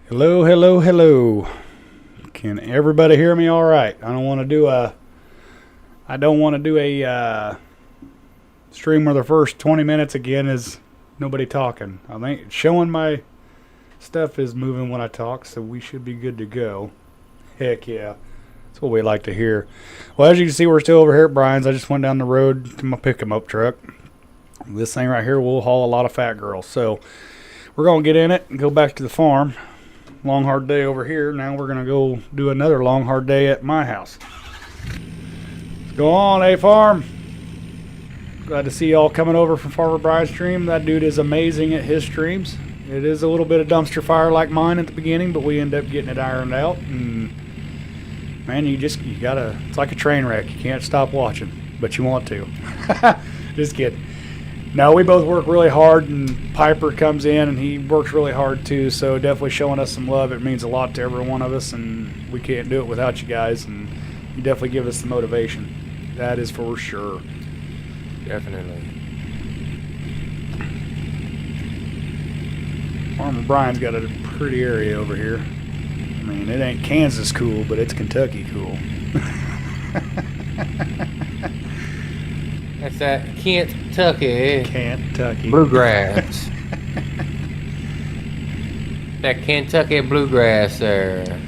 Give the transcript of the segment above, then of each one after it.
Hello, hello, hello. Can everybody hear me all right? I don't want to do a stream where the first 20 minutes again is nobody talking. I think showing my stuff is moving when I talk, so we should be good to go. Heck yeah. That's what we like to hear. Well, as you can see, we're still over here at Brian's. I just went down the road to my pick-em-up truck. This thing right here will haul a lot of fat girls. So we're going to get in it and go back to the farm. Long hard day over here. Now we're gonna go do another long hard day at my house. Let's go on, farm. Glad to see y'all coming over from Farmer Brian's stream. That dude is amazing at his streams. It is a little bit of dumpster fire like mine at the beginning, but we end up getting it ironed out. And man, you gotta, it's like a train wreck. You can't stop watching, but you want to. Just kidding. No, we both work really hard, and Piper comes in and he works really hard too, so definitely showing us some love. It means a lot to every one of us, and we can't do it without you guys, and you definitely give us the motivation. That is for sure. Definitely. Farmer Brian's got a pretty area over here. I mean, it ain't Kansas cool, but it's Kentucky cool. That's that Kentucky bluegrass. That Kentucky bluegrass there.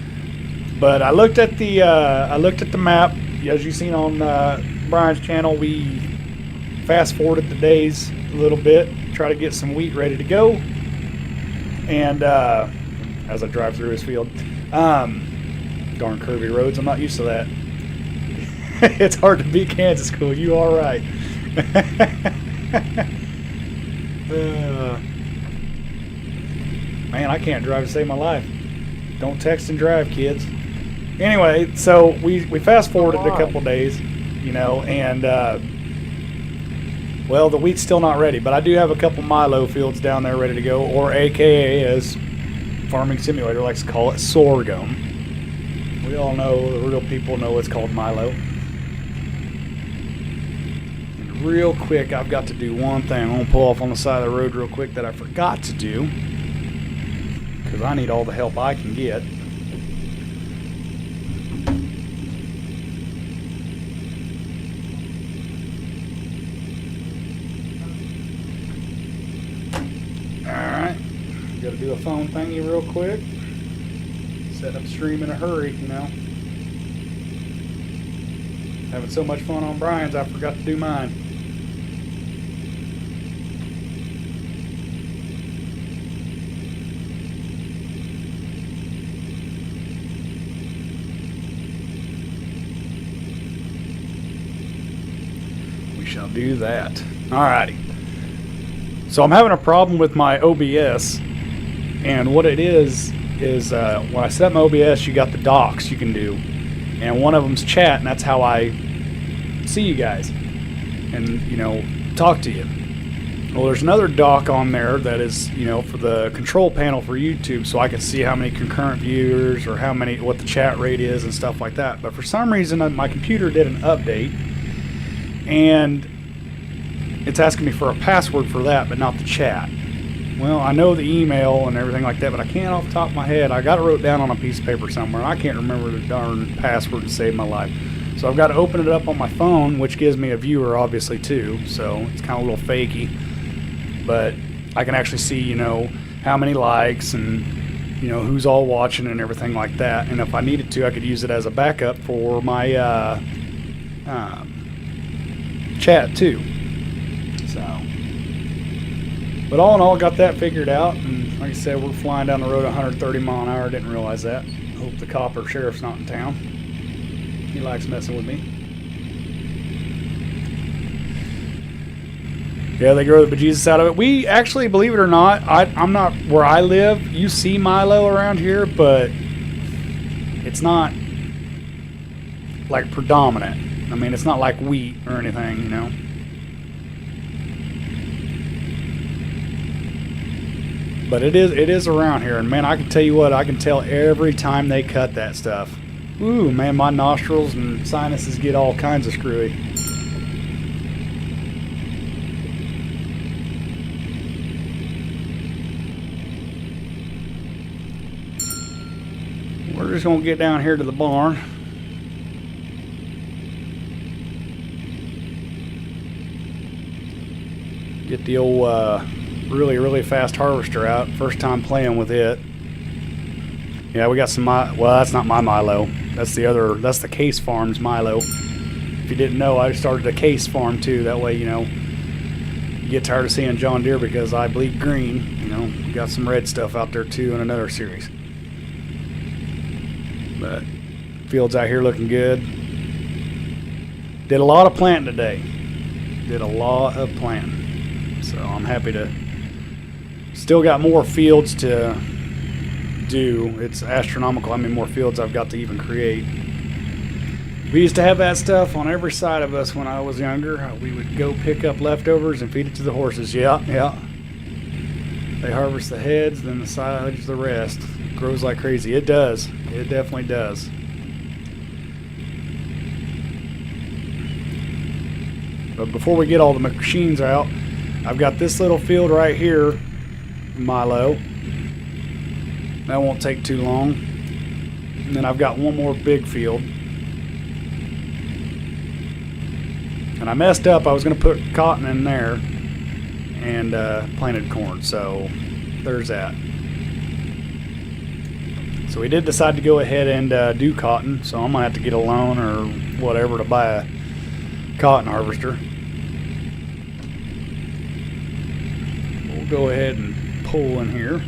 But I looked at the map. As you've seen on Brian's channel, we fast forwarded the days a little bit, try to get some wheat ready to go. And as I drive through his field, darn curvy roads. I'm not used to that. It's hard to beat Kansas cool. You are right. Man, I can't drive to save my life. Don't text and drive, kids. Anyway, so we fast forwarded a couple days, you know, and well, the wheat's still not ready, but I do have a couple Milo fields down there ready to go, or AKA, as Farming Simulator likes to call it, sorghum. We all know, the real people know it's called Milo. Real quick, I've got to do one thing. I'm going to pull off on the side of the road real quick that I forgot to do, because I need all the help I can get. Alright, got to do a phone thingy real quick. Set up stream in a hurry, you know. Having so much fun on Brian's, I forgot to do mine. We shall do that. Alrighty. So I'm having a problem with my OBS, and what it is when I set my OBS, you got the docks you can do, and one of them's chat, and that's how I see you guys and, you know, talk to you. Well, there's another dock on there that is, for the control panel for YouTube, so I can see how many concurrent viewers or what the chat rate is and stuff like that. But for some reason, my computer did an update, and it's asking me for a password for that, but not the chat. Well, I know the email and everything like that, but I can't off the top of my head. I got it wrote down on a piece of paper somewhere, and I can't remember the darn password to save my life. So I've got to open it up on my phone, which gives me a viewer, obviously, too. So it's kind of a little fakey. But I can actually see, how many likes and, who's all watching and everything like that. And if I needed to, I could use it as a backup for my chat, too. So, but all in all, got that figured out. And like I said, we're flying down the road 130 mile an hour. Didn't realize that. Hope the cop or sheriff's not in town. He likes messing with me. Yeah, they grow the bejesus out of it. We actually, believe it or not, I'm not where I live. You see milo around here, but it's not like predominant. I mean, it's not like wheat or anything, But it is around here, and man, I can tell you what, I can tell every time they cut that stuff. Ooh, man, my nostrils and sinuses get all kinds of screwy. We're just gonna get down here to the barn. Get the old really, really fast harvester out. First time playing with it. Yeah, we got some well, that's not my Milo. That's the Case Farms Milo. If you didn't know, I started a Case Farm too. That way, you get tired of seeing John Deere because I bleed green. We got some red stuff out there too in another series. But fields out here looking good. Did a lot of planting today. So I'm happy to. Still got more fields to do. It's astronomical how many more fields I've got to even create. We used to have that stuff on every side of us when I was younger. We would go pick up leftovers and feed it to the horses. Yeah. They harvest the heads, then the sides, the rest. It grows like crazy. It does. It definitely does. But before we get all the machines out, I've got this little field right here, Milo. That won't take too long. And then I've got one more big field. And I messed up. I was going to put cotton in there and planted corn. So there's that. So we did decide to go ahead and do cotton. So I'm going to have to get a loan or whatever to buy a cotton harvester. We'll go ahead and pull in here.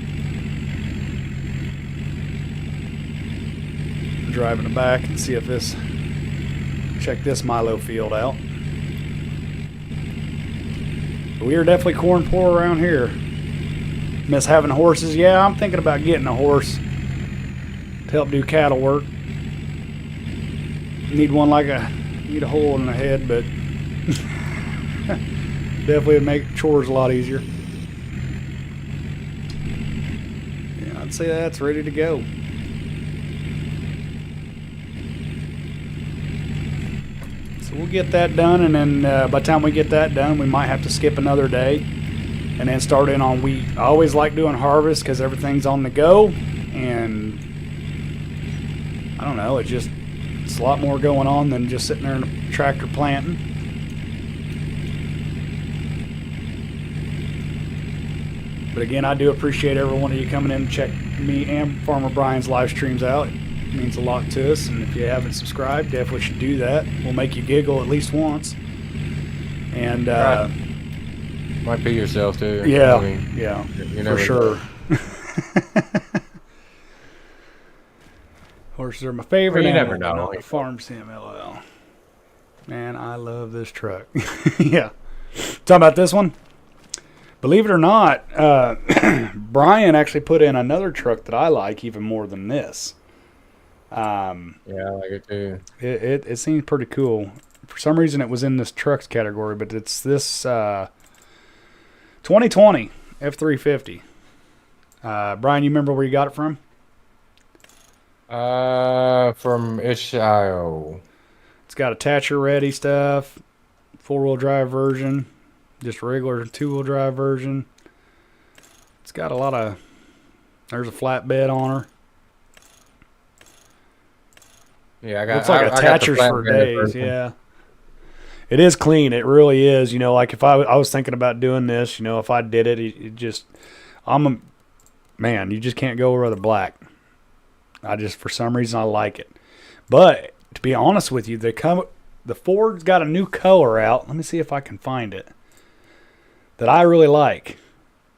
Drive in the back and see if check this Milo field out. We are definitely corn poor around here. Miss having horses. Yeah, I'm thinking about getting a horse to help do cattle work. Need a hole in the head, but definitely would make chores a lot easier. Yeah, I'd say that's ready to go. We'll get that done, and then by the time we get that done, we might have to skip another day and then start in on wheat. I always like doing harvest because everything's on the go, and I don't know, it's a lot more going on than just sitting there in a tractor planting. But again, I do appreciate every one of you coming in to check me and Farmer Brian's live streams out. It means a lot to us, and if you haven't subscribed, definitely should do that. We'll make you giggle at least once. And might be yourself too. Yeah, I mean, yeah, you for sure. Horses are my favorite. Well, you never animal, know. but not the farm sim, LOL. Man, I love this truck. Yeah. Talking about this one. Believe it or not, Brian actually put in another truck that I like even more than this. Yeah, I like it too. It seems pretty cool. For some reason, it was in this trucks category, but it's this 2020 F350. Brian, you remember where you got it from? From Ishio. It's got attacher ready stuff, 4-wheel drive version, just regular 2-wheel drive version. It's got a lot of, there's a flatbed on her. Yeah, I got. Looks like I got the attachers for flatbed days. version. Yeah, it is clean. It really is. You know, like if I was thinking about doing this, you know, if I did it, it just, man, you just can't go over the black. For some reason I like it. But to be honest with you, the Ford's got a new color out. Let me see if I can find it that I really like.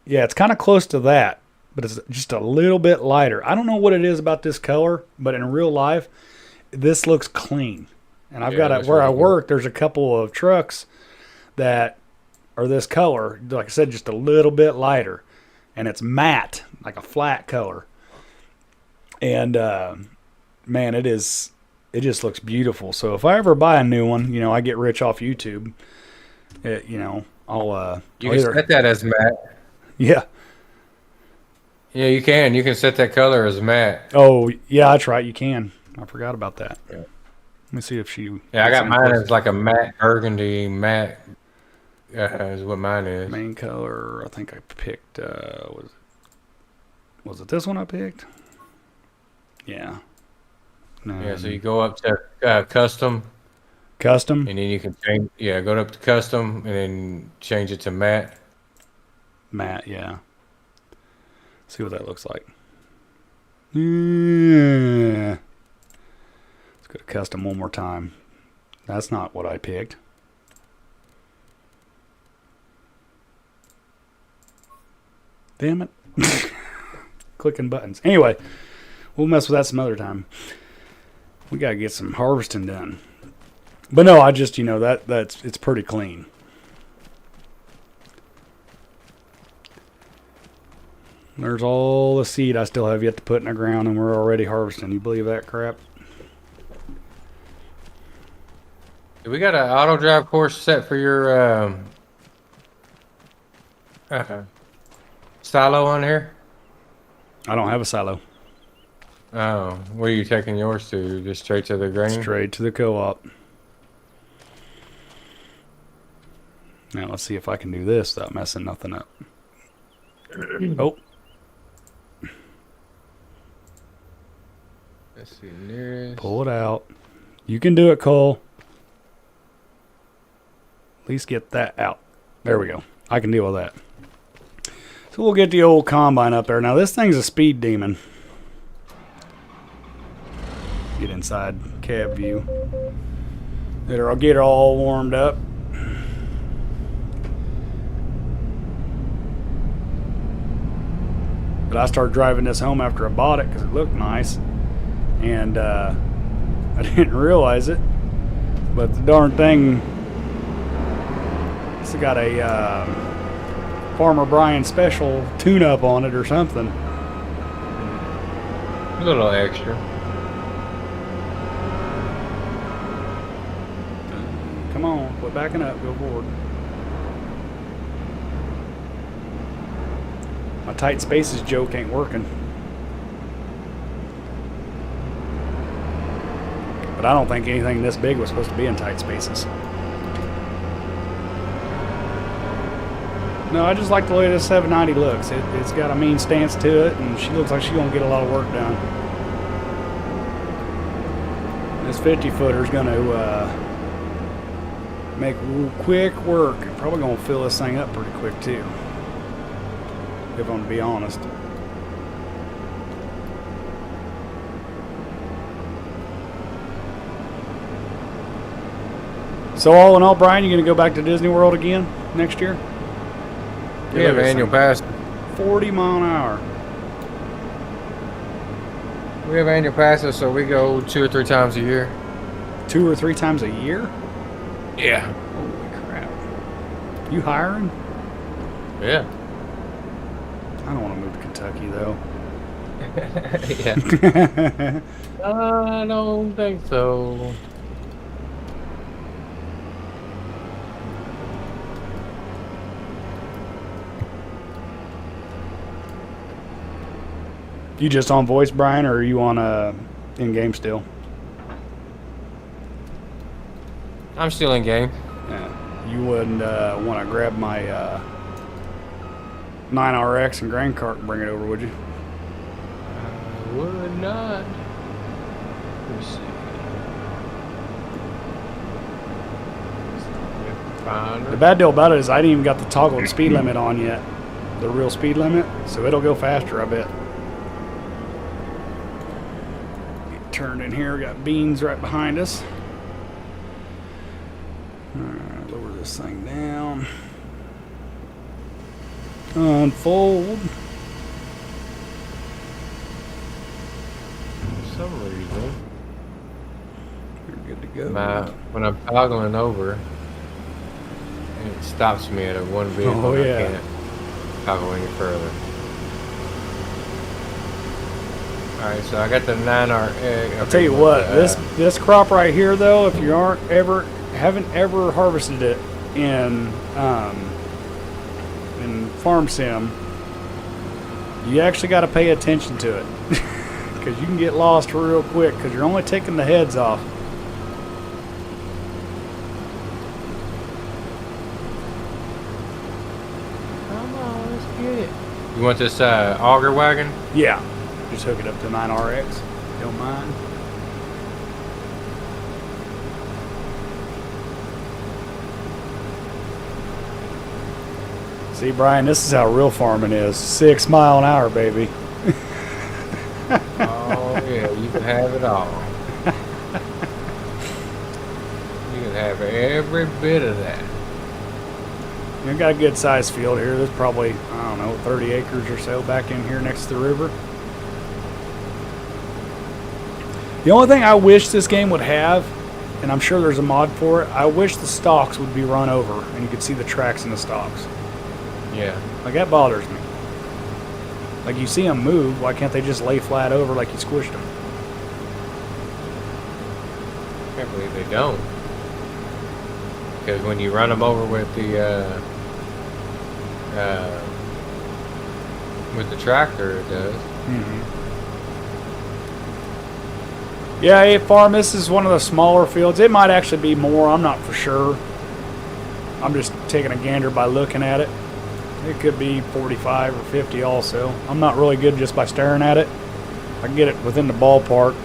Yeah, it's kind of close to that, but it's just a little bit lighter. I don't know what it is about this color, but in real life, this looks clean. And I've got it where I work. There's a couple of trucks that are this color. Like I said, just a little bit lighter, and it's matte, like a flat color. And man, it just looks beautiful. So if I ever buy a new one, you know, I get rich off YouTube. You know, I'll set that as matte. Yeah. Yeah, you can. You can set that color as matte. Oh, yeah, that's right. You can. I forgot about that. Yeah. Let me see if she. Yeah, I got mine as like a matte burgundy matte. Is what mine is. Main color. I think I picked. Was it this one I picked? Yeah. Yeah. So you go up to custom. Custom. And then you can change. Yeah, go up to custom and then change it to matte. Matte, yeah. See what that looks like. Yeah. Let's go to custom one more time. That's not what I picked. Damn it. Clicking buttons. Anyway, we'll mess with that some other time. We got to get some harvesting done. But no, I just, you know, it's pretty clean. There's all the seed I still have yet to put in the ground, and we're already harvesting. You believe that crap? We got an auto drive course set for your silo on here? I don't have a silo. Oh, where are you taking yours to? Just straight to the grain? Straight to the co-op. Now let's see if I can do this without messing nothing up. Oh. Let's see, nearest. Pull it out. You can do it, Cole. At least get that out. There we go. I can deal with that. So we'll get the old combine up there. Now this thing's a speed demon. Get inside cab view. I'll get her all warmed up. But I started driving this home after I bought it because it looked nice. And I didn't realize it. But the darn thing, it's got a Farmer Brian special tune-up on it or something. A little extra. Come on, quit backing up, go forward. My tight spaces joke ain't working. But I don't think anything this big was supposed to be in tight spaces. No, I just like the way this 790 looks. It's got a mean stance to it, and she looks like she's going to get a lot of work done. This 50-footer is going to make quick work. Probably going to fill this thing up pretty quick, too. If I'm going to be honest. So all in all, Brian, you going to go back to Disney World again next year? We have annual pass. 40 mile an hour. We have annual passes, so we go 2 or 3 times a year. 2 or 3 times a year? Yeah. Holy crap. You hiring? Yeah. I don't want to move to Kentucky, though. Yeah. I don't think so. You just on voice, Brian, or are you on in-game still? I'm still in game. Yeah. You wouldn't want to grab my 9RX and grain cart and bring it over, would you? I would not. Let's see. The bad deal about it is I didn't even got the toggled speed limit on yet. The real speed limit, so it'll go faster, I bet. Get turned in here, we got beans right behind us. Alright, lower this thing down. Unfold. For some reason, You're good to go. when I'm toggling over, it stops me at a one vehicle. Oh, and yeah. I can't toggle any further. Alright, so I got the 9R. I'll tell you what, this crop right here though, if you haven't ever harvested it in Farm Sim, you actually got to pay attention to it because you can get lost real quick because you're only taking the heads off. Come on, let's get it. You want this auger wagon? Yeah, just hook it up to 9RX. Don't mind. See, Brian, this is how real farming is. 6 mile an hour, baby. Oh yeah, you can have it all. You can have every bit of that. We've got a good sized field here. There's probably, I don't know, 30 acres or so back in here next to the river. The only thing I wish this game would have, and I'm sure there's a mod for it, I wish the stalks would be run over and you could see the tracks in the stalks. Yeah. Like, that bothers me. Like, you see them move, why can't they just lay flat over like you squished them? I can't believe they don't. Because when you run them over with the tractor, it does. Yeah, hey, farm, this is one of the smaller fields. It might actually be more, I'm not for sure. I'm just taking a gander by looking at it. It could be 45 or 50 also. I'm not really good just by staring at it. I can get it within the ballpark.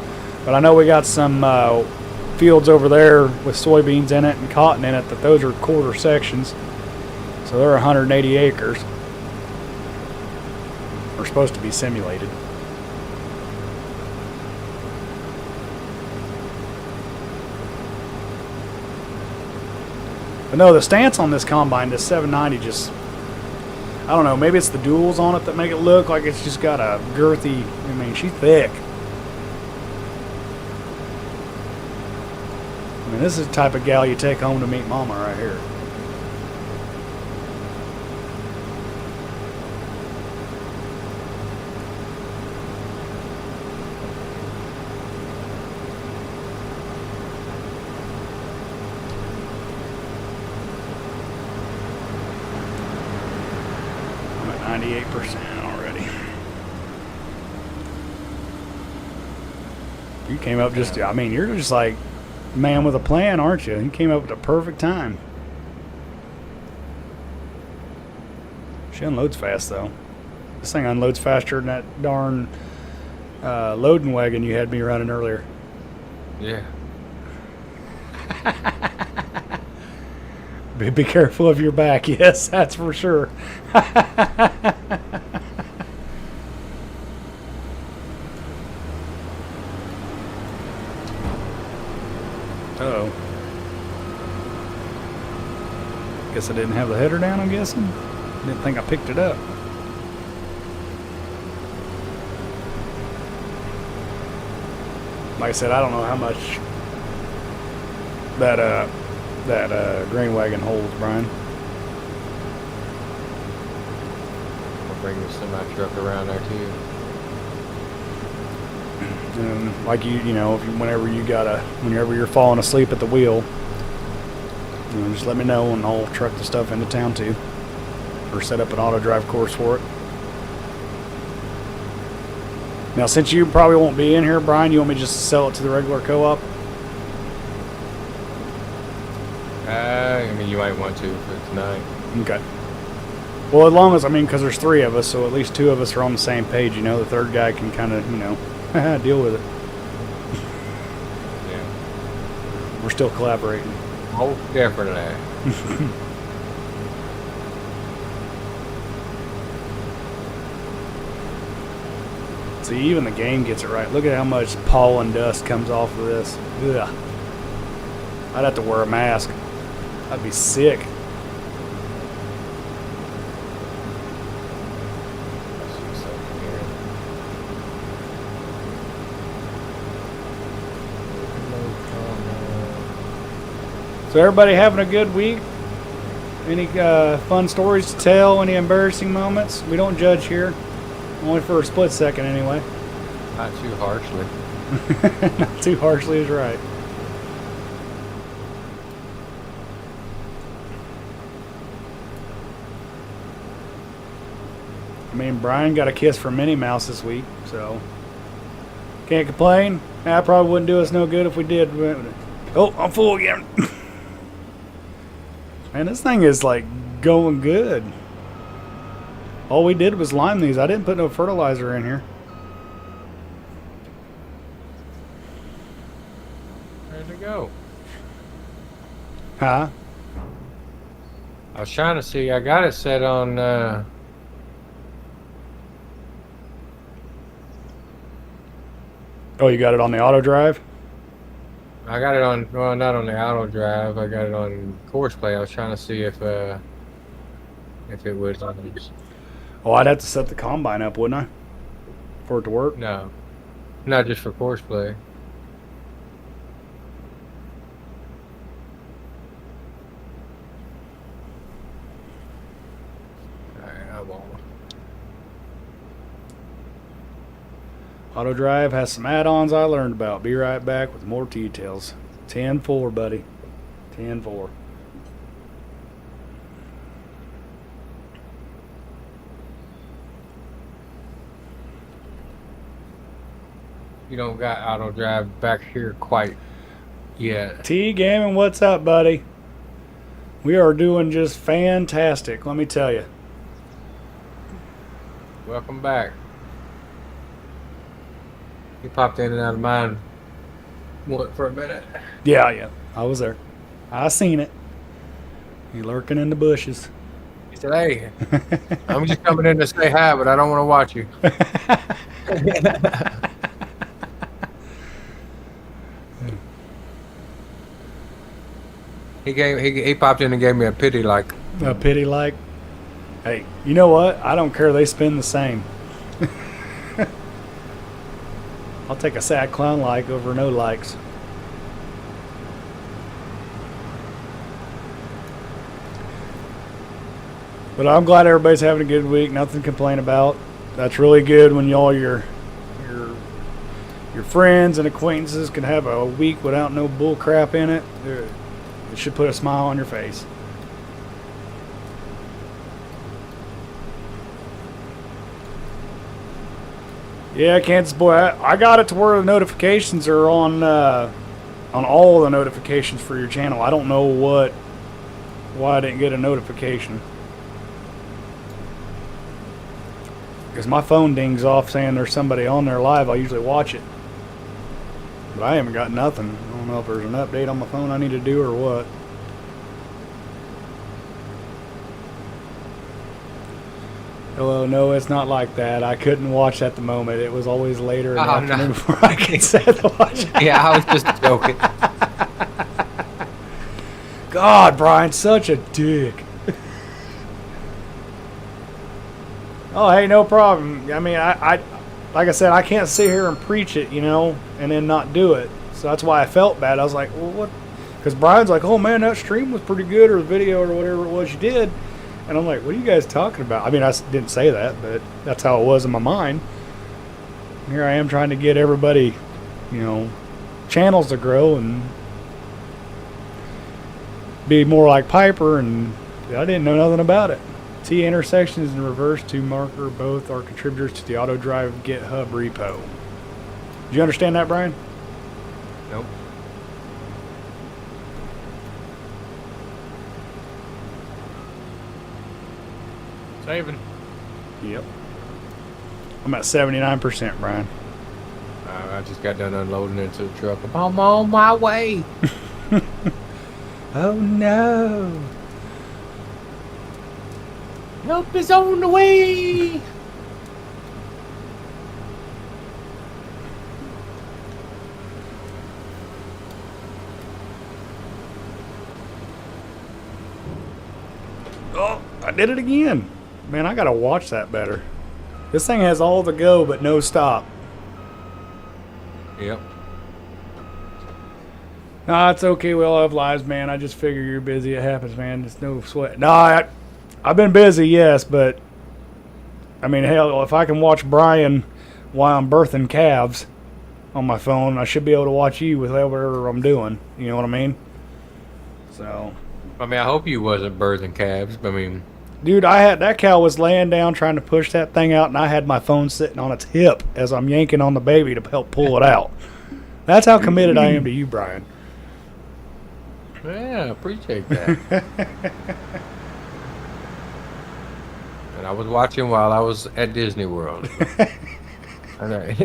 But I know we got some fields over there with soybeans in it and cotton in it, that those are quarter sections. So they're 180 acres. They're supposed to be simulated. But no, the stance on this combine, this 790, just, I don't know, maybe it's the duals on it that make it look like it's just got a girthy, I mean, she's thick. I mean, this is the type of gal you take home to meet mama right here. I'm at 98% already. You came up just, I mean, you're just like man with a plan, aren't you? You came up at the perfect time. She unloads fast, though. This thing unloads faster than that darn loading wagon you had me running earlier. Yeah. Be careful of your back. Yes, that's for sure. Uh-oh. Guess I didn't have the header down, I'm guessing. Didn't think I picked it up. Like I said, I don't know how much that grain wagon holds, Brian. I'll bring the semi truck around there too. And like you know, whenever you're falling asleep at the wheel, just let me know and I'll truck the stuff into town too, or set up an auto drive course for it. Now, since you probably won't be in here, Brian, you want me just to sell it to the regular co-op? I mean, you might want to for tonight. Okay. Well, as long as, I mean, because there's 3 of us, so at least 2 of us are on the same page, you know. The third guy can kind of, you know, deal with it. Yeah. We're still collaborating. Oh, definitely. See, even the game gets it right. Look at how much pollen dust comes off of this. Ugh. I'd have to wear a mask. I'd be sick. So everybody having a good week? Any fun stories to tell? Any embarrassing moments? We don't judge here. Only for a split second anyway. Not too harshly. Not too harshly is right. I mean, Brian got a kiss from Minnie Mouse this week, so can't complain. That probably wouldn't do us no good if we did. Oh, I'm full again. Man, this thing is like going good. All we did was lime these. I didn't put no fertilizer in here. Where'd it go? Huh? I was trying to see. I got it set on. Oh, you got it on the auto drive? I got it on. Well, not on the auto drive. I got it on course play. I was trying to see if it would. Oh, I'd have to set the combine up, wouldn't I? For it to work? No, not just for course play. Alright, I won't. Auto drive has some add-ons I learned about. Be right back with more details. 10-4, buddy. 10-4. You don't got auto drive back here quite yet. T Gaming, what's up, buddy? We are doing just fantastic, let me tell you. Welcome back. You popped in and out of mine for a minute. Yeah, I was there. I seen it. He lurking in the bushes. He said, "Hey, I'm just coming in to say hi, but I don't want to watch you." He popped in and gave me a pity like. A pity like. Hey, you know what? I don't care. They spin the same. I'll take a sad clown like over no likes. But I'm glad everybody's having a good week. Nothing to complain about. That's really good when y'all your friends and acquaintances can have a week without no bull crap in it. It should put a smile on your face. Yeah, Kansas boy, I got it to where the notifications are on all the notifications for your channel. I don't know why I didn't get a notification. Because my phone dings off saying there's somebody on there live. I usually watch it. But I haven't got nothing. I don't know if there's an update on my phone I need to do or what. Hello, no, it's not like that. I couldn't watch at the moment. It was always later in the afternoon before I could sit to watch. Yeah, I was just joking. God, Brian, such a dick. Oh, hey, no problem. I mean, I like I said, I can't sit here and preach it, you know, and then not do it. So that's why I felt bad. I was like, well, what? Because Brian's like, oh, man, that stream was pretty good, or the video, or whatever it was you did. And I'm like, what are you guys talking about? I mean, I didn't say that, but that's how it was in my mind. Here I am trying to get everybody, you know, channels to grow and be more like Piper, and I didn't know nothing about it. T intersections and reverse to marker both are contributors to the auto drive GitHub repo. Do you understand that, Brian? Nope. Saving. Yep. I'm at 79%, Brian. I just got done unloading into the truck. I'm on my way. Oh no. Help is on the way. Oh, I did it again. Man, I gotta watch that better. This thing has all the go but no stop. Yep. Nah, it's okay. We all have lives, man. I just figure you're busy. It happens, man. It's no sweat. I've been busy, yes, but I mean, hell, if I can watch Brian while I'm birthing calves on my phone, I should be able to watch you with whatever I'm doing. You know what I mean? So, I mean, I hope you wasn't birthing calves. I mean, dude, that cow was laying down trying to push that thing out, and I had my phone sitting on its hip as I'm yanking on the baby to help pull it out. That's how committed I am to you, Brian. yeah, I appreciate that. And I was watching while I was at Disney World. All right.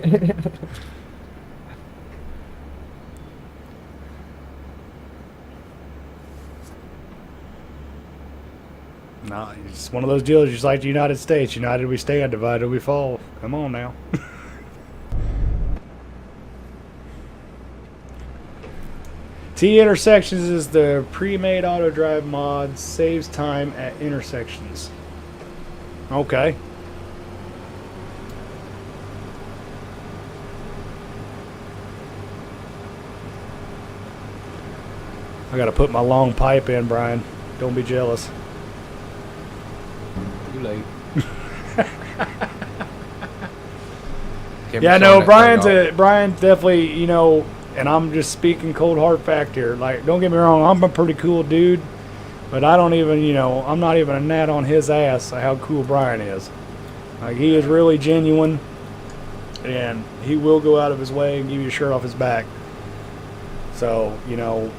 Nah, it's one of those deals just like the United States. United we stand, divided we fall. Come on now. T intersections is the pre-made auto drive mod, saves time at intersections. Okay. I gotta put my long pipe in, Brian. Don't be jealous. Too late. Yeah, no, Brian's definitely, you know, and I'm just speaking cold hard fact here. Like, don't get me wrong, I'm a pretty cool dude, but I don't even, you know, I'm not even a gnat on his ass how cool Brian is. Like, he is really genuine, and he will go out of his way and give you a shirt off his back. So, you know,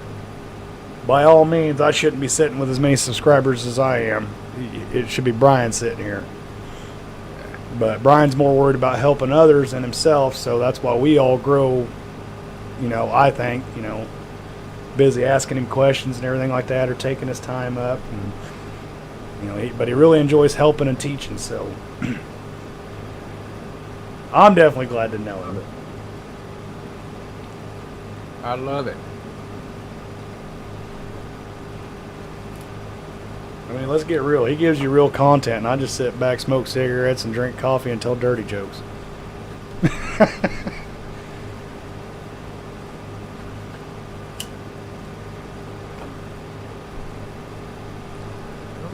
by all means, I shouldn't be sitting with as many subscribers as I am. It should be Brian sitting here. But Brian's more worried about helping others than himself, so that's why we all grow, you know, I think, you know, busy asking him questions and everything like that, or taking his time up. And, you know, but he really enjoys helping and teaching, so I'm definitely glad to know him. I love it. I mean, let's get real. He gives you real content, and I just sit back, smoke cigarettes, and drink coffee and tell dirty jokes. Come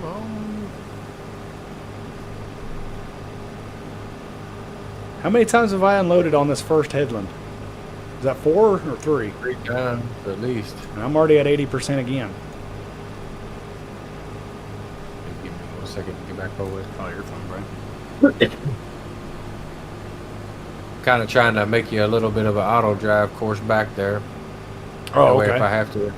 on. How many times have I unloaded on this first headland? Is that 4 or 3? 3 times at least. And I'm already at 80% again. Give me 1 second to get back over it. Oh, you're fine, Brian. Kind of trying to make you a little bit of an auto drive course back there. Oh, that way okay. if I have to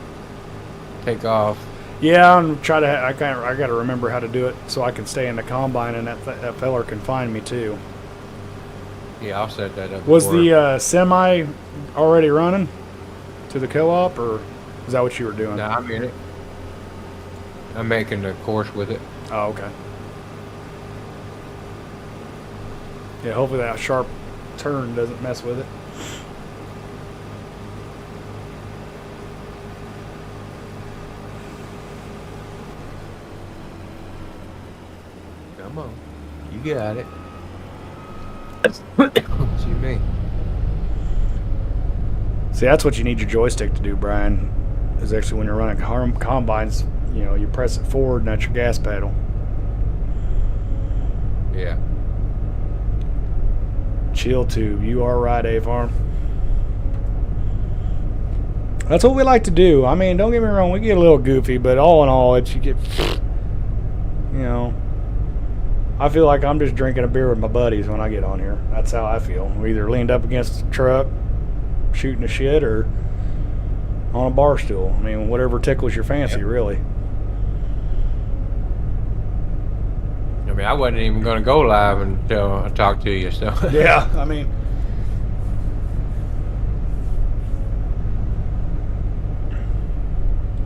take off. Yeah, I'm trying to. I got to remember how to do it so I can stay in the combine, and that feller can find me too. Yeah, I'll set that up. Was before. the semi already running to the co-op, or is that what you were doing? No, I'm in it. I'm making the course with it. Oh, okay. Yeah, hopefully that sharp turn doesn't mess with it. Come on. You got it. Excuse me. See, that's what you need your joystick to do, Brian. Is actually when you're running combines, you know, you press it forward and that's your gas pedal. Yeah. Chill tube. You are right, A-Farm. That's what we like to do. I mean, don't get me wrong, we get a little goofy, but all in all, it's you get, you know, I feel like I'm just drinking a beer with my buddies when I get on here. That's how I feel. We either leaned up against a truck, shooting the shit, or on a bar stool. I mean, whatever tickles your fancy, really. I mean, I wasn't even going to go live until I talked to you. So Yeah, I mean,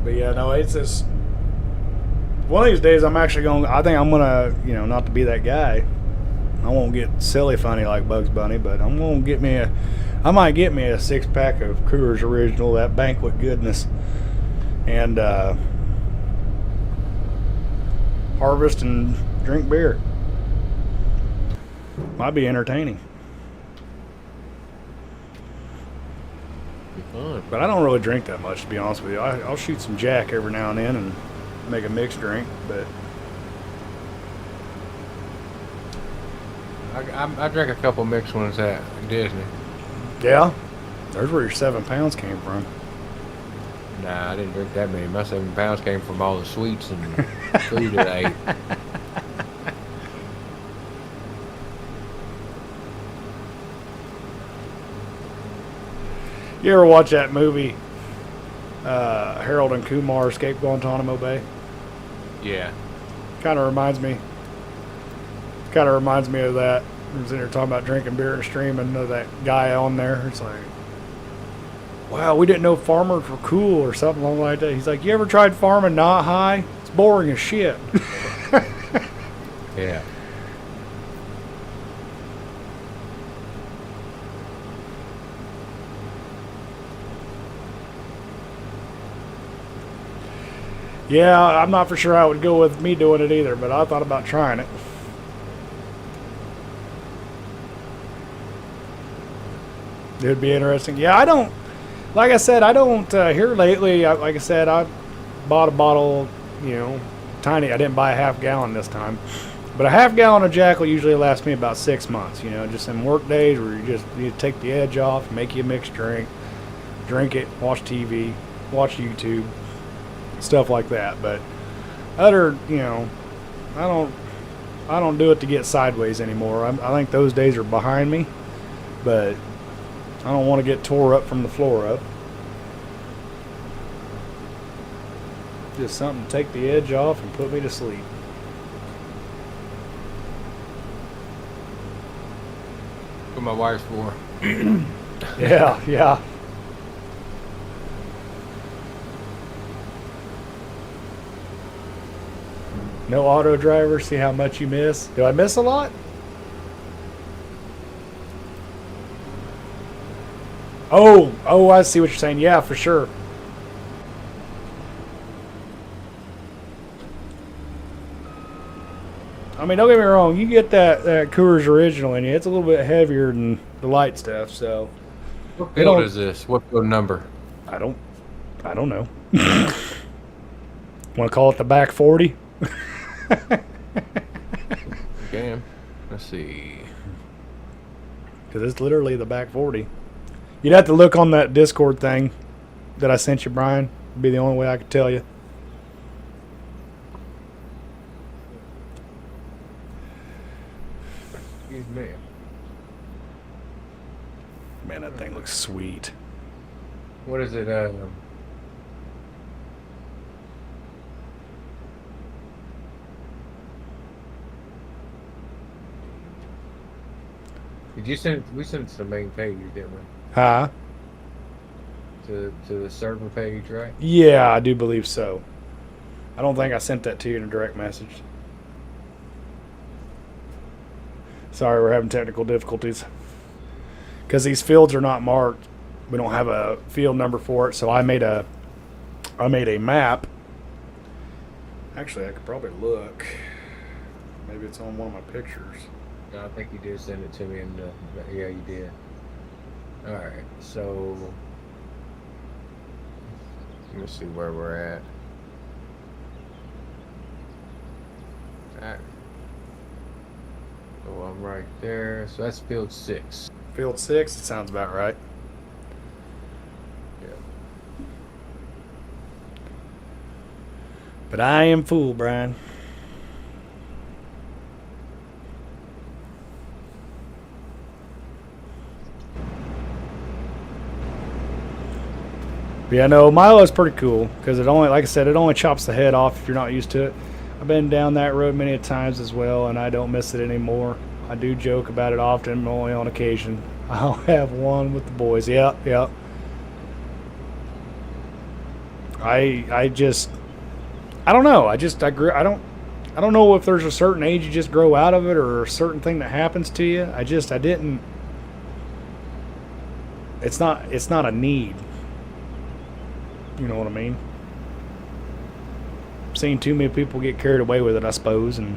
but yeah, no, it's just one of these days. I think I'm gonna, not to be that guy. I won't get silly funny like Bugs Bunny, but I might get me a 6-pack of Coors Original, that banquet goodness, and harvest and drink beer. Might be entertaining. be fun. But I don't really drink that much, to be honest with you. I'll shoot some Jack every now and then and make a mixed drink, but I drank a couple mixed ones at Disney. yeah, there's where your 7 pounds came from. Nah, I didn't drink that many. My 7 pounds came from all the sweets and food that I ate. You ever watch that movie, Harold and Kumar Escape Guantanamo Bay? Yeah. Kind of reminds me of that. I was in there talking about drinking beer and streaming of that guy on there. It's like, wow, we didn't know farmers were cool or something like that. He's like, you ever tried farming not high? It's boring as shit. Yeah. Yeah, I'm not for sure how it would go with me doing it either, but I thought about trying it. It'd be interesting. Yeah, like I said, I don't, here lately, like I said, I bought a bottle, tiny. I didn't buy a half gallon this time. But a half gallon of Jack will usually last me about 6 months, just some work days where you take the edge off, make you a mixed drink it, watch TV, watch YouTube, stuff like that. But I don't do it to get sideways anymore. I think those days are behind me, but I don't want to get tore up from the floor up. Just something to take the edge off and put me to sleep. What my wife's for. Yeah, yeah. No auto driver, see how much you miss. Do I miss a lot? Oh, I see what you're saying. Yeah, for sure. I mean, don't get me wrong. You get that Coors Original in you. It's a little bit heavier than the light stuff. So, What field is this? What field number? I don't know. Want to call it the back 40? Okay. Let's see. Because it's literally the back 40. You'd have to look on that Discord thing that I sent you, Brian. It'd be the only way I could tell you. Excuse me. Man, that thing looks sweet. What is it? We sent it to the main page, didn't we? Huh? To the server page, right? Yeah, I do believe so. I don't think I sent that to you in a direct message. Sorry, we're having technical difficulties. Because these fields are not marked. We don't have a field number for it, so I made a map. Actually, I could probably look. Maybe it's on one of my pictures. No, I think you did send it to me, and yeah, you did. All right, so let me see where we're at. Alright. So I'm right there. So that's field 6. Field 6, it sounds about right. Yeah. But I am fool, Brian. Yeah, no, Milo is pretty cool because it only, like I said, it only chops the head off if you're not used to it. I've been down that road many a times as well, and I don't miss it anymore. I do joke about it often, only on occasion. I'll have one with the boys. Yeah, yeah. I just I don't know. I grew I don't know if there's a certain age you just grow out of it or a certain thing that happens to you. I didn't. It's not a need. You know what I mean? I've seen too many people get carried away with it, I suppose, and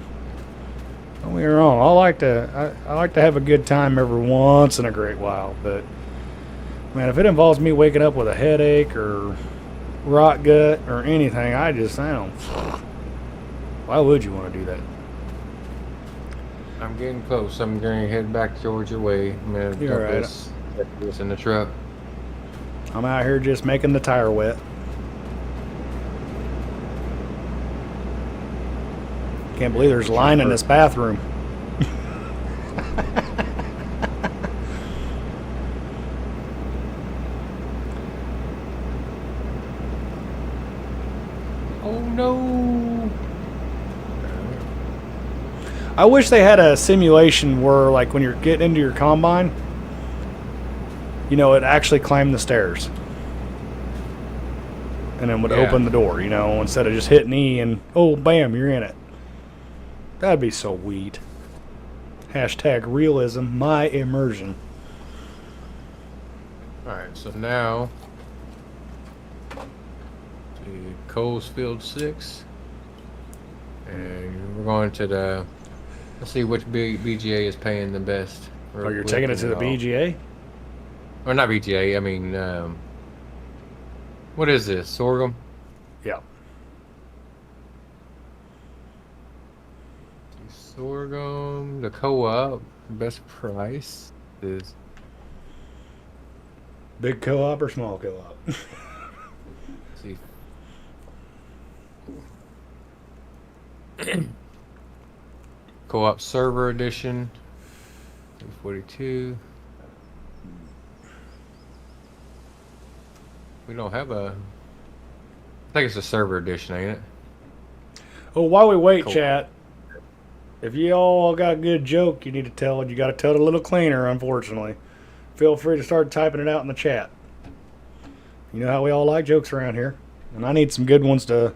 don't get me wrong. I like to have a good time every once in a great while, but man, if it involves me waking up with a headache or rot gut or anything, I don't. Why would you want to do that? I'm getting close. I'm going to head back Georgia way. I'm going to You're right. put this in the truck. I'm out here just making the tire wet. Can't believe there's line in this bathroom. Oh no! I wish they had a simulation where, like, when you're getting into your combine, you know, it actually climbed the stairs. And then would open the door, you know, instead of just hitting E and, oh, bam, you're in it. That'd be so sweet. Hashtag realism, my immersion. Alright, so now to Coalsfield 6. And we're going to the, let's see which BGA is paying the best. Oh, you're taking it to the BGA? Or not BGA, I mean, what is this, sorghum? Yeah. Sorghum, the co-op, best price is Big co-op or small co-op? let's see. Co-op server edition, 242. We don't have a. I think it's a server edition, ain't it? Oh, while we wait, Cool. chat, if you all got a good joke you need to tell, you got to tell it a little cleaner, unfortunately. Feel free to start typing it out in the chat. You know how we all like jokes around here. And I need some good ones to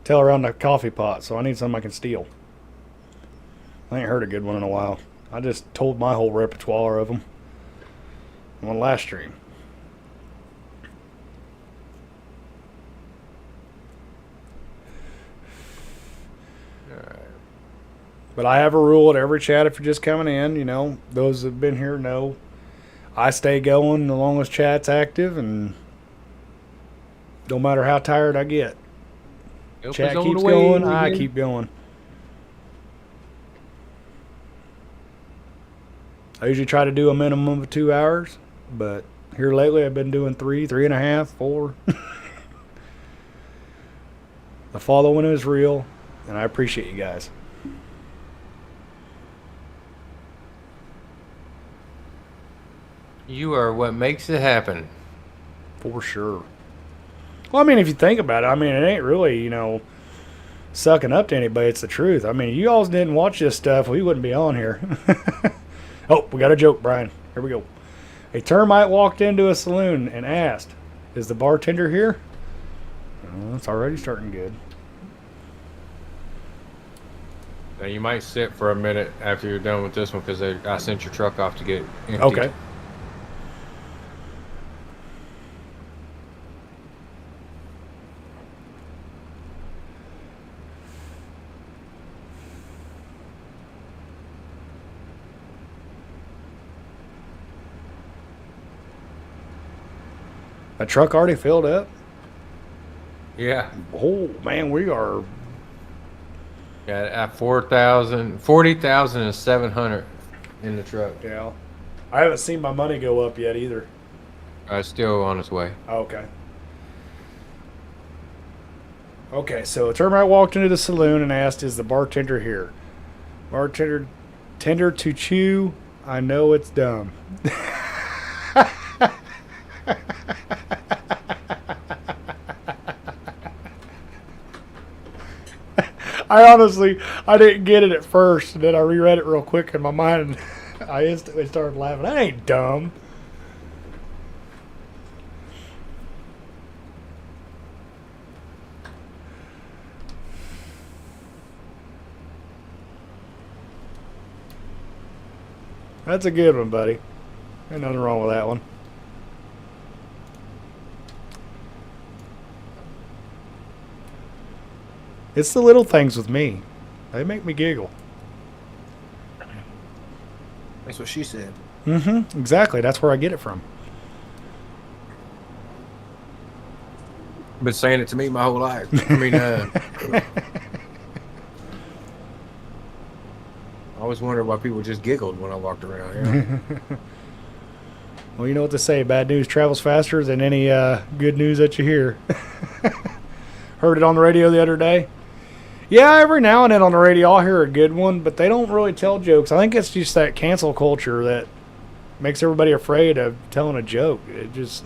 tell around the coffee pot, so I need some I can steal. I ain't heard a good one in a while. I just told my whole repertoire of them on last stream. But I have a rule at every chat if you're just coming in, you know, those that have been here know I stay going the long as chat's active, and no matter how tired I get. Chat keeps going, I keep going. I usually try to do a minimum of 2 hours, but here lately I've been doing 3.5, 4. The following is real, and I appreciate you guys. You are what makes it happen. For sure. Well, I mean, if you think about it, I mean, it ain't really, you know, sucking up to anybody. It's the truth. I mean, you all didn't watch this stuff, we wouldn't be on here. Oh, we got a joke, Brian. Here we go. A termite walked into a saloon and asked, "Is the bartender here?" Oh, it's already starting good. Now you might sit for a minute after you're done with this one because I sent your truck off to get emptied. Okay. A truck already filled up? Yeah. Oh, man, we are... Yeah, at 40,700 in the truck. Yeah. I haven't seen my money go up yet either. It's still on its way. Okay. Okay, so a termite walked into the saloon and asked, "Is the bartender here?" Bartender, tender to chew. I know it's dumb. I honestly, I didn't get it at first, and then I reread it real quick in my mind, and I instantly started laughing. That ain't dumb. That's a good one, buddy. Ain't nothing wrong with that one. It's the little things with me. They make me giggle. That's what she said. Mm-hmm. Exactly. That's where I get it from. Been saying it to me my whole life. I mean, I always wondered why people just giggled when I walked around here. Well, you know what they say. Bad news travels faster than any good news that you hear. Heard it on the radio the other day. Yeah, every now and then on the radio I'll hear a good one, but they don't really tell jokes. I think it's just that cancel culture that makes everybody afraid of telling a joke. It just...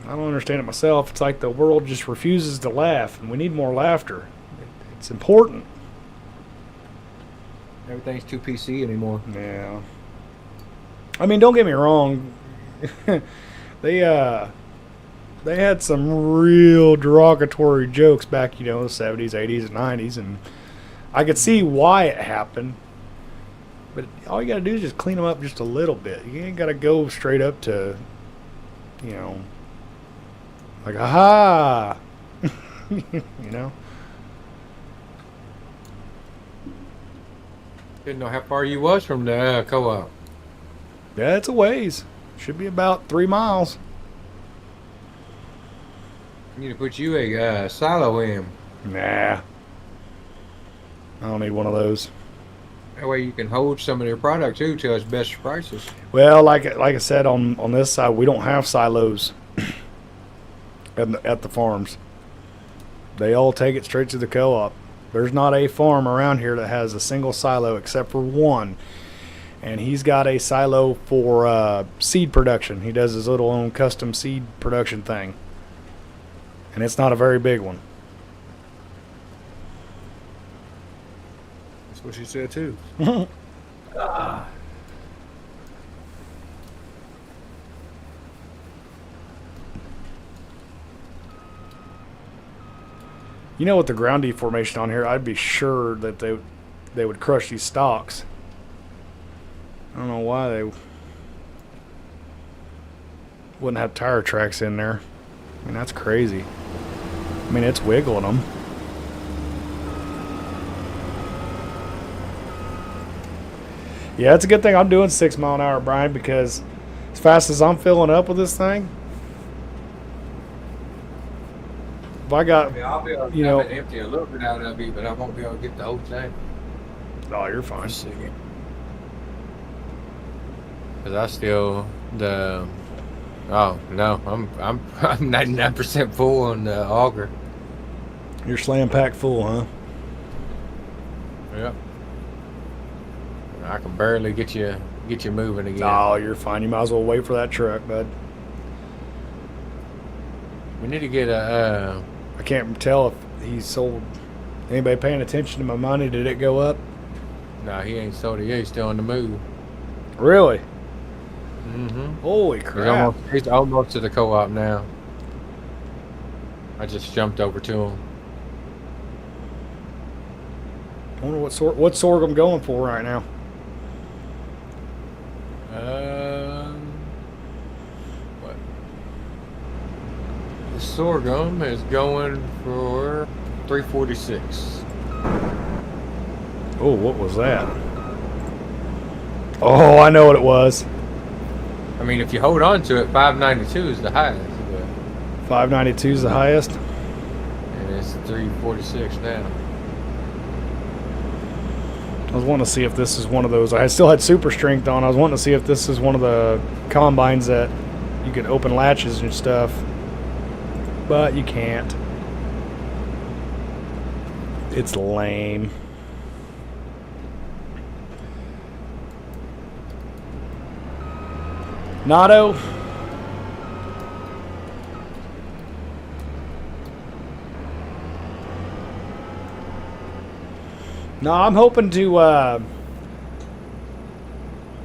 I don't understand it myself. It's like the world just refuses to laugh, and we need more laughter. It's important. Everything's too PC anymore. Yeah. I mean, don't get me wrong. They had some real derogatory jokes back, the 70s, 80s, and 90s, and I could see why it happened. But all you got to do is just clean them up just a little bit. You ain't got to go straight up to, like, aha! Didn't know how far you was from the co-op. Yeah, it's a ways. Should be about 3 miles. I need to put you a silo in. Nah. I don't need one of those. That way you can hold some of their product too to its best prices. Well, like I said, on this side, we don't have silos at the farms. They all take it straight to the co-op. There's not a farm around here that has a single silo except for one. And he's got a silo for seed production. He does his little own custom seed production thing. And it's not a very big one. That's what she said too. You know, with the ground deformation on here, I'd be sure that they would crush these stalks. I don't know why they wouldn't have tire tracks in there. I mean, that's crazy. I mean, it's wiggling them. Yeah, it's a good thing I'm doing 6 mile an hour, Brian, because as fast as I'm filling up with this thing, if I got, I'll be able to empty a little bit out of it, but I won't be able to get the whole thing. Oh, you're fine. Because I still oh no, I'm 99% full on the auger. You're slam packed full, huh? Yep. I can barely get you moving again. Oh, you're fine. You might as well wait for that truck, bud. We need to get a. I can't tell if he sold. Anybody paying attention to my money? Did it go up? No, he ain't sold it yet. He's still on the move. Really? Mm-hmm. Holy crap! He's almost to the co-op now. I just jumped over to him. I wonder what's sorghum going for right now. What? The sorghum is going for 346. Oh, what was that? Oh, I know what it was. I mean, if you hold on to it, 592 is the highest. 592 is the highest. And it's 346 now. I was wanting to see if this is one of those. I still had super strength on. I was wanting to see if this is one of the combines that you can open latches and stuff. But you can't. It's lame. No, I'm hoping to.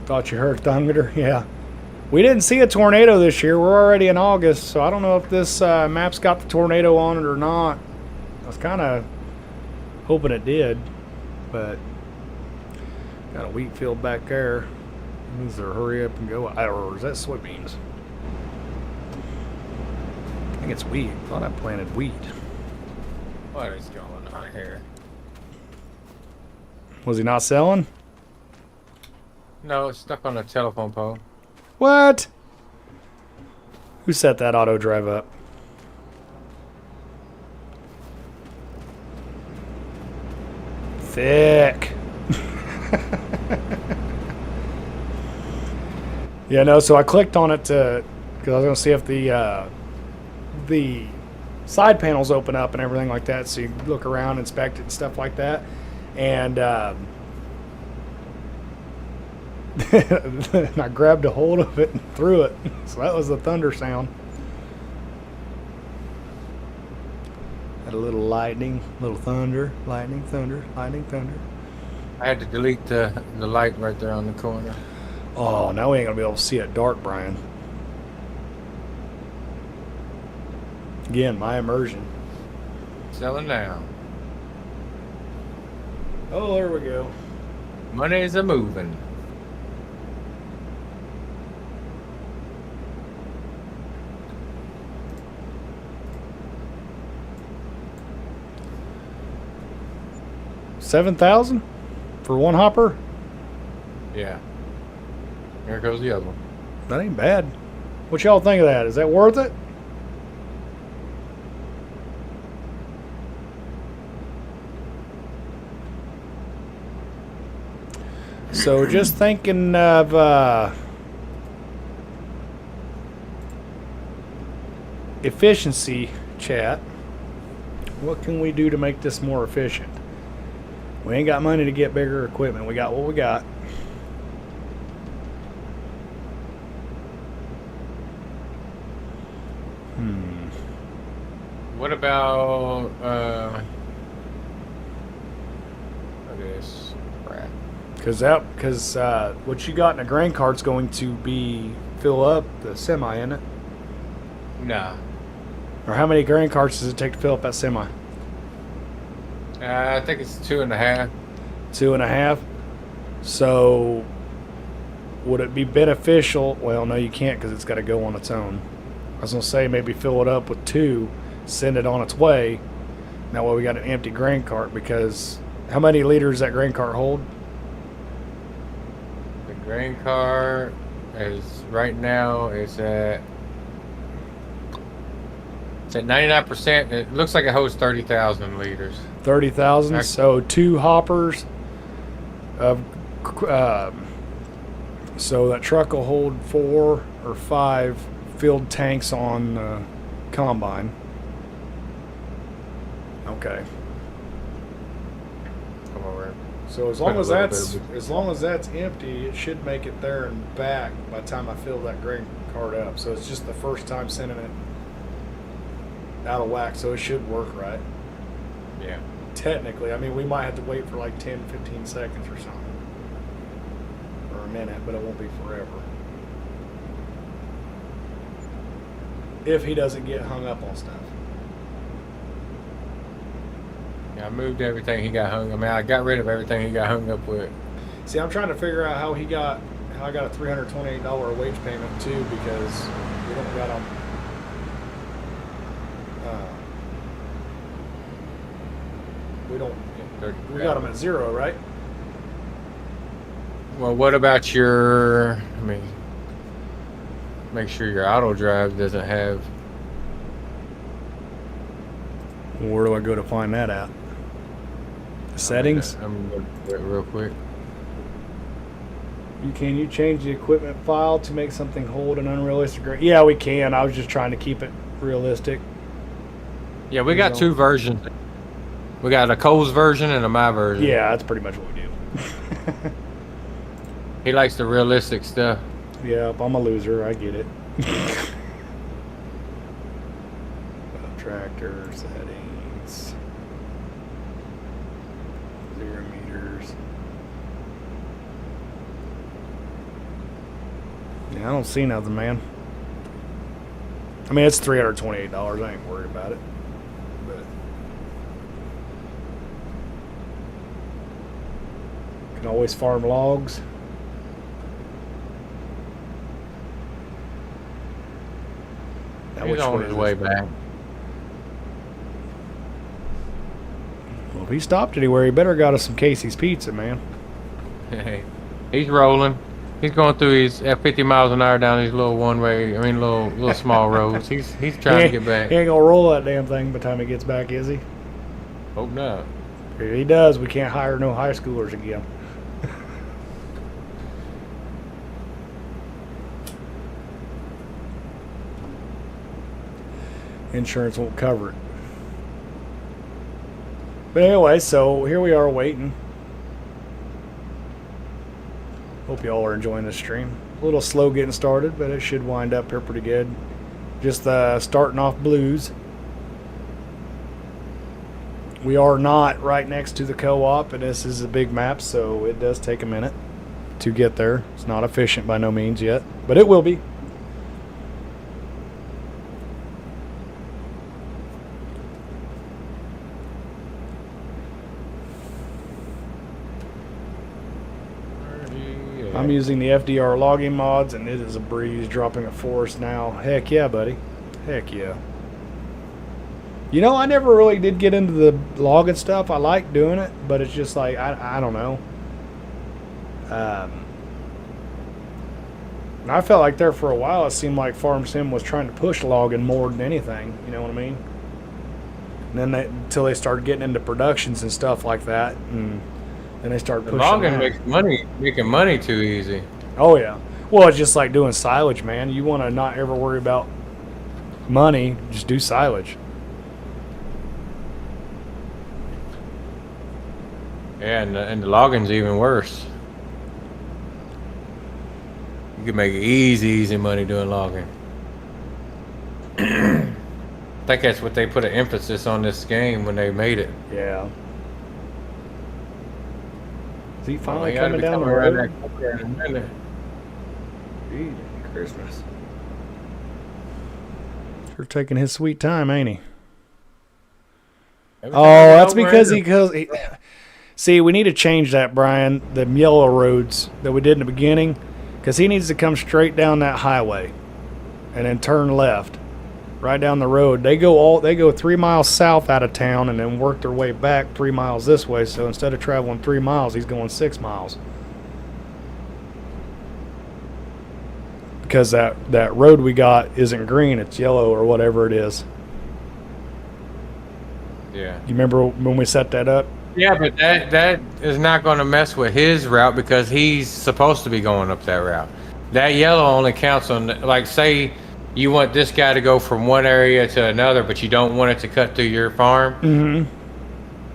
Thought you heard thunder. Yeah. We didn't see a tornado this year. We're already in August, so I don't know if this map's got the tornado on it or not. I was kind of hoping it did, but got a wheat field back there. Needs to hurry up and go. Or is that soybeans? I think it's wheat. I thought I planted wheat. What is going on here? Was he not selling? No, it's stuck on a telephone pole. What? Who set that auto drive up? Thick. Yeah, no, so I clicked on it to, because I was going to see if the side panels open up and everything like that, so you can look around, inspect it and stuff like that. And and I grabbed a hold of it and threw it. So that was the thunder sound. Had a little lightning, little thunder, lightning, thunder, lightning, thunder. I had to delete the light right there on the corner. Oh, now we ain't gonna be able to see it dark, Brian. Again, my immersion. Selling now. Oh, there we go. Money's a moving. $7,000 for one hopper. Yeah. Here goes the other one. That ain't bad. What y'all think of that? Is that worth it? So just thinking of efficiency, chat. What can we do to make this more efficient? We ain't got money to get bigger equipment. We got what we got. What about this crap? Because what you got in a grain cart's going to be fill up the semi, isn't it? Nah. Or how many grain carts does it take to fill up that semi? I think it's 2.5. 2.5. So would it be beneficial? Well, no, you can't because it's got to go on its own. I was gonna say maybe fill it up with 2, send it on its way. That way we got an empty grain cart, because how many liters does that grain cart hold? The grain cart is right now it's at 99%. It looks like it holds 30,000 liters. 30,000. So 2 hoppers of so that truck will hold 4 or 5 filled tanks on combine. Okay. Come over. So as long as that's empty, it should make it there and back by the time I fill that grain cart up. So it's just the first time sending it out of whack, so it should work right. Yeah. Technically, I mean, we might have to wait for like 10, 15 seconds or something. Or a minute, but it won't be forever. If he doesn't get hung up on stuff. Yeah, I moved everything he got hung. I mean, I got rid of everything he got hung up with. See, I'm trying to figure out how I got a $328 wage payment too, because we don't got him. We got him at 0, right? Well, what about your? I mean, make sure your auto drive doesn't have. Where do I go to find that at? Settings? I'm going to do it real quick. Can you change the equipment file to make something hold an unrealistic rate? Yeah, we can. I was just trying to keep it realistic. Yeah, we got 2 versions. We got a Cole's version and a my version. Yeah, that's pretty much what we do. He likes the realistic stuff. Yep, I'm a loser. I get it. Tractor settings. Steering meters. Yeah, I don't see nothing, man. I mean, it's $328. I ain't worried about it. But can always farm logs. Now, He's which on way his is way this? back. Well, if he stopped anywhere, he better got us some Casey's Pizza, man. He's rolling. He's going through his at 50 miles an hour down these little little small roads. He's trying to get back. He ain't gonna roll that damn thing by the time he gets back, is he? Hope not. If he does, we can't hire no high schoolers again. Insurance won't cover it. But anyway, so here we are waiting. Hope y'all are enjoying this stream. A little slow getting started, but it should wind up here pretty good. Just starting off blues. We are not right next to the co-op, and this is a big map, so it does take a minute to get there. It's not efficient by no means yet, but it will be. I'm using the FDR logging mods, and it is a breeze dropping a forest now. Heck yeah, buddy. Heck yeah. You know, I never really did get into the logging stuff. I like doing it, but it's just like, I don't know. And I felt like there for a while, it seemed like Farm Sim was trying to push logging more than anything. You know what I mean? And then until they started getting into productions and stuff like that, and then they started pushing Logging that. making money too easy. Oh yeah. Well, it's just like doing silage, man. You want to not ever worry about money, just do silage. Yeah, and the logging's even worse. You can make easy money doing logging. I think that's what they put an emphasis on this game when they made it. Yeah. Is he Well, finally they gotta coming be down the coming around road? that corner in a minute. Gee, Christmas. Sure taking his sweet time, ain't he? Every time Oh, I get that's over because here- he. See, we need to change that, Brian. The yellow roads that we did in the beginning, because he needs to come straight down that highway, and then turn left, right down the road. They go 3 miles south out of town, and then work their way back 3 miles this way. So instead of traveling 3 miles, he's going 6 miles. Because that road we got isn't green; it's yellow or whatever it is. Yeah. You remember when we set that up? Yeah, but that is not going to mess with his route because he's supposed to be going up that route. That yellow only counts on, like, say you want this guy to go from one area to another, but you don't want it to cut through your farm,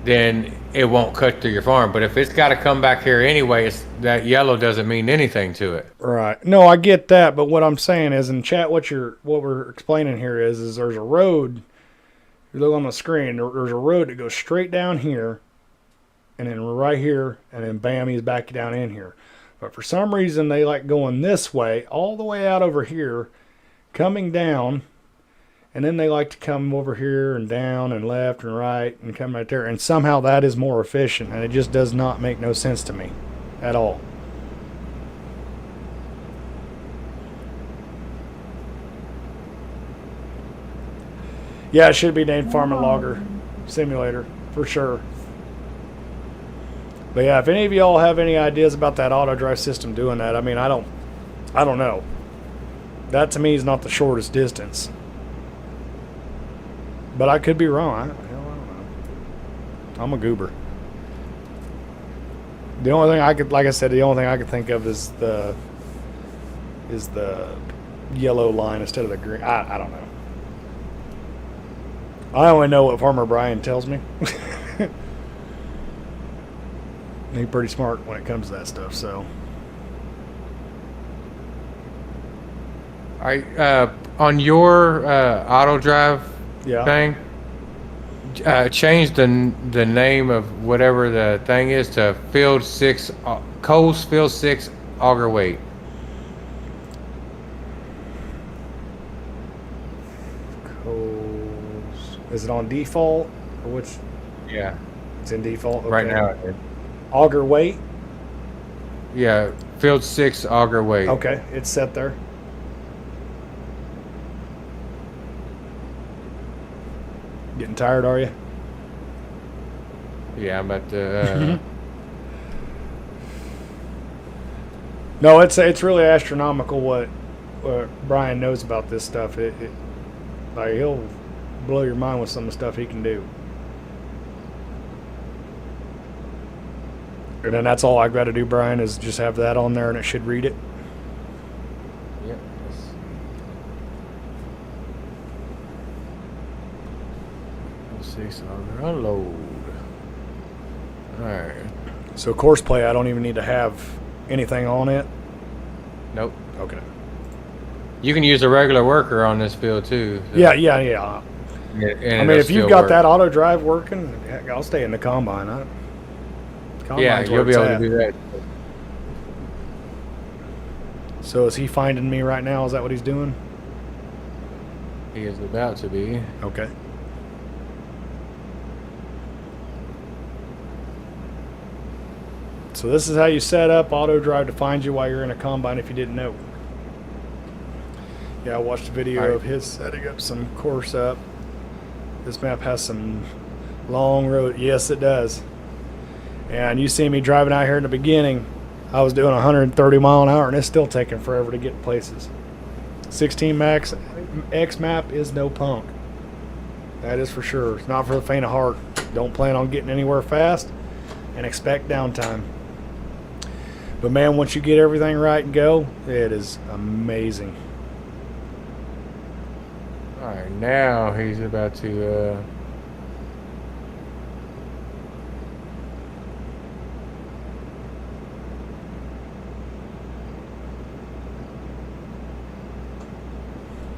then it won't cut through your farm. But if it's got to come back here anyway, that yellow doesn't mean anything to it. Right. No, I get that, but what I'm saying is, in chat, what we're explaining here is there's a road. You look on the screen. There's a road that goes straight down here, and then right here, and then bam, he's back down in here. But for some reason, they like going this way, all the way out over here, coming down, and then they like to come over here and down and left and right and come right there. And somehow that is more efficient, and it just does not make no sense to me at all. Yeah, it should be named Farm and Logger Simulator, for sure. But yeah, if any of y'all have any ideas about that auto drive system doing that, I mean, I don't know. That to me is not the shortest distance. But I could be wrong. I don't know. I'm a goober. The only thing I could, like I said, the only thing I could think of is the yellow line instead of the green. I don't know. I only know what Farmer Brian tells me. He's pretty smart when it comes to that stuff, so. On your auto drive Yeah. thing, change the name of whatever the thing is to Field 6, Coles Field 6 auger weight. Coles. Is it on default or which? Yeah, It's in default. Okay. right now. It is. Auger weight. Yeah, Field 6 auger weight. Okay, it's set there. Getting tired, are you? Yeah, I'm about to. No, it's really astronomical what Brian knows about this stuff. Like he'll blow your mind with some of the stuff he can do. And then that's all I got to do, Brian, is just have that on there, and it should read it. Yep. Six auger unload. All right. So course play, I don't even need to have anything on it. Nope. Okay. You can use a regular worker on this field too. So. Yeah. And I mean, if you've got that auto drive working, heck, I'll stay in the combine. Yeah, you'll be able to do that. So is he finding me right now? Is that what he's doing? He is about to be. Okay. So this is how you set up auto drive to find you while you're in a combine if you didn't know. Yeah, I watched a video of his setting up some course up. This map has some long road. Yes, it does. And you see me driving out here in the beginning, I was doing 130 mile an hour and it's still taking forever to get places. 16 max X map is no punk. That is for sure. It's not for the faint of heart. Don't plan on getting anywhere fast and expect downtime. But man, once you get everything right and go, it is amazing. All right, now he's about to.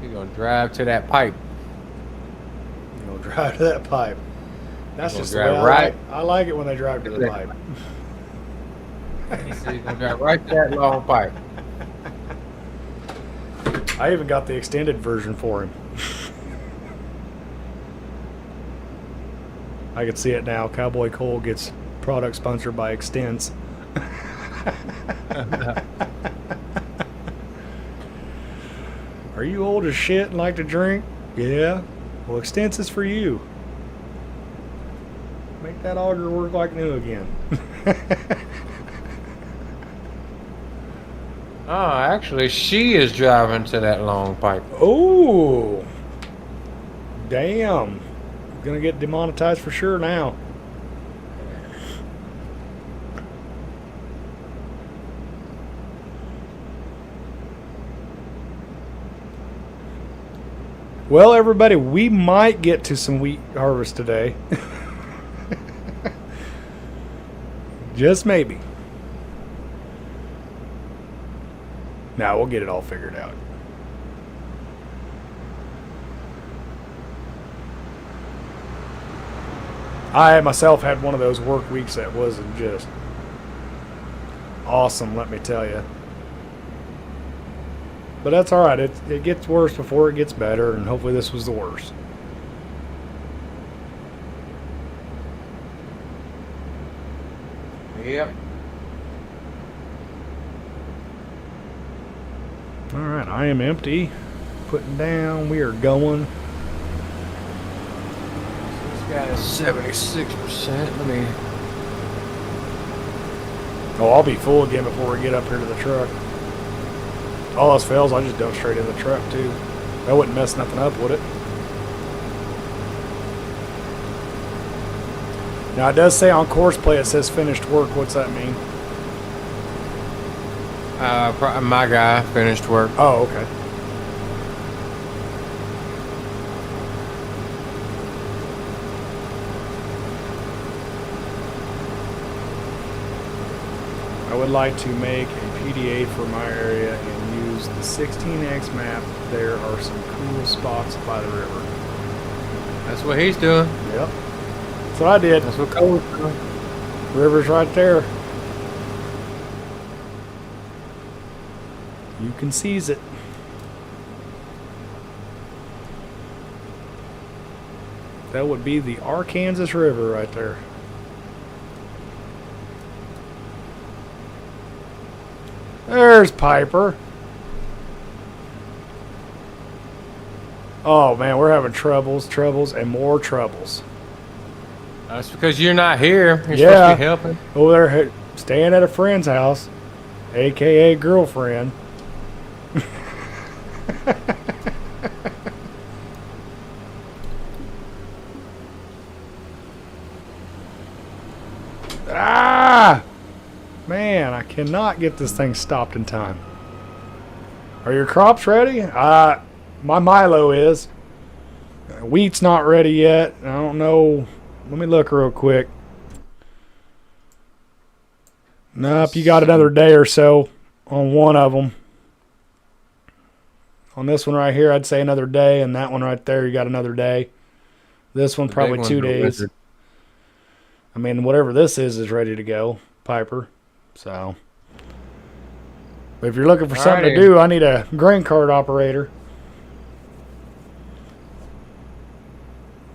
He's gonna drive to that pipe. You're gonna drive to that pipe. That's He's just gonna the way drive right. I like it when they drive to the pipe. He's gonna drive right to that long pipe. I even got the extended version for him. I can see it now. Cowboy Cole gets product sponsored by Extends. Are you old as shit and like to drink? Yeah. Well, Extends is for you. Make that auger work like new again. Oh, actually, she is driving to that long pipe. Oh, damn. Gonna get demonetized for sure now. Well, everybody, we might get to some wheat harvest today. Just maybe. Now we'll get it all figured out. I myself had one of those work weeks that wasn't just awesome, let me tell you. But that's all right. It gets worse before it gets better, and hopefully this was the worst. Yep. All right, I am empty. Putting down. We are going. This guy is 76%. Let me. Oh, I'll be full again before we get up here to the truck. All else fails, I just dump straight in the truck too. That wouldn't mess nothing up, would it? Now it does say on course play it says finished work. What's that mean? My guy finished work. Oh, okay. I would like to make a PDA for my area and use the 16X map. There are some cool spots by the river. That's what he's doing. Yep. That's what I did. That's what Cole's doing. River's right there. You can seize it. That would be the Arkansas River right there. There's Piper. Oh man, we're having troubles, and more troubles. That's because you're not here. You're Yeah. supposed to be helping. Over there staying at a friend's house, aka girlfriend. Ah! Man, I cannot get this thing stopped in time. Are your crops ready? My Milo is. Wheat's not ready yet. I don't know. Let me look real quick. Nope, you got another day or so on one of them. On this one right here, I'd say another day, and that one right there, you got another day. This one, The probably big 2 one's a days. wizard. I mean, whatever this is ready to go, Piper. So, but if you're looking for something to Alrighty. do, I need a grain cart operator.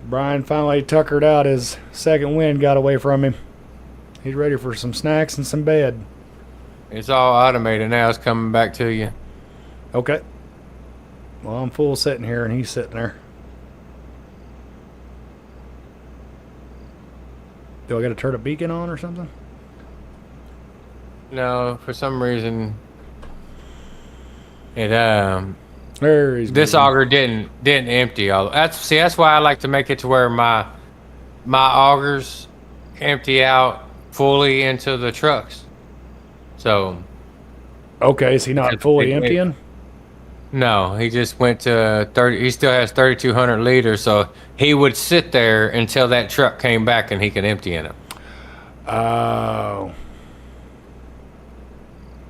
Brian finally tuckered out. His second wind got away from him. He's ready for some snacks and some bed. It's all automated now. It's coming back to you. Okay. Well, I'm full sitting here, and he's sitting there. Do I got to turn a beacon on or something? No, for some reason, it There he's this moving. auger didn't empty all. That's why I like to make it to where my augers empty out fully into the trucks. So Okay, is he not That's fully big weight. emptying? no, he just went to 30. He still has 3,200 liters, so he would sit there until that truck came back and he could empty in it. Oh.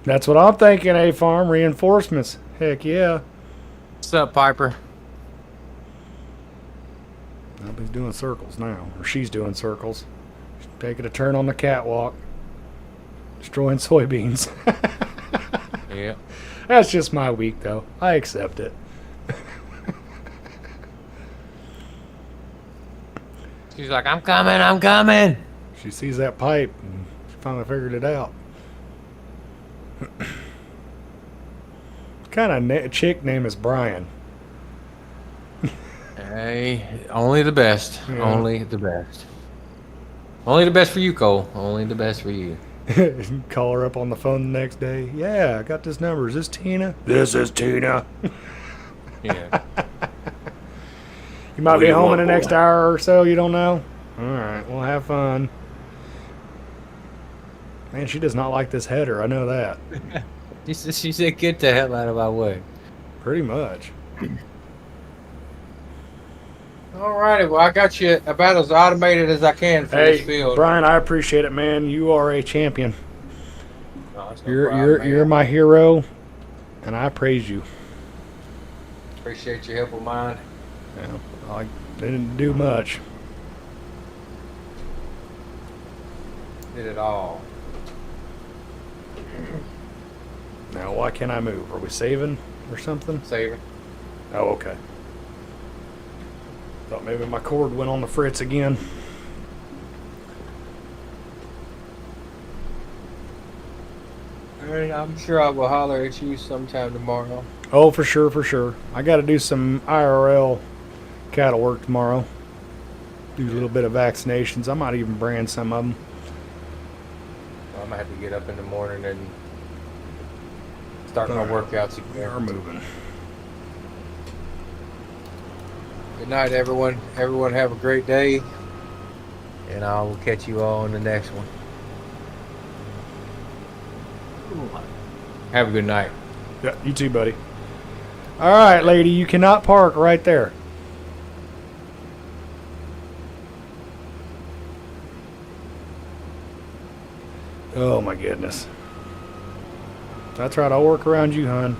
That's what I'm thinking, A-Farm. Reinforcements. Heck yeah. What's up, Piper? Well, he's doing circles now. Or she's doing circles. She's taking a turn on the catwalk. Destroying soybeans. Yeah. That's just my week, though. I accept it. She's like, I'm coming. She sees that pipe and she finally figured it out. What kind of chick name is Brian? Hey, only the best. Yeah. Only the best. Only the best for you, Cole. Only the best for you. Call her up on the phone the next day. Yeah, I got this number. Is this Tina? This is Tina. Yeah. You might What be do you home want, in the next boy? hour or so. You don't know? All right. Well, have fun. Man, she does not like this header. I know that. She said, get the hell out of my way. Pretty much. Alrighty, well, I got you about as automated as I can for this Hey, field. Brian, I appreciate it, man. You are a champion. No, it's no You're problem, man. you're my hero, and I praise you. Appreciate your help with mine. Yeah, I didn't do much. Did it all. Now, why can't I move? Are we saving or something? Saving. Oh, okay. Thought maybe my cord went on the fritz again. Alright, I'm sure I will holler at you sometime tomorrow. Oh, for sure, for sure. I got to do some IRL cattle work tomorrow. Do a little bit of vaccinations. I might even brand some of them. Well, I'm gonna have to get up in the morning and start my Alright. workouts We are again. moving. Good night, everyone. Everyone have a great day, and I will catch you all in the next one. Have a good night. Yeah, you too, buddy. All right, lady, you cannot park right there. Oh my goodness. That's right, I'll work around you, hon.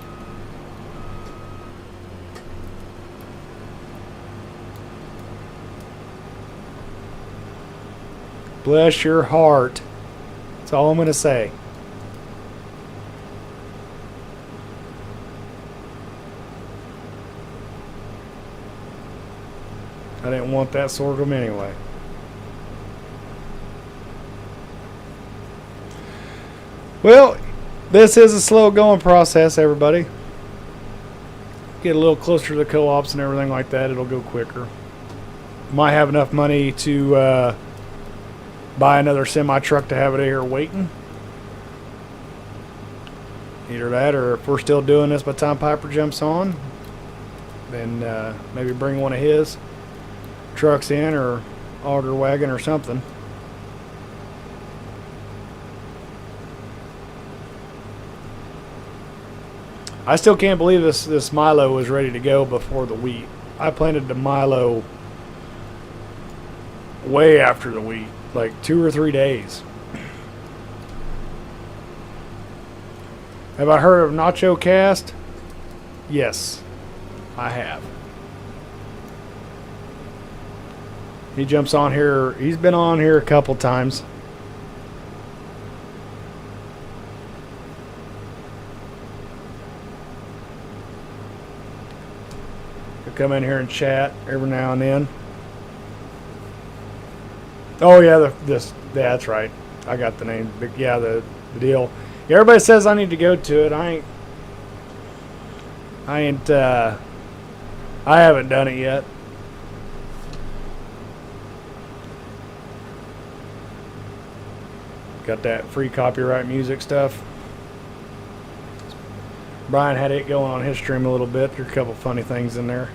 Bless your heart. That's all I'm going to say. I didn't want that sorghum anyway. Well, this is a slow going process, everybody. Get a little closer to the co-ops and everything like that, it'll go quicker. Might have enough money to buy another semi-truck to have it here waiting. Either that, or if we're still doing this by the time Piper jumps on, then maybe bring one of his trucks in, or auger wagon or something. I still can't believe this Milo was ready to go before the wheat. I planted the Milo way after the wheat, like 2 or 3 days. Have I heard of Nacho Cast? Yes, I have. He jumps on here. He's been on here a couple times. He'll come in here and chat every now and then. Oh yeah, that's right. I got the name. But yeah, the deal. Yeah, everybody says I need to go to it. I haven't done it yet. Got that free copyright music stuff. Brian had it going on his stream a little bit. There's a couple funny things in there.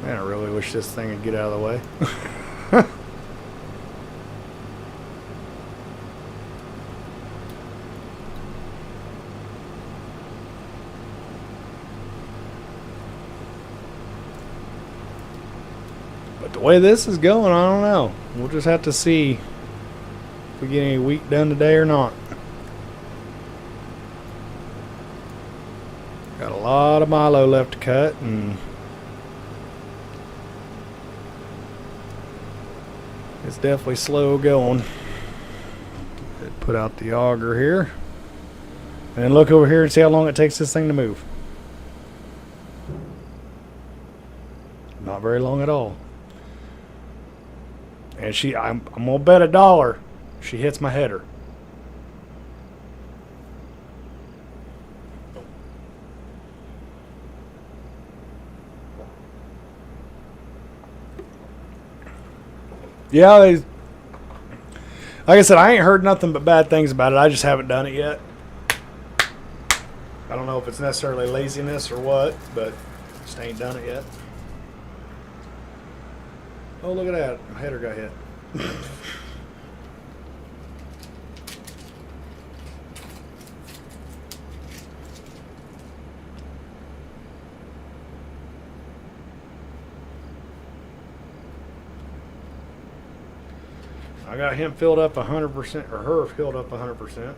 Man, I really wish this thing would get out of the way. But the way this is going, I don't know. We'll just have to see if we get any wheat done today or not. Got a lot of Milo left to cut, and it's definitely slow going. Put out the auger here. And then look over here and see how long it takes this thing to move. Not very long at all. And I'm gonna bet $1 she hits my header. Yeah, like I said, I ain't heard nothing but bad things about it. I just haven't done it yet. I don't know if it's necessarily laziness or what, but just ain't done it yet. Oh, look at that. My header got hit. I got him filled up 100%, or her filled up 100%.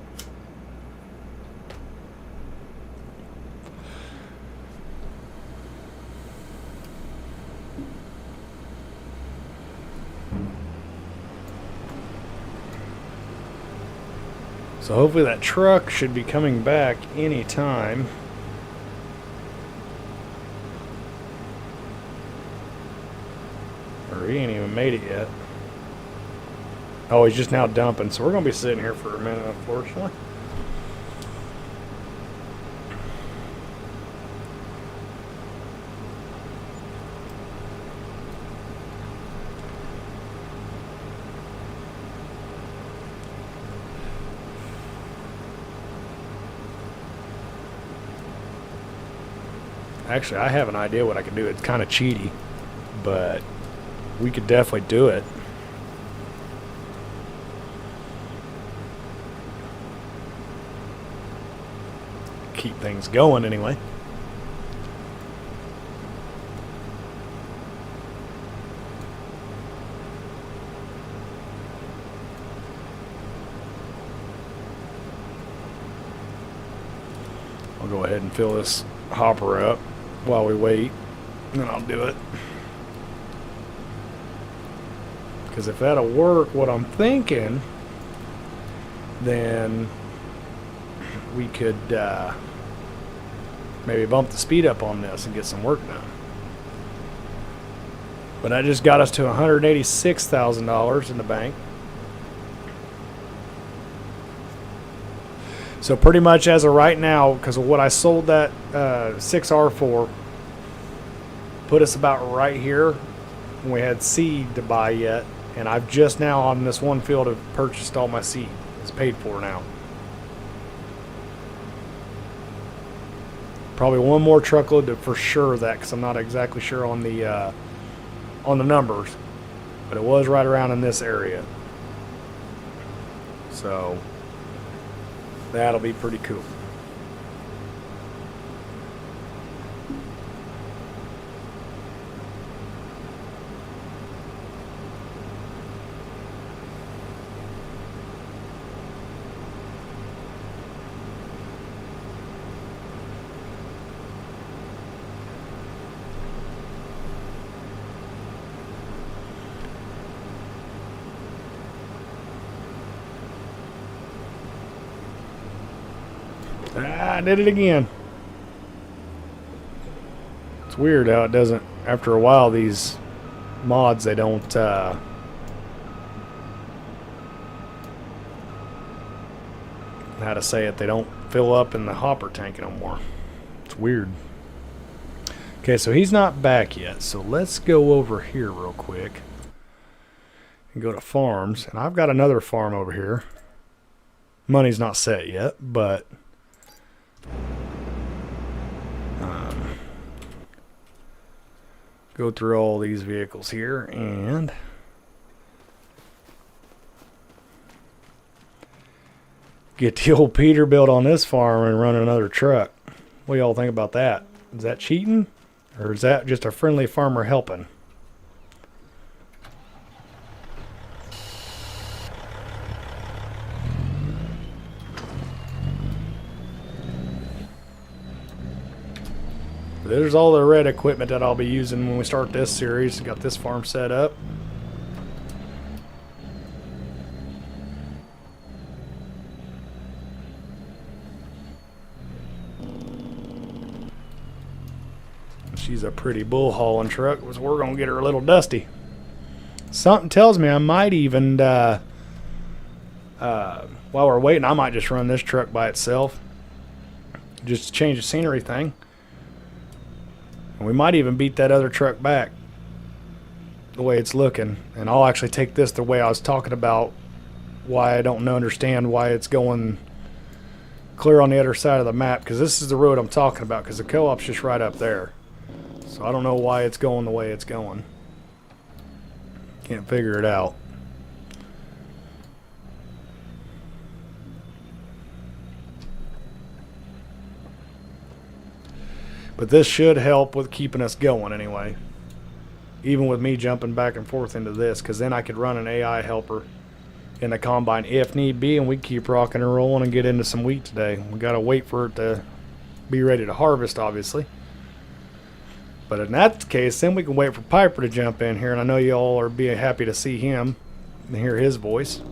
So hopefully that truck should be coming back any time. Or he ain't even made it yet. Oh, he's just now dumping, so we're going to be sitting here for a minute, unfortunately. Actually, I have an idea what I can do. It's kind of cheaty, but we could definitely do it. Keep things going anyway. go ahead and fill this hopper up while we wait, and then I'll do it. Because if that'll work, what I'm thinking, then we could maybe bump the speed up on this and get some work done. But that just got us to $186,000 in the bank. So pretty much as of right now, because of what I sold that 6R for, put us about right here when we had seed to buy yet. And I've just now on this one field have purchased all my seed. It's paid for now. Probably one more truckload to for sure of that, because I'm not exactly sure on the numbers, but it was right around in this area. So that'll be pretty cool. I did it again. It's weird how it doesn't, after a while, these mods, they don't, how to say it, they don't fill up in the hopper tank no more. It's weird. Okay, so he's not back yet, so let's go over here real quick and go to farms. And I've got another farm over here. Money's not set yet, but go through all these vehicles here and get the old Peterbilt on this farm and run another truck. What do y'all think about that? Is that cheating, or is that just a friendly farmer helping? There's all the red equipment that I'll be using when we start this series. Got this farm set up. She's a pretty bull hauling truck. So we're going to get her a little dusty. Something tells me I might even, while we're waiting, I might just run this truck by itself. Just to change the scenery thing. And we might even beat that other truck back the way it's looking. And I'll actually take this the way I was talking about why I don't understand why it's going clear on the other side of the map. Because this is the road I'm talking about, because the co-op's just right up there. So I don't know why it's going the way it's going. Can't figure it out. But this should help with keeping us going anyway. Even with me jumping back and forth into this, because then I could run an AI helper in the combine if need be, and we keep rocking and rolling and get into some wheat today. We got to wait for it to be ready to harvest, obviously. But in that case, then we can wait for Piper to jump in here, and I know you all are being happy to see him and hear his voice.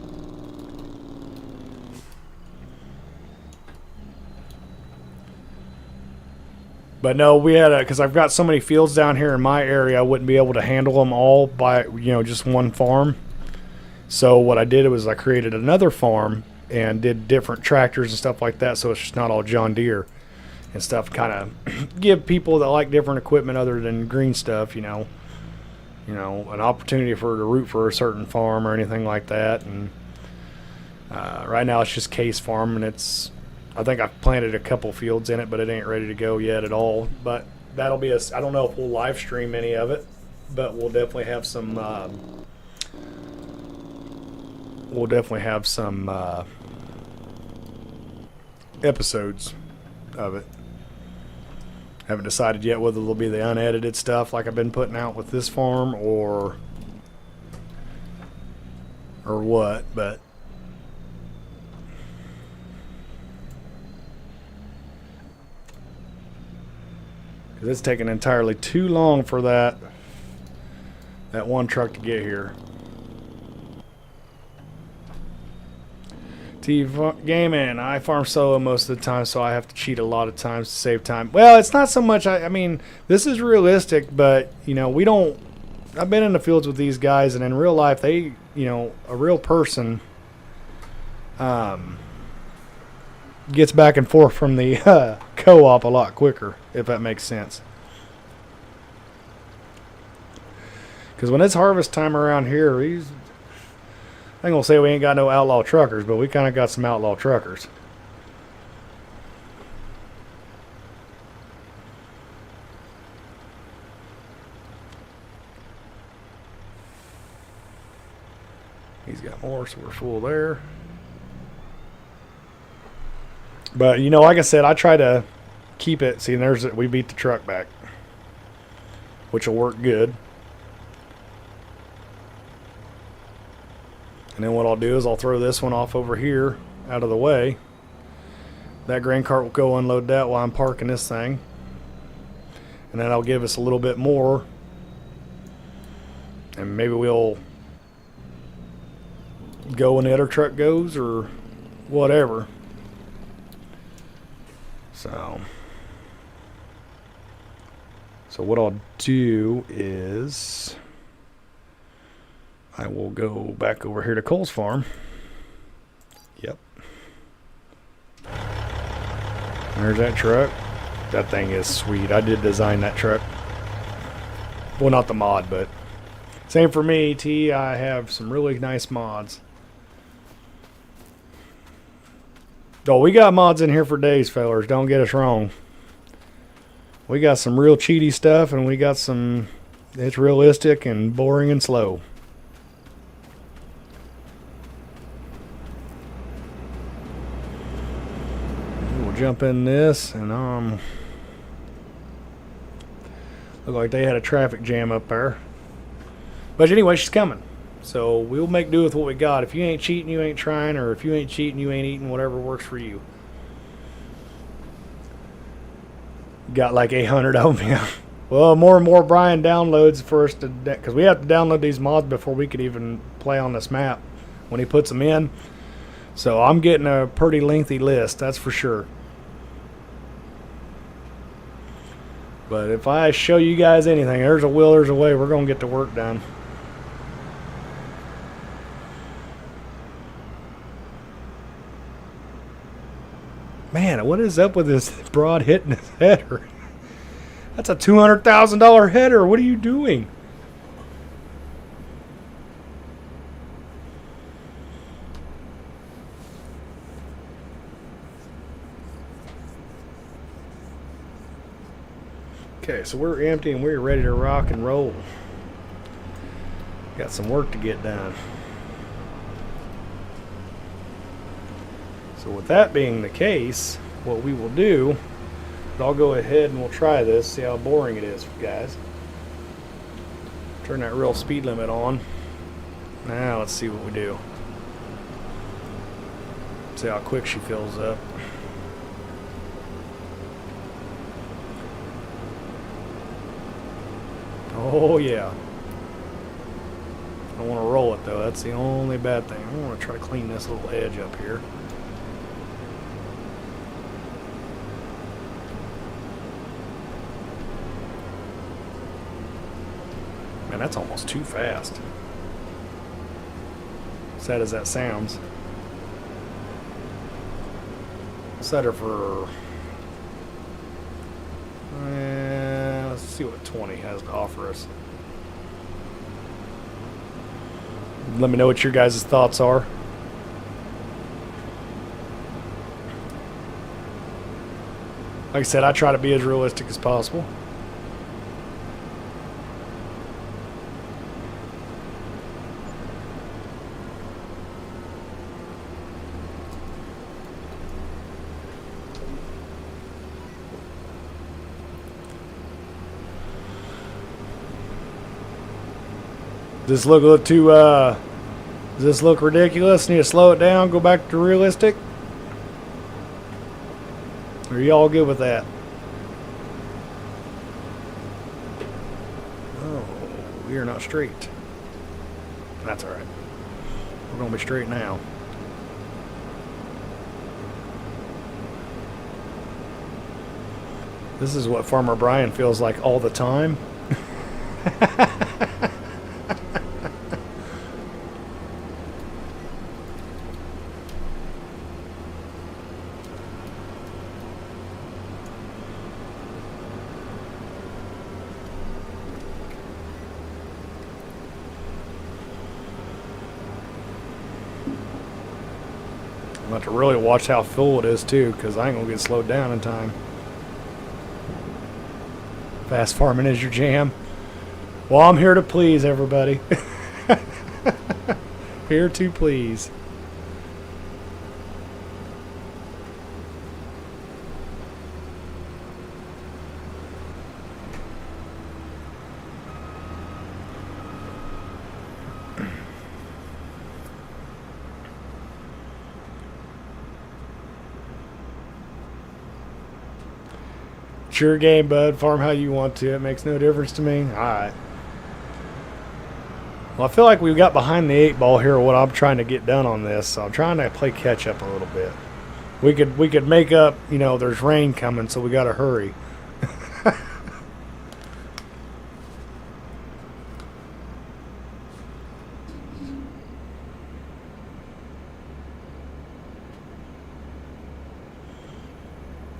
But no, we had because I've got so many fields down here in my area, I wouldn't be able to handle them all by, just one farm. So what I did was I created another farm and did different tractors and stuff like that, so it's just not all John Deere and stuff. Kind of give people that like different equipment other than green stuff, an opportunity for to root for a certain farm or anything like that. And right now it's just Case Farm, and I think I've planted a couple fields in it, but it ain't ready to go yet at all. But that'll be I don't know if we'll live stream any of it, but we'll definitely have some episodes of it. Haven't decided yet whether it'll be the unedited stuff like I've been putting out with this farm or what, but Because it's taking entirely too long for that one truck to get here. Gaming, I farm solo most of the time, so I have to cheat a lot of times to save time. Well, it's not so much, I mean, this is realistic, but, you know, we don't, I've been in the fields with these guys, and in real life, they, you know, a real person gets back and forth from the co-op a lot quicker, if that makes sense. Because when it's harvest time around here, I ain't gonna say we ain't got no outlaw truckers, but we kind of got some outlaw truckers. He's got more, so we're full there. But, you know, like I said, I try to keep it. See, we beat the truck back, which will work good. And then what I'll do is I'll throw this one off over here out of the way. That grain cart will go unload that while I'm parking this thing. And then I'll give us a little bit more. And maybe we'll go when the other truck goes or whatever. So what I'll do is I will go back over here to Cole's farm. Yep. There's that truck. That thing is sweet. I did design that truck. Well, not the mod, but same for me, T. I have some really nice mods. Oh, we got mods in here for days, fellers. Don't get us wrong. We got some real cheaty stuff, and we got some, it's realistic and boring and slow. We'll jump in this, and look like they had a traffic jam up there. But anyway, she's coming. So we'll make do with what we got. If you ain't cheating, you ain't trying, or if you ain't cheating, you ain't eating, whatever works for you. Got like 800 of them, yeah. Well, more and more Brian downloads for us to, because we have to download these mods before we could even play on this map when he puts them in. So I'm getting a pretty lengthy list, that's for sure. But if I show you guys anything, there's a will, there's a way. We're going to get the work done. Man, what is up with this broad hitting his header? That's a $200,000 header. What are you doing? Okay, so we're empty and we're ready to rock and roll. Got some work to get done. So with that being the case, what we will do is I'll go ahead and we'll try this, see how boring it is, guys. Turn that real speed limit on. Now let's see what we do. See how quick she fills up. Oh yeah. I want to roll it though, that's the only bad thing. I want to try to clean this little edge up here. Man, that's almost too fast. Sad as that sounds. Set her for... let's see what 20 has to offer us. Let me know what your guys' thoughts are. Like I said, I try to be as realistic as possible. Does this look a little too, does this look ridiculous? Need to slow it down, go back to realistic? Or are y'all good with that? We are not straight. That's alright. We're going to be straight now. This is what Farmer Brian feels like all the time. I'm going to have to really watch how full it is too, because I ain't going to get slowed down in time. Fast farming is your jam. Well, I'm here to please everybody. Here to please. It's your game, bud. Farm how you want to. It makes no difference to me. Alright. Well, I feel like we got behind the 8 ball here, what I'm trying to get done on this. So I'm trying to play catch up a little bit. We could make up, you know, there's rain coming, so we got to hurry.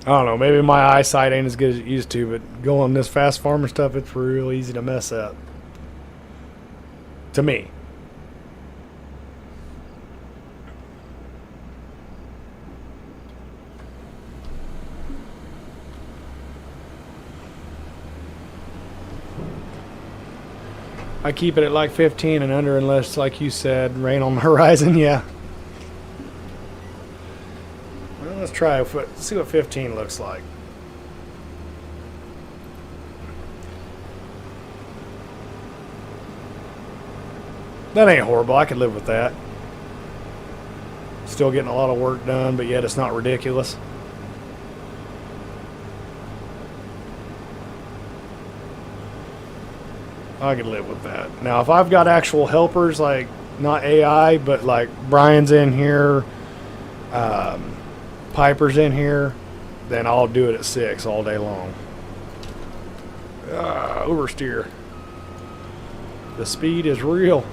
I don't know, maybe my eyesight ain't as good as it used to, but going this fast farming stuff, it's real easy to mess up. To me. I keep it at like 15 and under unless, like you said, rain on the horizon, yeah. Well, let's try, let's see what 15 looks like. That ain't horrible. I could live with that. Still getting a lot of work done, but yet it's not ridiculous. I could live with that. Now, if I've got actual helpers, like not AI, but like Brian's in here, Piper's in here, then I'll do it at 6 all day long. Oversteer. The speed is real.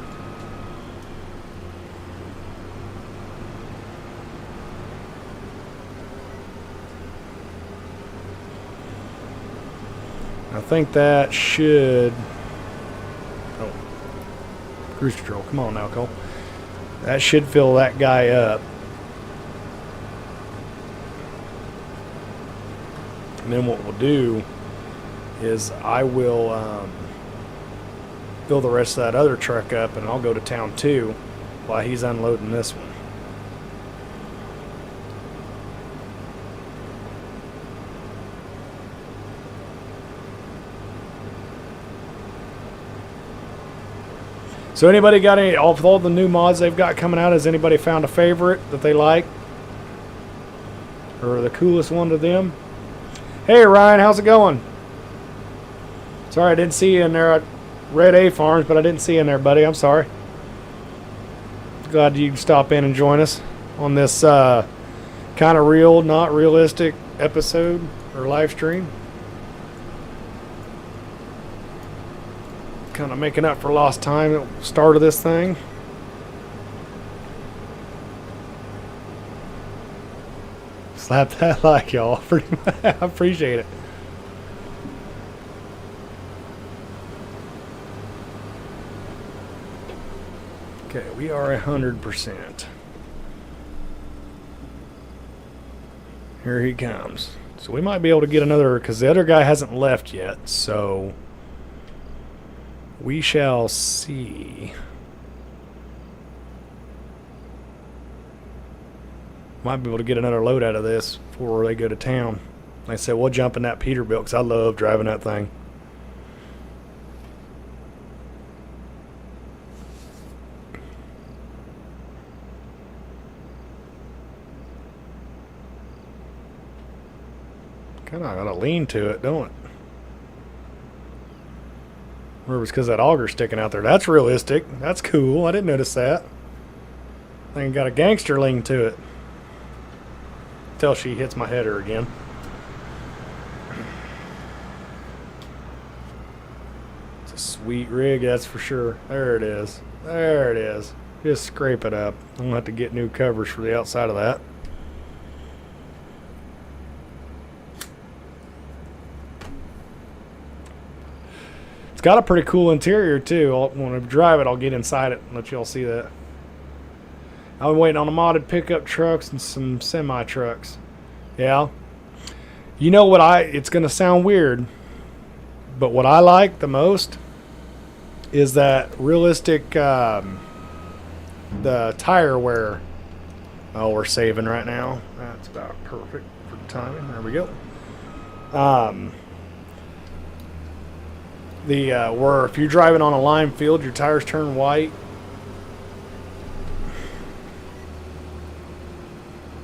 I think that should... Oh. Cruise control. Come on now, Cole. That should fill that guy up. And then what we'll do is I will fill the rest of that other truck up, and I'll go to town too while he's unloading this one. So anybody got any, of all the new mods they've got coming out, has anybody found a favorite that they like? Or the coolest one to them? Hey Ryan, how's it going? Sorry I didn't see you in there. I read A Farms, but I didn't see you in there, buddy. I'm sorry. Glad you can stop in and join us on this kind of real, not realistic episode or live stream. Kind of making up for lost time at the start of this thing. Slap that like, y'all. I appreciate it. Okay, we are 100%. Here he comes. So we might be able to get another, because the other guy hasn't left yet, so we shall see. Might be able to get another load out of this before they go to town. Like I said, we'll jump in that Peterbilt because I love driving that thing. Kind of got a lean to it, don't it? Or it was because that auger sticking out there. That's realistic. That's cool. I didn't notice that. Thing got a gangster lean to it. Till she hits my header again. It's a sweet rig, that's for sure. There it is. There it is. Just scrape it up. I'm going to have to get new covers for the outside of that. It's got a pretty cool interior too. When I drive it, I'll get inside it and let you all see that. I've been waiting on a modded pickup trucks and some semi trucks. Yeah. You know what it's going to sound weird, but what I like the most is that realistic, the tire wear. Oh, we're saving right now. That's about perfect for the timing. There we go. Where if you're driving on a lime field, your tires turn white.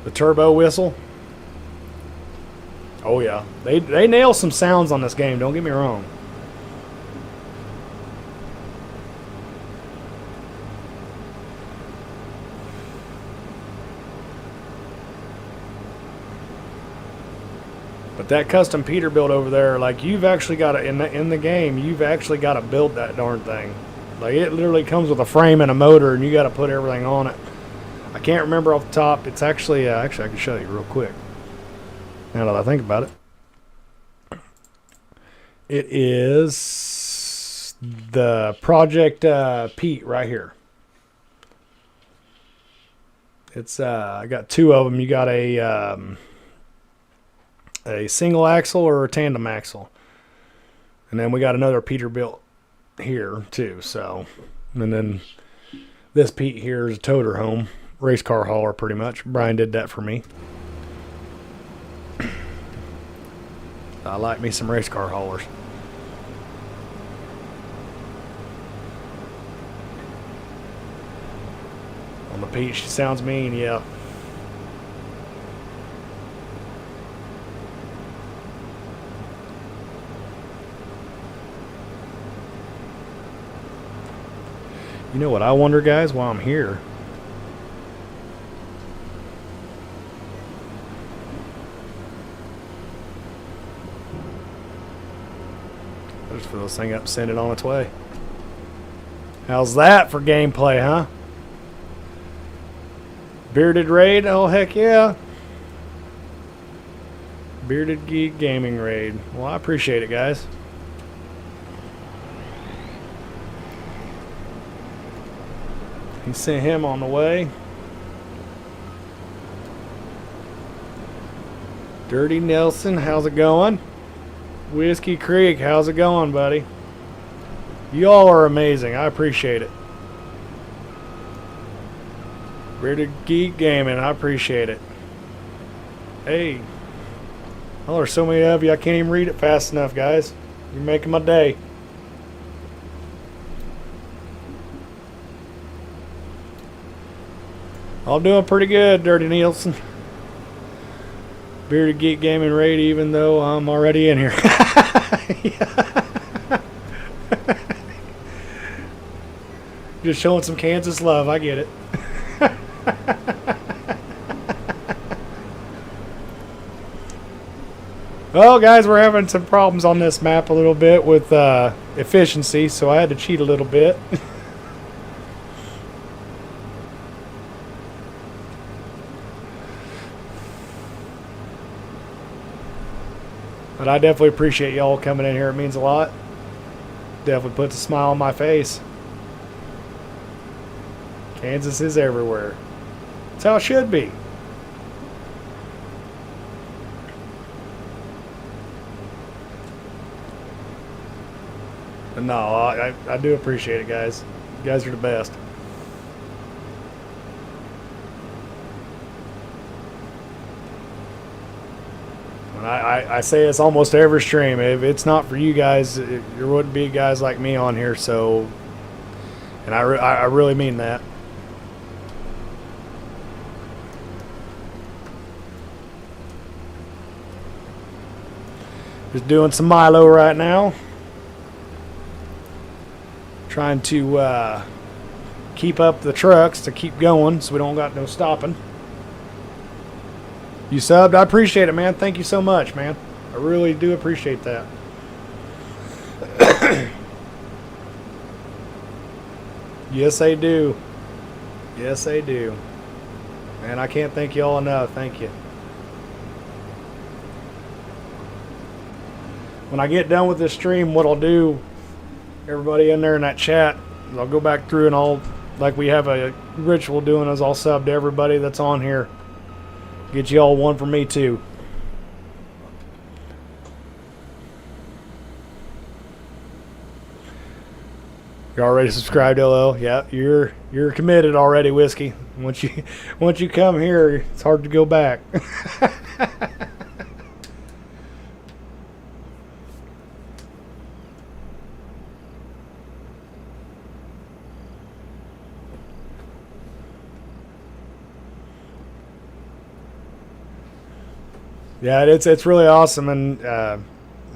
The turbo whistle. Oh yeah, they nail some sounds on this game. Don't get me wrong. But that custom Peterbilt over there, like you've actually got to in the game, you've actually got to build that darn thing. Like it literally comes with a frame and a motor, and you got to put everything on it. I can't remember off the top. It's actually I can show you real quick. Now that I think about it, it is the Project Pete right here. It's I got two of them. You got a single axle or a tandem axle, and then we got another Peterbilt here too. So, and then this Pete here is a toter home. Race car hauler, pretty much. Brian did that for me. I like me some race car haulers. On the Pete, she sounds mean, yeah. You know what I wonder, guys, while I'm here? I'll just fill this thing up and send it on its way. How's that for gameplay, huh? Bearded Raid? Oh, heck yeah. Bearded Geek Gaming Raid. Well, I appreciate it, guys. He sent him on the way. Dirty Nelson, how's it going? Whiskey Creek, how's it going, buddy? Y'all are amazing. I appreciate it. Bearded Geek Gaming, I appreciate it. Hey. Oh, there's so many of you, I can't even read it fast enough, guys. You're making my day. I'm doing pretty good, Dirty Nielsen. Bearded Geek Gaming Raid, even though I'm already in here. Just showing some Kansas love, I get it. Well, guys, we're having some problems on this map a little bit with efficiency, so I had to cheat a little bit. But I definitely appreciate y'all coming in here. It means a lot. Definitely puts a smile on my face. Kansas is everywhere. That's how it should be. But no, I do appreciate it, guys. You guys are the best. And I say it's almost every stream. If it's not for you guys, there wouldn't be guys like me on here. So, and I really mean that. Just doing some Milo right now. Trying to keep up the trucks to keep going so we don't got no stopping. You subbed? I appreciate it, man. Thank you so much, man. I really do appreciate that. Yes, they do. Yes, they do. Man, I can't thank you all enough. Thank you. When I get done with this stream, what I'll do, everybody in there in that chat, I'll go back through and I'll, like we have a ritual doing, is I'll sub to everybody that's on here. Get you all one for me too. You're already subscribed, LL. Yeah, you're committed already, Whiskey. Once you come here, it's hard to go back. Yeah, it's really awesome, and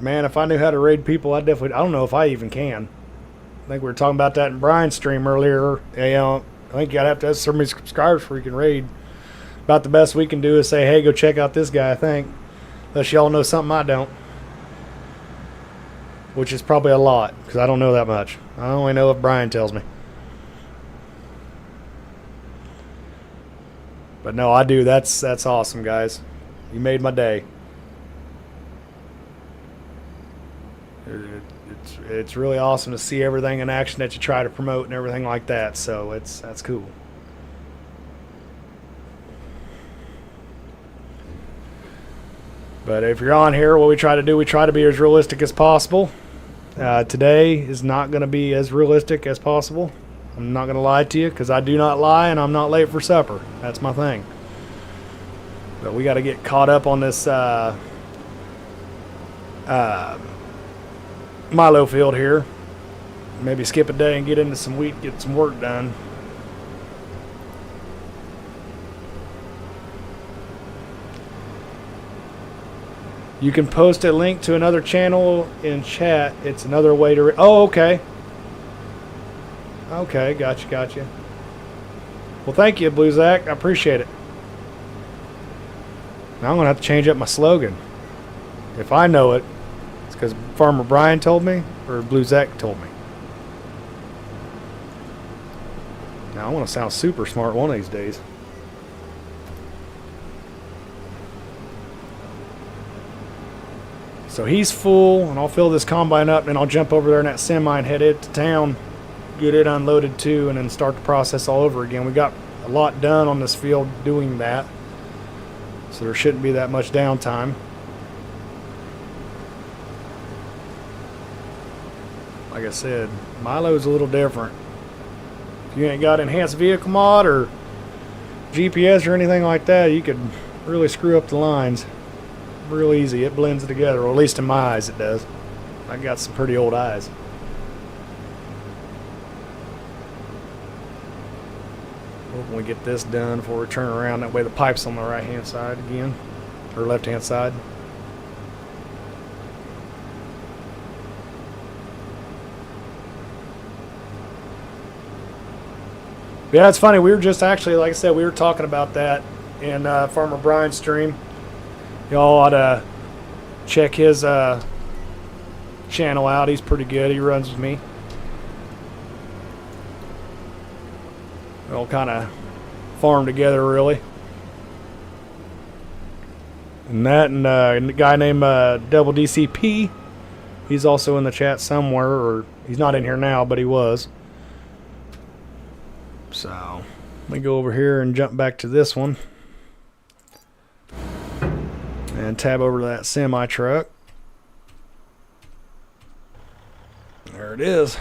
man, if I knew how to raid people, I don't know if I even can. I think we were talking about that in Brian's stream earlier. You know, I think you gotta have to have so many subscribers before you can raid. About the best we can do is say, hey, go check out this guy, I think. Unless y'all know something I don't. Which is probably a lot, because I don't know that much. I only know if Brian tells me. But no, I do. That's awesome, guys. You made my day. It's really awesome to see everything in action that you try to promote and everything like that. So that's cool. But if you're on here, what we try to do, we try to be as realistic as possible. Today is not going to be as realistic as possible. I'm not going to lie to you because I do not lie and I'm not late for supper. That's my thing. But we got to get caught up on this Milo field here. Maybe skip a day and get into some wheat, get some work done. You can post a link to another channel in chat. It's another way to... Oh, okay. Okay, gotcha. Well, thank you, Blue Zach. I appreciate it. Now I'm going to have to change up my slogan. If I know it, it's because Farmer Brian told me or Blue Zach told me. Now I want to sound super smart one of these days. So he's full, and I'll fill this combine up, and I'll jump over there in that semi and head it to town, get it unloaded too, and then start the process all over again. We got a lot done on this field doing that, so there shouldn't be that much downtime. Like I said, Milo's a little different. If you ain't got enhanced vehicle mod or GPS or anything like that, you could really screw up the lines. Real easy. It blends together, or at least in my eyes it does. I got some pretty old eyes. Hoping we get this done before we turn around. That way the pipe's on the right hand side again, or left hand side. Yeah, it's funny. We were just actually, like I said, we were talking about that in Farmer Brian's stream. Y'all ought to check his channel out. He's pretty good. He runs with me. We all kind of farm together, really. And that, and a guy named Double DCP. He's also in the chat somewhere, or he's not in here now, but he was. So, let me go over here and jump back to this one. And tab over to that semi truck. There it is.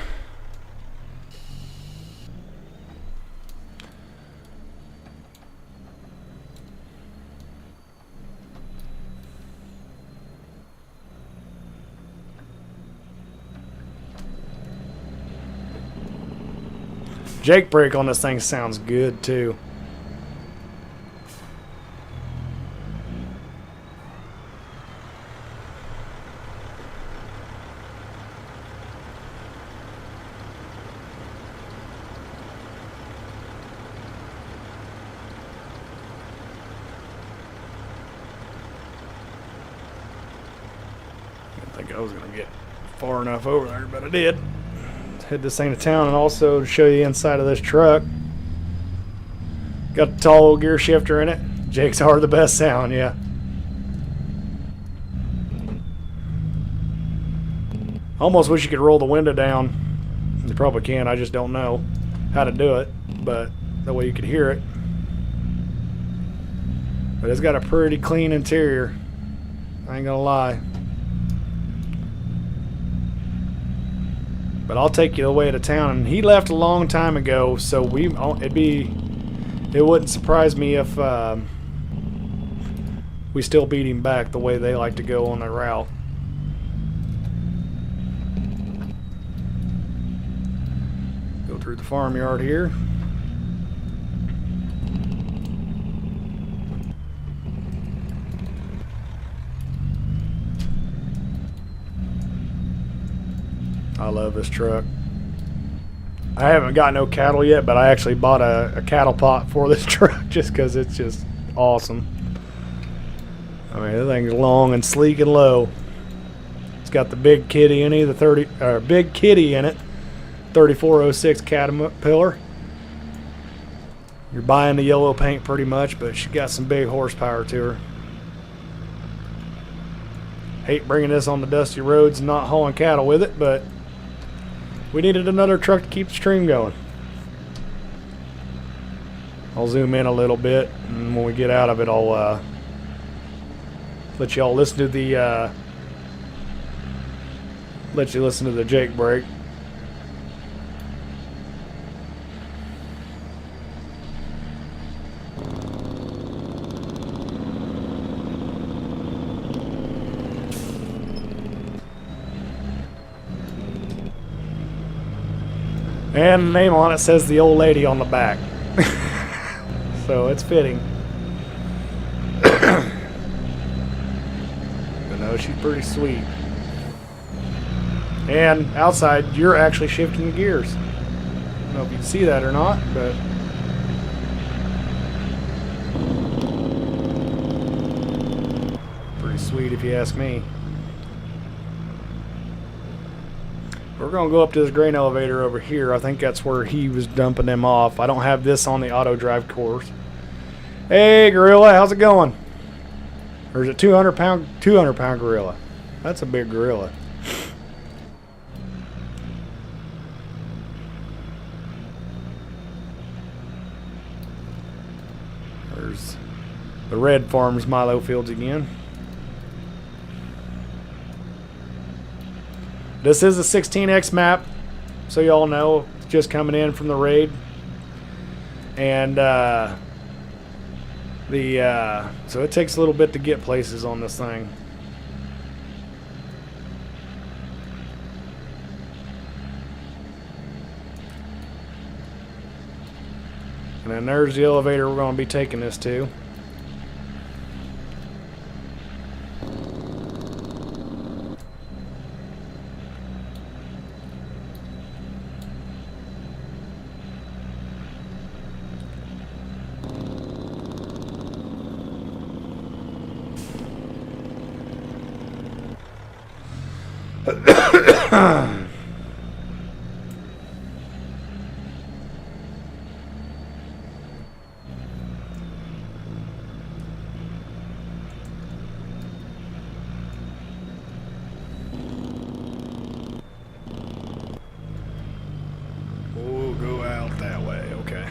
Jake brake on this thing sounds good too. think I was going to get far enough over there, but I did. Let's head this thing to town, and also to show you the inside of this truck. Got the tall old gear shifter in it. Jake's are the best sound, yeah. Almost wish you could roll the window down. You probably can, I just don't know how to do it, but that way you could hear it. But it's got a pretty clean interior, I ain't gonna lie. But I'll take you the way to town, and he left a long time ago, so it wouldn't surprise me if we still beat him back the way they like to go on their route. Go through the farmyard here. I love this truck. I haven't got no cattle yet, but I actually bought a cattle pot for this truck just because it's just awesome. I mean, the thing's long and sleek and low. It's got the big kitty in it, big kitty in it, 3406 Caterpillar. You're buying the yellow paint pretty much, but she got some big horsepower to her. Hate bringing this on the dusty roads and not hauling cattle with it, but we needed another truck to keep the stream going. I'll zoom in a little bit, and when we get out of it, I'll let y'all listen to the Jake break. And the name on it says the old lady on the back. So it's fitting. But no, she's pretty sweet. And outside, you're actually shifting the gears. I don't know if you can see that or not, but pretty sweet if you ask me. We're going to go up to this grain elevator over here. I think that's where he was dumping them off. I don't have this on the auto drive course. Hey, gorilla, how's it going? Or is it 200 pound gorilla? That's a big gorilla. There's the Red Farms Milo fields again. This is a 16x map, so y'all know, it's just coming in from the raid. And so it takes a little bit to get places on this thing. And then there's the elevator we're going to be taking this to. We'll go out that way, okay.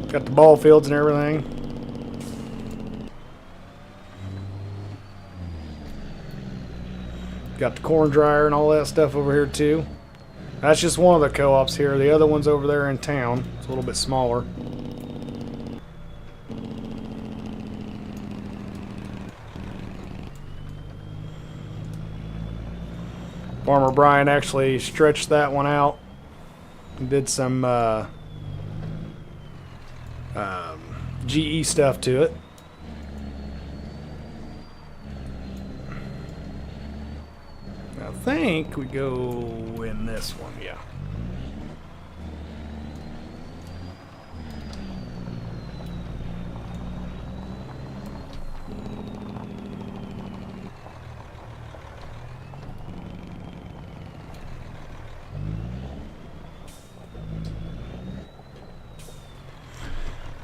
Got the ball fields and everything. Got the corn dryer and all that stuff over here too. That's just one of the co-ops here. The other one's over there in town. It's a little bit smaller. Farmer Brian actually stretched that one out and did some GE stuff to it. I think we go in this one, yeah.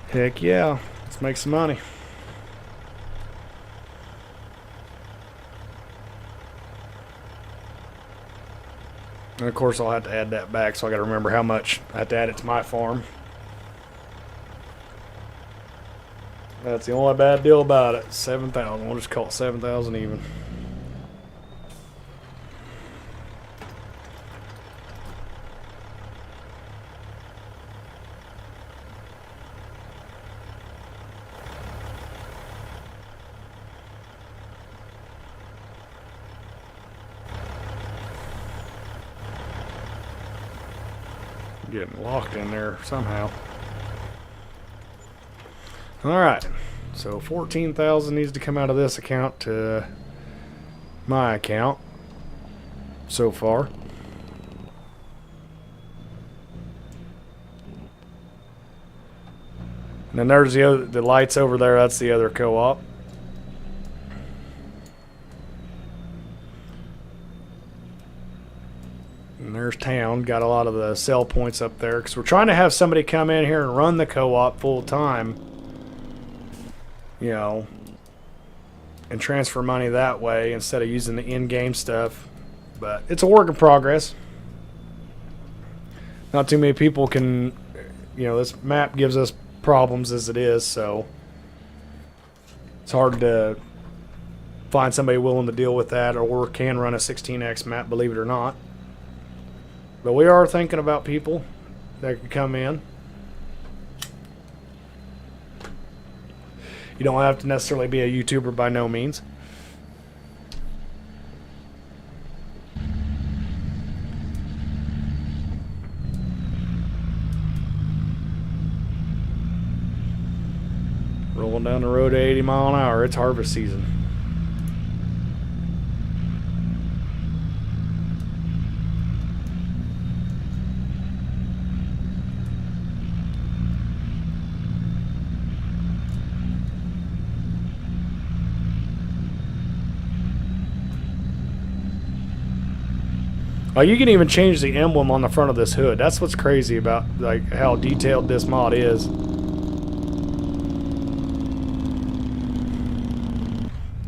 Heck yeah. Let's make some money. And of course I'll have to add that back, so I got to remember how much I have to add it to my farm. That's the only bad deal about it. 7,000. We'll just call it 7,000 even. Getting locked in there somehow. Alright, so 14,000 needs to come out of this account to my account so far. And then there's the lights over there. That's the other co-op. And there's town. Got a lot of the sell points up there because we're trying to have somebody come in here and run the co-op full time. You know, and transfer money that way instead of using the in-game stuff. But it's a work in progress. Not too many people can, you know, this map gives us problems as it is, so it's hard to find somebody willing to deal with that, or can run a 16x map, believe it or not. But we are thinking about people that can come in. You don't have to necessarily be a YouTuber by no means. Rolling down the road at 80 mile an hour. It's harvest season. Oh, you can even change the emblem on the front of this hood. That's what's crazy about like how detailed this mod is. You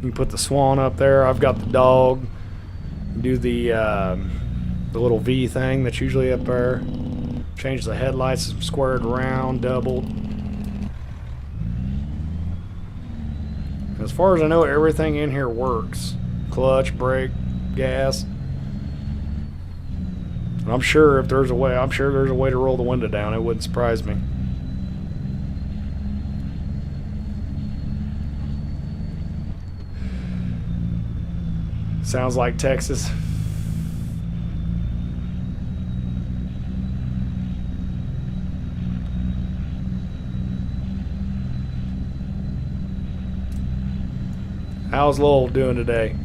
can put the swan up there. I've got the dog. Do the little V thing that's usually up there. Change the headlights, squared around, doubled. As far as I know, everything in here works. Clutch, brake, gas. And I'm sure if there's a way, I'm sure there's a way to roll the window down. It wouldn't surprise me. Sounds like Texas. How's Lowell doing today?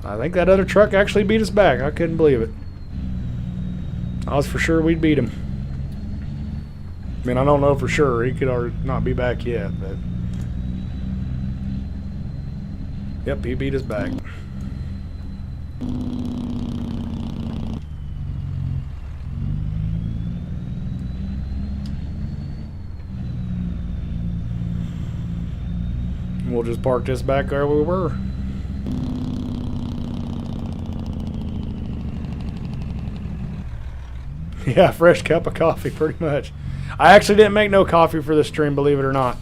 I think that other truck actually beat us back. I couldn't believe it. I was for sure we'd beat him. I mean, I don't know for sure. He could already not be back yet, but... Yep, he beat us back. We'll just park this back where we were. Yeah, fresh cup of coffee, pretty much. I actually didn't make no coffee for this stream, believe it or not.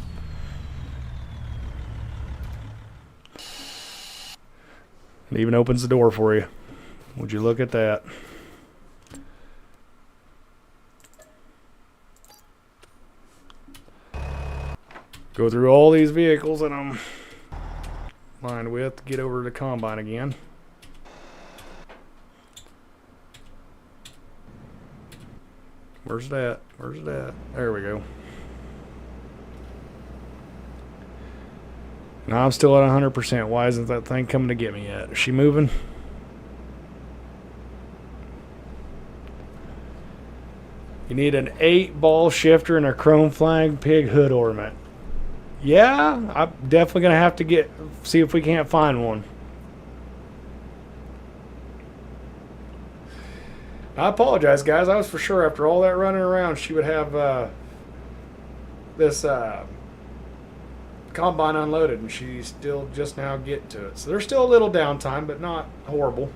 It even opens the door for you. Would you look at that? Go through all these vehicles that I'm lined with to get over to the combine again. Where's that? Where's that? There we go. No, I'm still at 100%. Why isn't that thing coming to get me yet? Is she moving? You need an 8-ball shifter and a chrome flag pig hood ornament. Yeah, I'm definitely going to have to see if we can't find one. I apologize, guys. I was for sure after all that running around, she would have this combine unloaded, and she's still just now getting to it. So there's still a little downtime, but not horrible.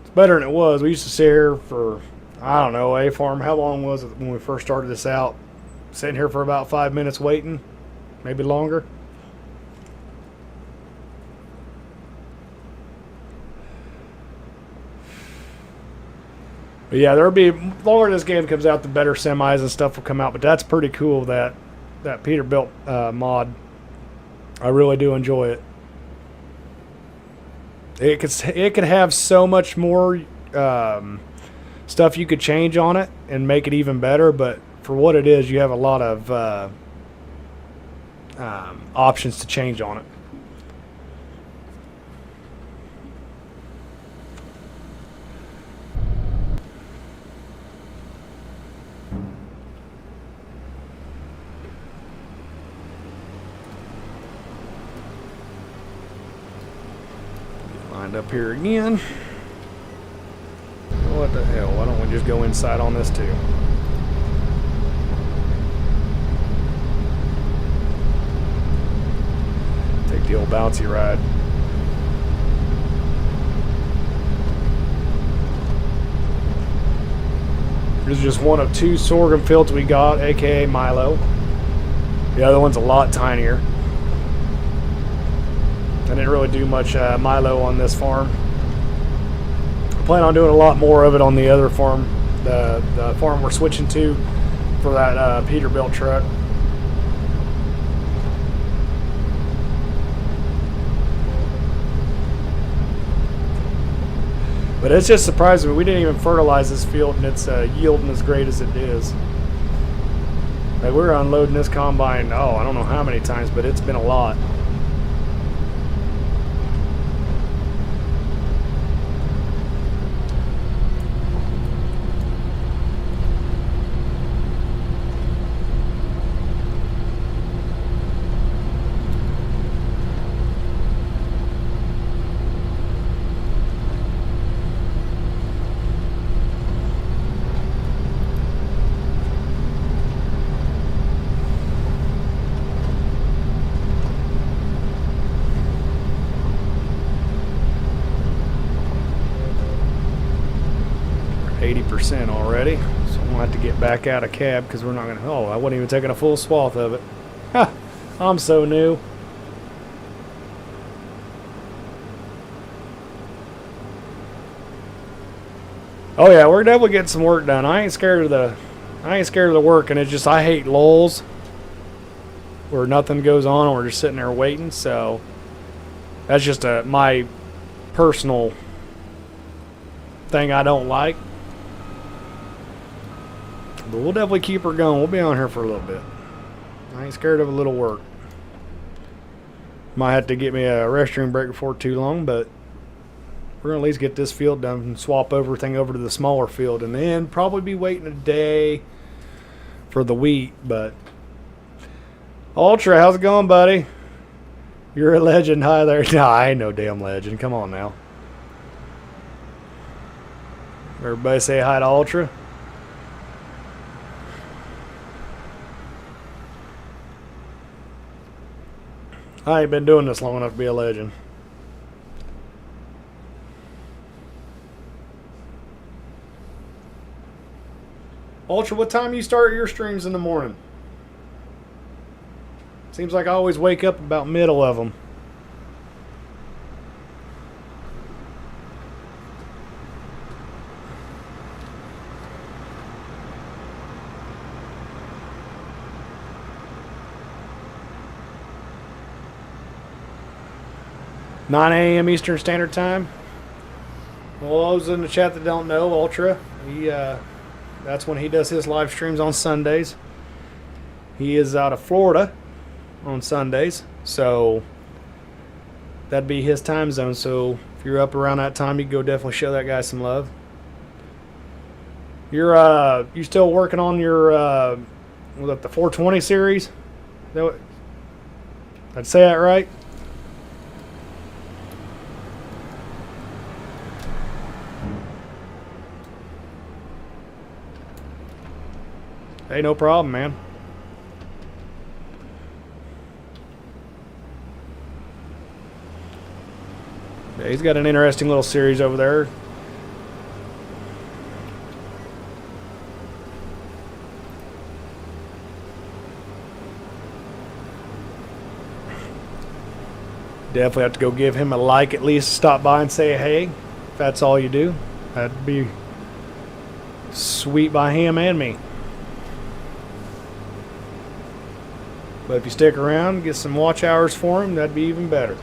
It's better than it was. We used to sit here for, I don't know, A-Farm. How long was it when we first started this out? Sitting here for about 5 minutes waiting, maybe longer. But yeah, there'll be, the longer this game comes out, the better semis and stuff will come out. But that's pretty cool, that Peterbilt mod. I really do enjoy it. It could have so much more stuff you could change on it and make it even better. But for what it is, you have a lot of options to change on it. Lined up here again. What the hell? Why don't we just go inside on this too? Take the old bouncy ride. This is just one of 2 sorghum fields we got, aka Milo. The other one's a lot tinier. I didn't really do much Milo on this farm. I plan on doing a lot more of it on the other farm, the farm we're switching to for that Peterbilt truck. But it's just surprising. We didn't even fertilize this field, and it's yielding as great as it is. Like, we were unloading this combine, I don't know how many times, but it's been a lot. Already, so I'm gonna have to get back out of cab because we're not gonna. I wasn't even taking a full swath of it. Ha! I'm so new. Oh yeah, we're definitely getting some work done. I ain't scared of the work, and it's just I hate lulls where nothing goes on and we're just sitting there waiting. So that's just my personal thing I don't like. But we'll definitely keep her going. We'll be on here for a little bit. I ain't scared of a little work. Might have to get me a restroom break before too long, but we're going to at least get this field done and swap everything over to the smaller field, and then probably be waiting a day for the wheat. But Ultra, how's it going, buddy? You're a legend. Hi there. No, I ain't no damn legend. Come on now. Everybody say hi to Ultra. I ain't been doing this long enough to be a legend. Ultra, what time you start your streams in the morning? Seems like I always wake up about middle of them. (9 a.m. Eastern Standard Time). Well, those in the chat that don't know, Ultra, that's when he does his live streams on Sundays. He is out of Florida on Sundays, so that'd be his time zone. So if you're up around that time, you go definitely show that guy some love. You still working on your was that the 420 series? I'd say that right. Hey, no problem, man. Yeah, he's got an interesting little series over there. Definitely have to go give him a like, at least stop by and say hey, if that's all you do. That'd be sweet by him and me. But if you stick around, get some watch hours for him, that'd be even better.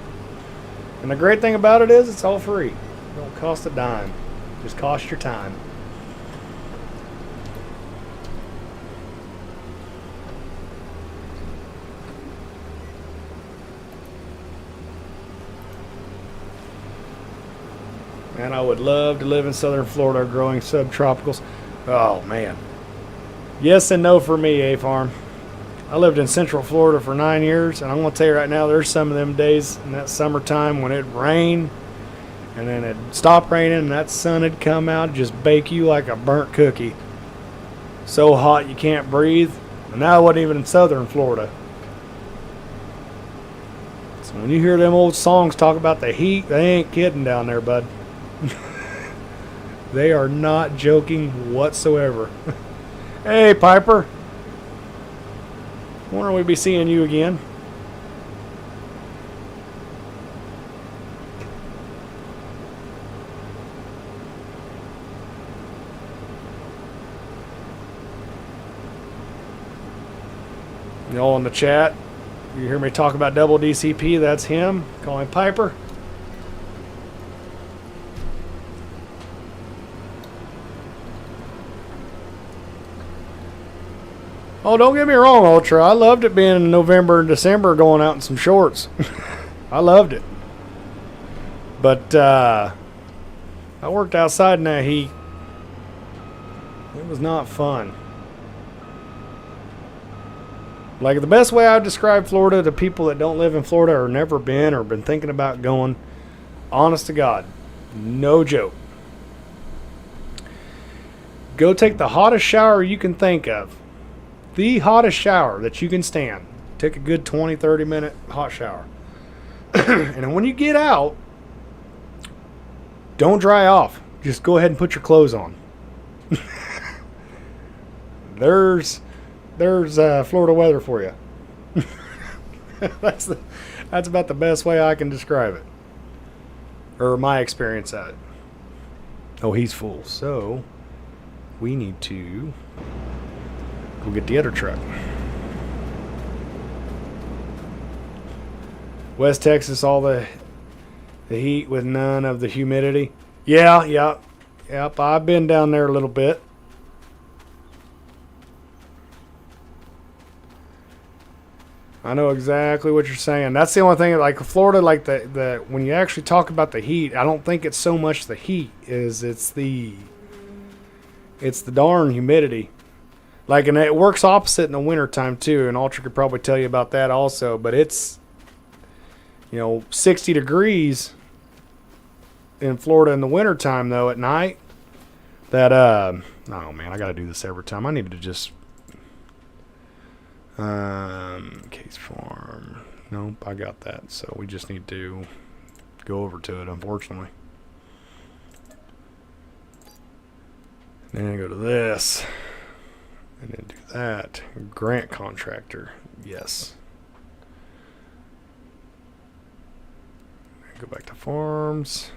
And the great thing about it is it's all free. It don't cost a dime. Just cost your time. Man, I would love to live in southern Florida growing subtropicals. Oh, man. Yes and no for me, A-Farm. I lived in Central Florida for 9 years, and I'm going to tell you right now, there's some of them days in that summertime when it'd rain, and then it'd stop raining, and that sun would come out and just bake you like a burnt cookie. So hot you can't breathe. And that wasn't even in southern Florida. So when you hear them old songs talk about the heat, they ain't kidding down there, bud. They are not joking whatsoever. Hey, Piper. Wonder we'd be seeing you again. Y'all in the chat, you hear me talk about double DCP, that's him. Call him Piper. Oh, don't get me wrong, Ultra. I loved it being in November and December going out in some shorts. I loved it. But I worked outside in that heat. It was not fun. Like, the best way I would describe Florida to people that don't live in Florida or never been or been thinking about going, honest to God, no joke. Go take the hottest shower you can think of. The hottest shower that you can stand. Take a good 20, 30 minute hot shower. And when you get out, don't dry off. Just go ahead and put your clothes on. There's Florida weather for you. That's about the best way I can describe it. Or my experience at it. Oh, he's full. So we need to go get the other truck. West Texas, all the heat with none of the humidity. Yep. I've been down there a little bit. I know exactly what you're saying. That's the only thing, like Florida, like the when you actually talk about the heat, I don't think it's so much the heat, it's the darn humidity. Like, and it works opposite in the wintertime too, and Ultra could probably tell you about that also, but it's, 60 degrees in Florida in the wintertime though at night. That oh man, I gotta do this every time. I need to just case farm. Nope, I got that. So we just need to go over to it, unfortunately. Then I go to this. And then do that. Grant contractor. Yes. Go back to farms.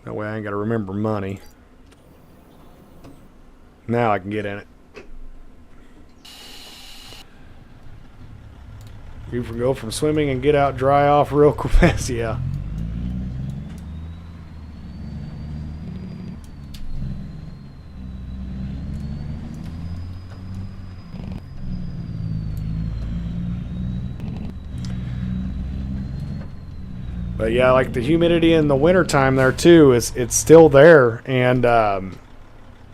That way I ain't got to remember money. Now I can get in it. You can go from swimming and get out, dry off real quick. Yeah. But yeah, like the humidity in the wintertime there too it's still there, and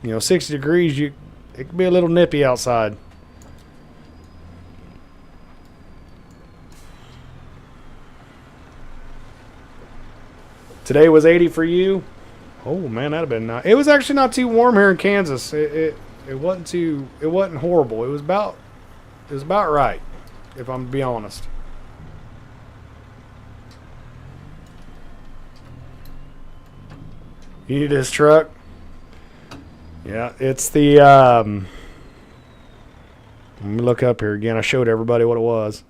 60 degrees, it can be a little nippy outside. Today was 80 for you. Oh man, that'd have been nice. It was actually not too warm here in Kansas. It wasn't horrible. It was about right, if I'm to be honest. You need this truck? Yeah, it's the let me look up here again. I showed everybody what it was.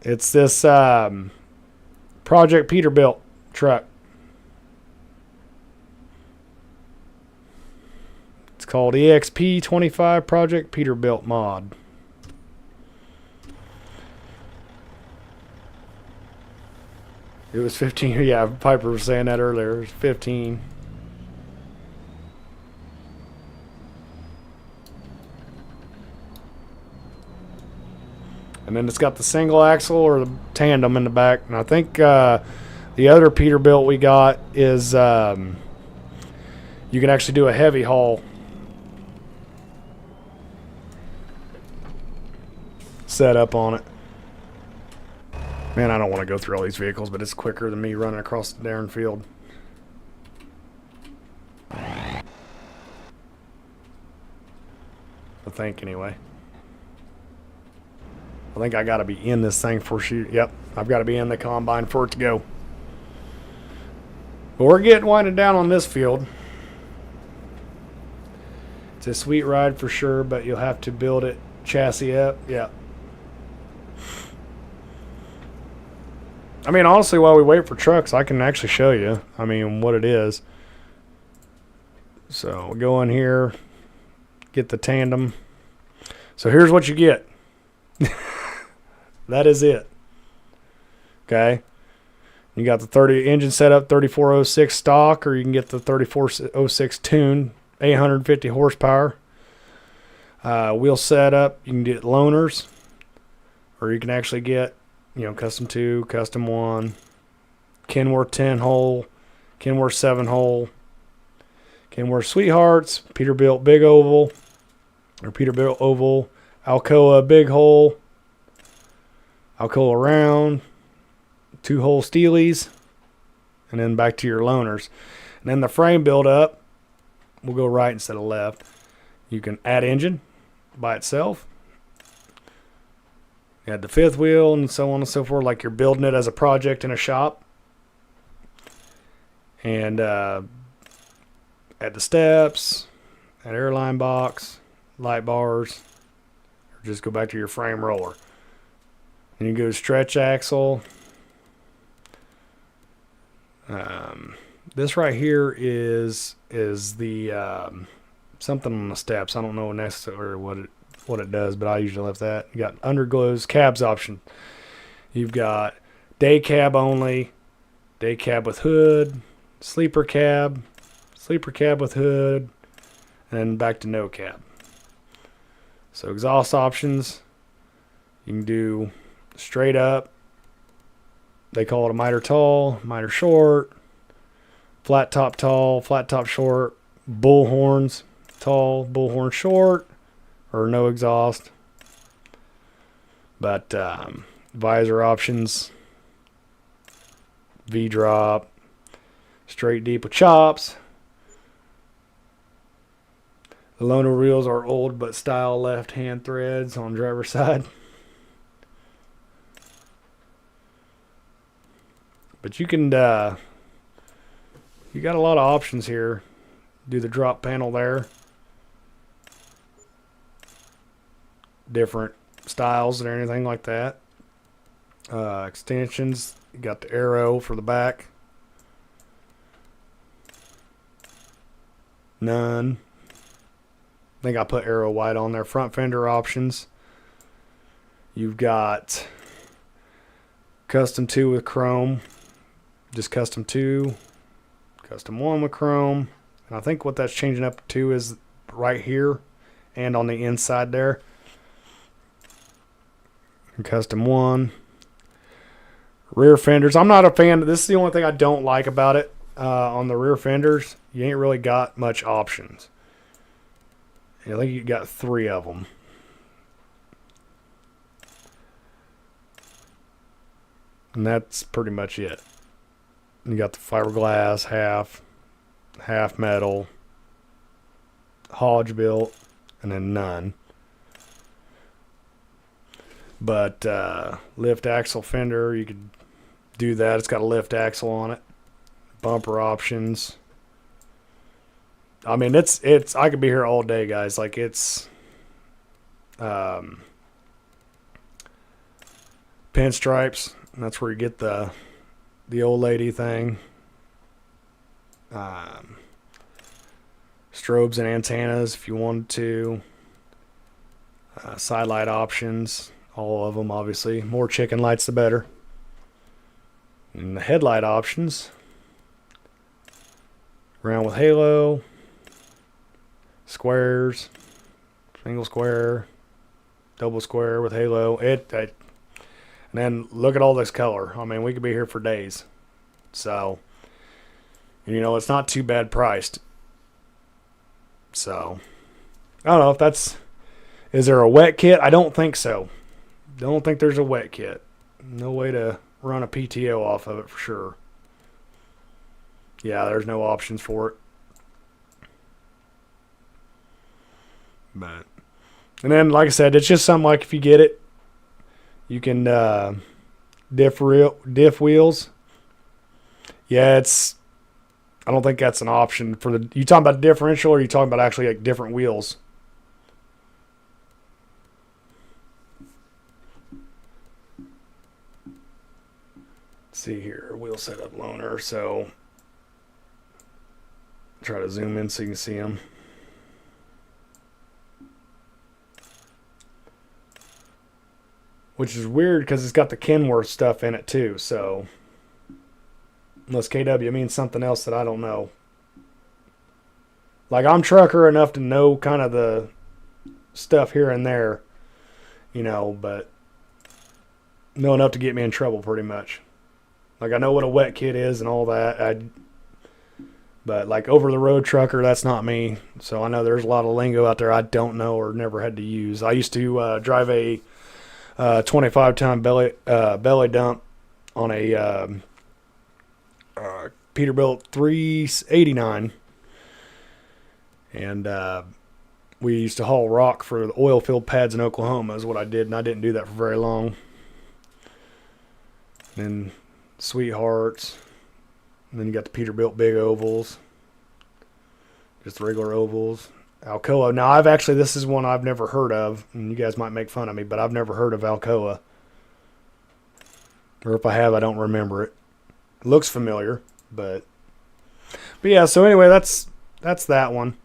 It's this Project Peterbilt truck. It's called EXP25 Project Peterbilt mod. It was 15. Yeah, Piper was saying that earlier. It was 15. And then it's got the single axle or the tandem in the back. And I think the other Peterbilt we got is you can actually do a heavy haul setup on it. Man, I don't want to go through all these vehicles, but it's quicker than me running across the darn field. I think, anyway. I think I got to be in this thing for shoot. Yep, I've got to be in the combine for it to go. But we're getting winded down on this field. It's a sweet ride for sure, but you'll have to build it chassis up. Yeah. I mean, honestly, while we wait for trucks, I can actually show you, what it is. So, we'll go in here, get the tandem. So, here's what you get. That is it. Okay. You got the 30 engine setup, 3406 stock, or you can get the 3406 tune, 850 horsepower. Wheel setup, you can get loaners, or you can actually get custom 2, custom 1, Kenworth 10 hole, Kenworth 7 hole, Kenworth Sweethearts, Peterbilt Big Oval, or Peterbilt Oval, Alcoa Big Hole, Alcoa Round, 2-hole Steelies, and then back to your loaners. And then the frame build up, we'll go right instead of left. You can add engine by itself. You add the fifth wheel and so on and so forth, like you're building it as a project in a shop. And add the steps, add airline box, light bars, or just go back to your frame roller. And you go to stretch axle. This right here is the something on the steps. I don't know necessarily what it does, but I usually left that. You got underglows, cabs option. You've got day cab only, day cab with hood, sleeper cab with hood, and then back to no cab. So exhaust options, you can do straight up. They call it a miter tall, miter short, flat top tall, flat top short, bull horns tall, bull horn short, or no exhaust. But visor options, V-drop, straight deep with chops. The loaner wheels are old but style left-hand threads on driver's side. But you can, you got a lot of options here. Do the drop panel there. Different styles and anything like that. Extensions. You got the arrow for the back. None. I think I put arrow white on there. Front fender options. You've got custom 2 with chrome. Just custom 2. Custom 1 with chrome. And I think what that's changing up to is right here and on the inside there. And custom 1. Rear fenders. I'm not a fan. This is the only thing I don't like about it. On the rear fenders, you ain't really got much options. I think you got 3 of them. And that's pretty much it. You got the fiberglass, half metal, Hodge built, and then none. But lift axle fender, you could do that. It's got a lift axle on it. Bumper options. I mean, it's. I could be here all day, guys. Like it's, pinstripes. That's where you get the old lady thing. Strobes and antennas if you wanted to. Side light options. All of them, obviously. More chicken lights, the better. And the headlight options. Round with halo. Squares. Single square. Double square with halo. And then look at all this color. I mean, we could be here for days. So, you know, it's not too bad priced. So, I don't know if that's... Is there a wet kit? I don't think so. Don't think there's a wet kit. No way to run a PTO off of it for sure. Yeah, there's no options for it. But, and then, like I said, it's just something like if you get it, you can diff wheels. Yeah, it's. I don't think that's an option for the. You talking about differential, or are you talking about actually like different wheels? Let's see here, wheel setup loaner. So, try to zoom in so you can see them. Which is weird because it's got the Kenworth stuff in it too. So, unless KW means something else that I don't know. Like, I'm trucker enough to know kind of the stuff here and there, you know, but know enough to get me in trouble pretty much. Like, I know what a wet kit is and all that. But like over the road trucker, that's not me. So I know there's a lot of lingo out there I don't know or never had to use. I used to drive a 25-ton belly dump on a Peterbilt 389, and we used to haul rock for the oil field pads in Oklahoma is what I did, and I didn't do that for very long. And Sweethearts, and then you got the Peterbilt big ovals, just the regular ovals. Alcoa. Now, this is one I've never heard of, and you guys might make fun of me, but I've never heard of Alcoa. Or if I have, I don't remember it. It looks familiar, but yeah, so anyway, that's that one.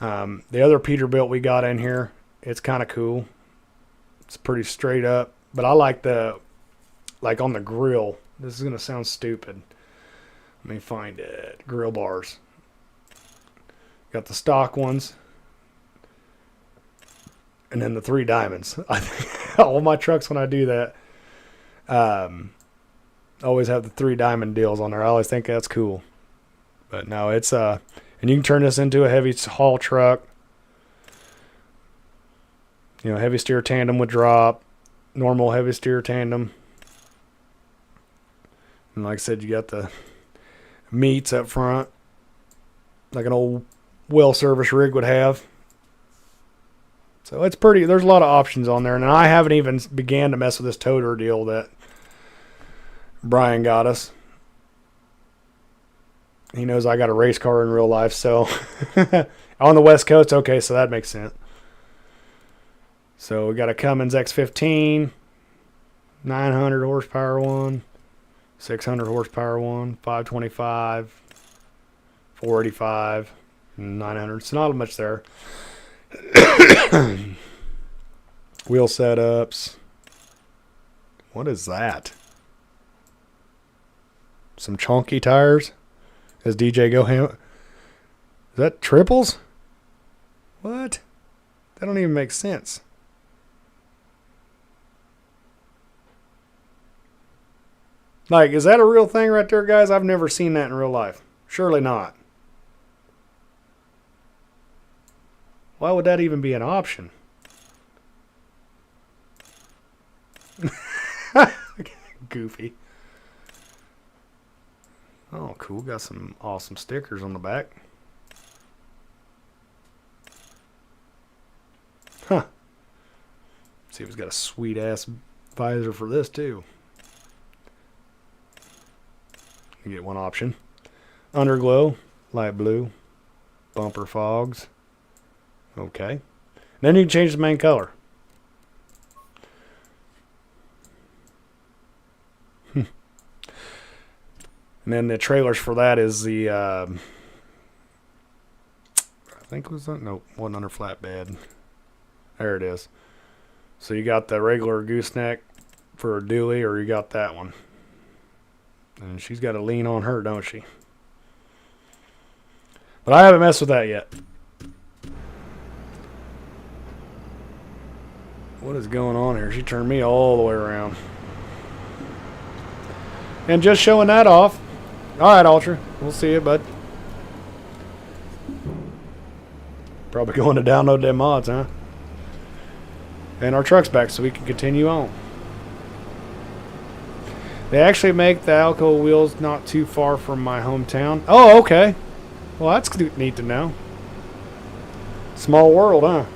The other Peterbilt we got in here, it's kind of cool. It's pretty straight up, but I like like on the grill. This is going to sound stupid. Let me find it. Grill bars. Got the stock ones. And then the 3 diamonds. I think all my trucks, when I do that, always have the 3 diamond deals on there. I always think that's cool. But no, it's and you can turn this into a heavy haul truck. You know, heavy steer tandem with drop. Normal heavy steer tandem. And like I said, you got the meats up front. Like an old well service rig would have. So it's pretty, there's a lot of options on there, and I haven't even began to mess with this toter deal that Brian got us. He knows I got a race car in real life, so on the West Coast, okay, so that makes sense. So we got a Cummins X15, 900 horsepower one, 600 horsepower one, 525, 485, 900. It's not much there. Wheel setups. What is that? Some chunky tires. As DJ go ham. Is that triples? What? That don't even make sense. Like, is that a real thing right there, guys? I've never seen that in real life. Surely not. Why would that even be an option? Goofy. Oh, cool. Got some awesome stickers on the back. Huh. See if he's got a sweet ass visor for this too. You get one option. Underglow, light blue, bumper fogs. Okay. Then you can change the main color. And then the trailers for that is the, I think it was, no, wasn't under flatbed. There it is. So you got the regular gooseneck for a dually, or you got that one. And she's got a lean on her, don't she? But I haven't messed with that yet. What is going on here? She turned me all the way around. And just showing that off. Alright, Ultra. We'll see you, bud. Probably going to download them mods, huh? And our truck's back so we can continue on. They actually make the Alco wheels not too far from my hometown. Oh, okay. Well, that's neat to know. Small world, huh?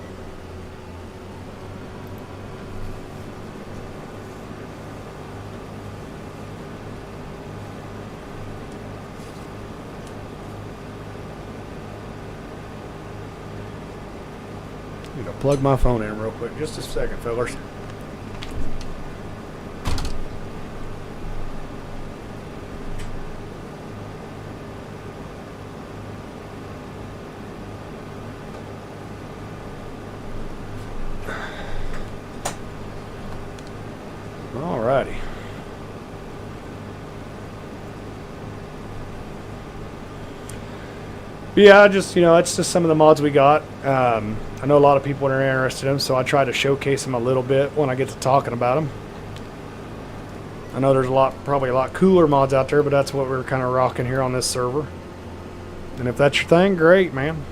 I'm gonna plug my phone in real quick. Just a second, fellas. Alrighty. Yeah, just, it's just some of the mods we got. I know a lot of people are interested in them, so I try to showcase them a little bit when I get to talking about them. I know there's probably a lot cooler mods out there, but that's what we're kind of rocking here on this server. And if that's your thing, great, man.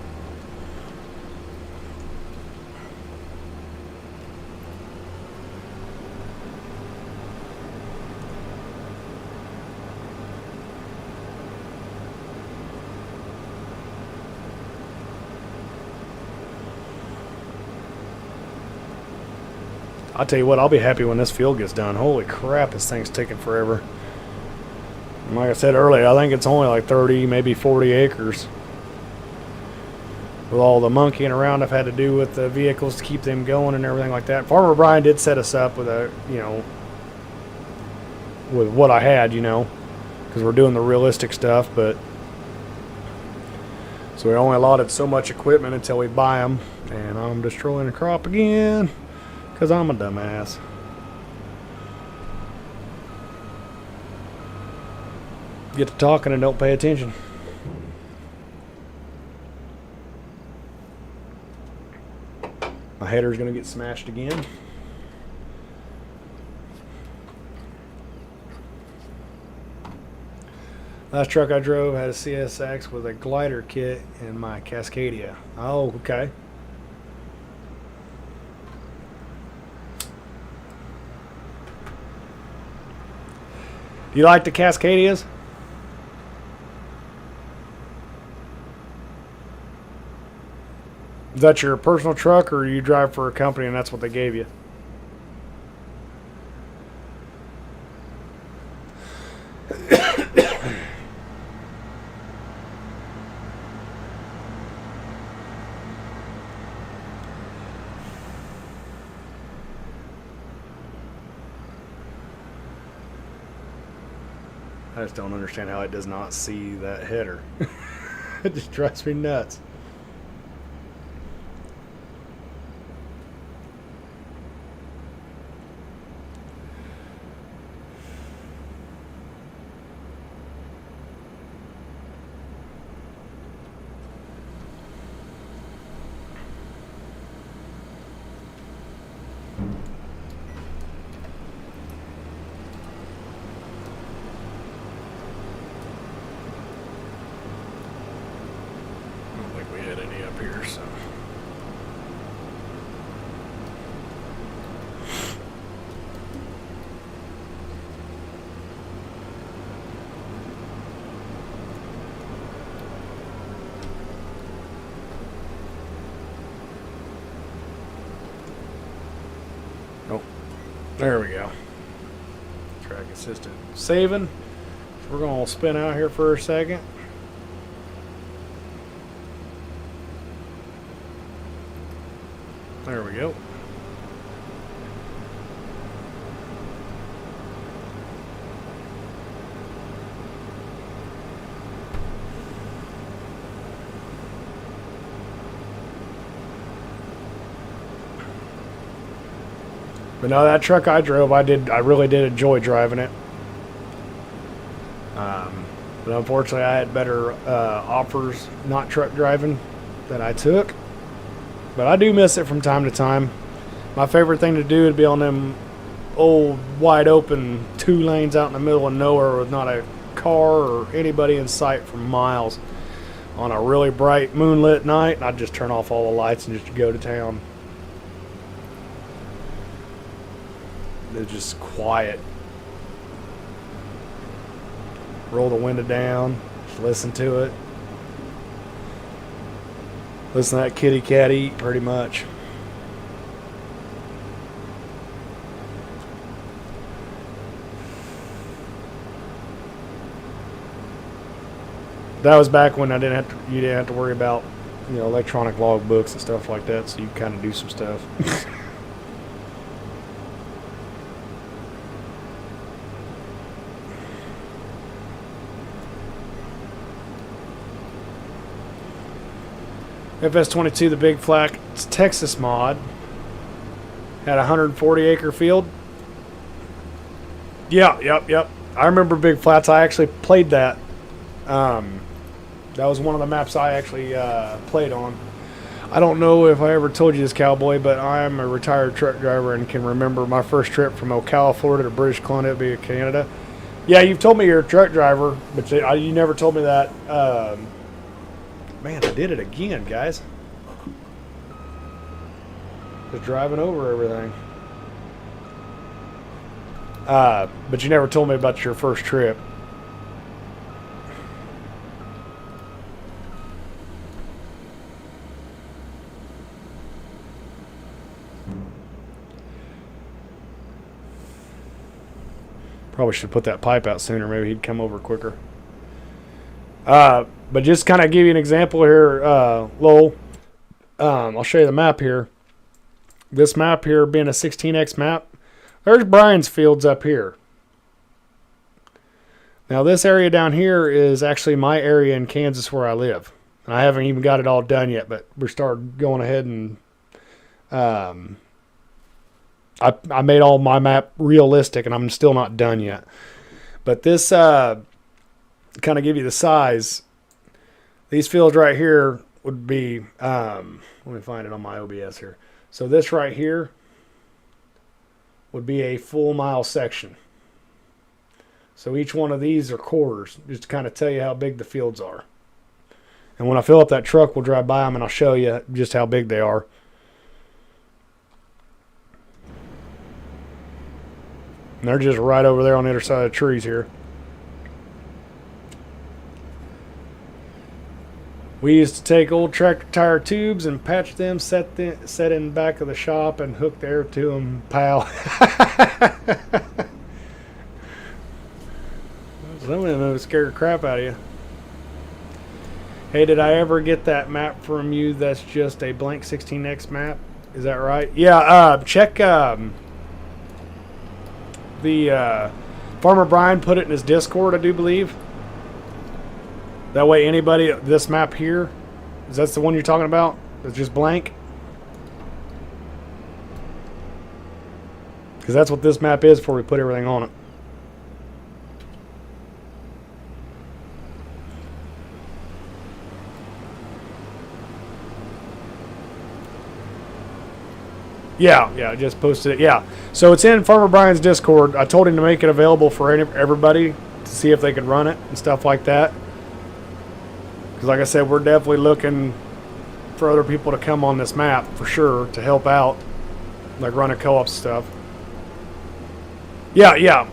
I'll tell you what, I'll be happy when this field gets done. Holy crap, this thing's taking forever. And like I said earlier, I think it's only like 30, maybe 40 acres. With all the monkeying around I've had to do with the vehicles to keep them going and everything like that. Farmer Brian did set us up with with what I had, because we're doing the realistic stuff, but so we only allotted so much equipment until we buy them, and I'm destroying the crop again. Because I'm a dumbass. Get to talking and don't pay attention. My header's going to get smashed again. Last truck I drove had a CSX with a glider kit in my Cascadia. Oh, okay. Do you like the Cascadias? Is that your personal truck, or you drive for a company and that's what they gave you? I just don't understand how it does not see that header. It just drives me nuts. There we go. Track assistant saving. So we're going to spin out here for a second. There we go. But no, that truck I drove, I really did enjoy driving it. But unfortunately, I had better offers not truck driving that I took. But I do miss it from time to time. My favorite thing to do would be on them old, wide open 2 lanes out in the middle of nowhere with not a car or anybody in sight for miles on a really bright moonlit night. And I'd just turn off all the lights and just go to town. It's just quiet. Roll the window down, just listen to it. Listen to that kitty cat eat, pretty much. That was back when you didn't have to worry about, electronic log books and stuff like that, so you kind of do some stuff. FS22, the Big Flat Texas mod, had a 140-acre field. Yep. I remember Big Flats. I actually played that. That was one of the maps I actually played on. I don't know if I ever told you this, Cowboy, but I'm a retired truck driver and can remember my first trip from Ocala, Florida to British Columbia, Canada. Yeah, you've told me you're a truck driver, but you never told me that. Man, I did it again, guys. Just driving over everything. But you never told me about your first trip. Probably should put that pipe out sooner. Maybe he'd come over quicker. But just kind of give you an example here, Lowell. I'll show you the map here. This map here being a 16x map, there's Brian's fields up here. Now this area down here is actually my area in Kansas where I live. And I haven't even got it all done yet, but we started going ahead and I made all my map realistic and I'm still not done yet. But this kind of give you the size. These fields right here would be, let me find it on my OBS here. So this right here would be a full mile section. So each one of these are quarters, just to kind of tell you how big the fields are. And when I fill up that truck, we'll drive by them and I'll show you just how big they are. And they're just right over there on the other side of the trees here. We used to take old tractor tire tubes and patch them, set in the back of the shop and hook the air to them, pal. Some of them would scare the crap out of you. Hey, did I ever get that map from you that's just a blank 16x map? Is that right? Yeah, check the Farmer Brian put it in his Discord, I do believe. That way anybody, this map here, is that the one you're talking about? It's just blank? Because that's what this map is before we put everything on it. Yeah, I just posted it. Yeah, so it's in Farmer Brian's Discord. I told him to make it available for everybody to see if they could run it and stuff like that. Because like I said, we're definitely looking for other people to come on this map for sure to help out, like run a co-op stuff. Yeah.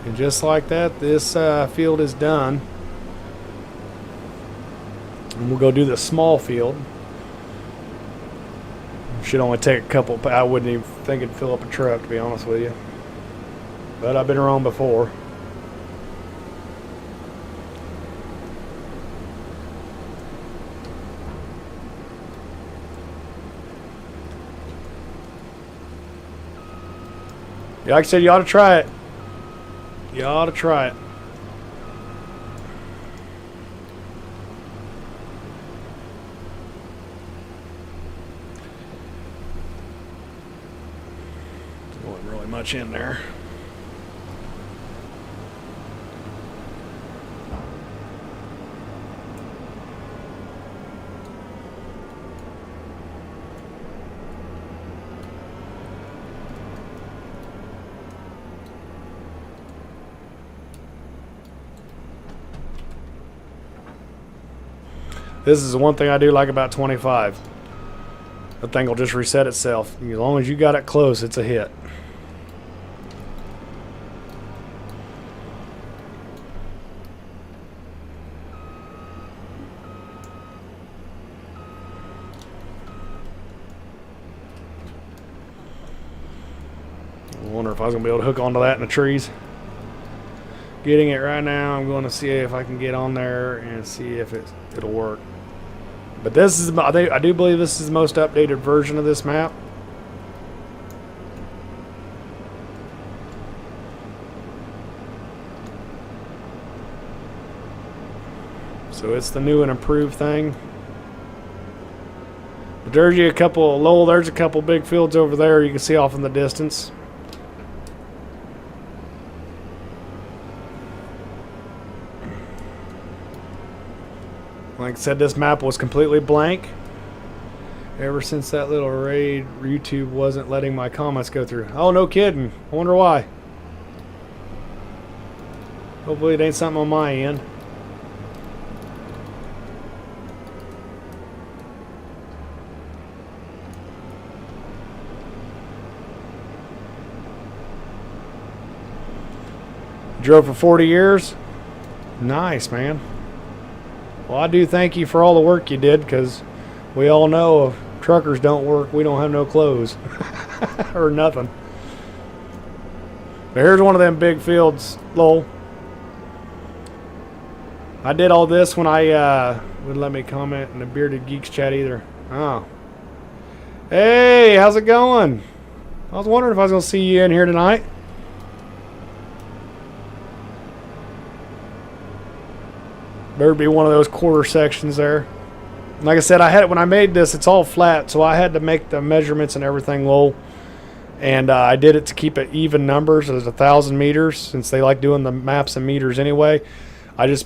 And just like that, this field is done. And we'll go do the small field. Should only take a couple. I wouldn't even think it'd fill up a truck, to be honest with you. But I've been wrong before. Yeah, like I said, you ought to try it. You ought to try it. There wasn't really much in there. This is the one thing I do like about 25. The thing will just reset itself. As long as you got it close, it's a hit. I wonder if I was going to be able to hook onto that in the trees. Getting it right now. I'm going to see if I can get on there and see if it'll work. But this is, I do believe this is the most updated version of this map. So it's the new and improved thing. But there's a couple, Lowell, there's a couple big fields over there you can see off in the distance. Like I said, this map was completely blank. Ever since that little raid, YouTube wasn't letting my comments go through. Oh, no kidding. I wonder why. Hopefully it ain't something on my end. Drove for 40 years? Nice, man. Well, I do thank you for all the work you did, because we all know if truckers don't work, we don't have no clothes. Or nothing. But here's one of them big fields, Lowell. I did all this when I wouldn't let me comment in the Bearded Geeks chat either. Oh. Hey, how's it going? I was wondering if I was going to see you in here tonight. There'd be one of those quarter sections there. Like I said, I had it when I made this. It's all flat, so I had to make the measurements and everything low. And I did it to keep it even numbers. It was 1,000 meters, since they like doing the maps in meters anyway.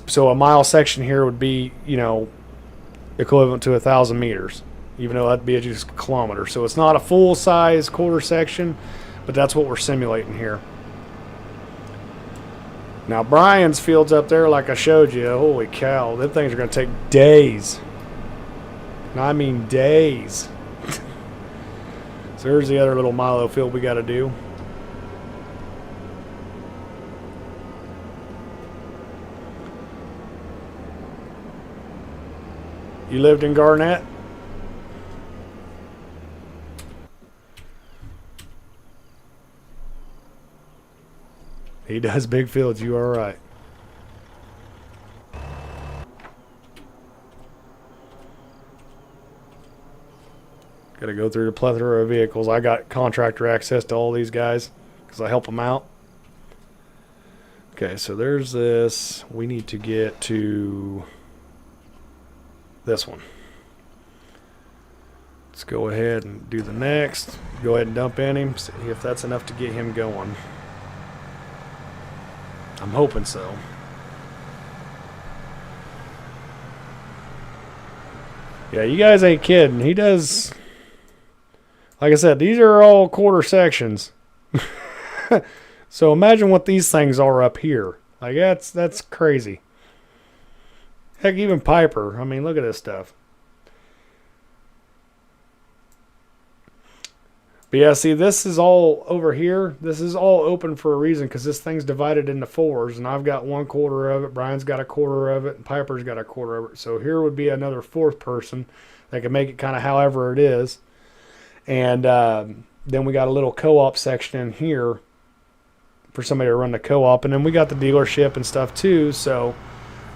So a mile section here would be, you know, equivalent to 1,000 meters, even though that'd be just a kilometer. So it's not a full size quarter section, but that's what we're simulating here. Now Brian's field's up there, like I showed you. Holy cow, them things are going to take days. I mean days. So here's the other little Milo field we got to do. You lived in Garnett? He does big fields, you are right. Got to go through the plethora of vehicles. I got contractor access to all these guys because I help them out. Okay, so there's this. We need to get to this one. Let's go ahead and do the next. Go ahead and dump in him, see if that's enough to get him going. I'm hoping so. Yeah, you guys ain't kidding. He does. Like I said, these are all quarter sections. So imagine what these things are up here. Like that's crazy. Heck, even Piper. I mean, look at this stuff. But yeah, see, this is all over here. This is all open for a reason because this thing's divided into fours, and I've got 1/4 of it. Brian's got 1/4 of it, and Piper's got 1/4 of it. So here would be another fourth person that can make it kind of however it is. And then we got a little co-op section in here for somebody to run the co-op, and then we got the dealership and stuff too. So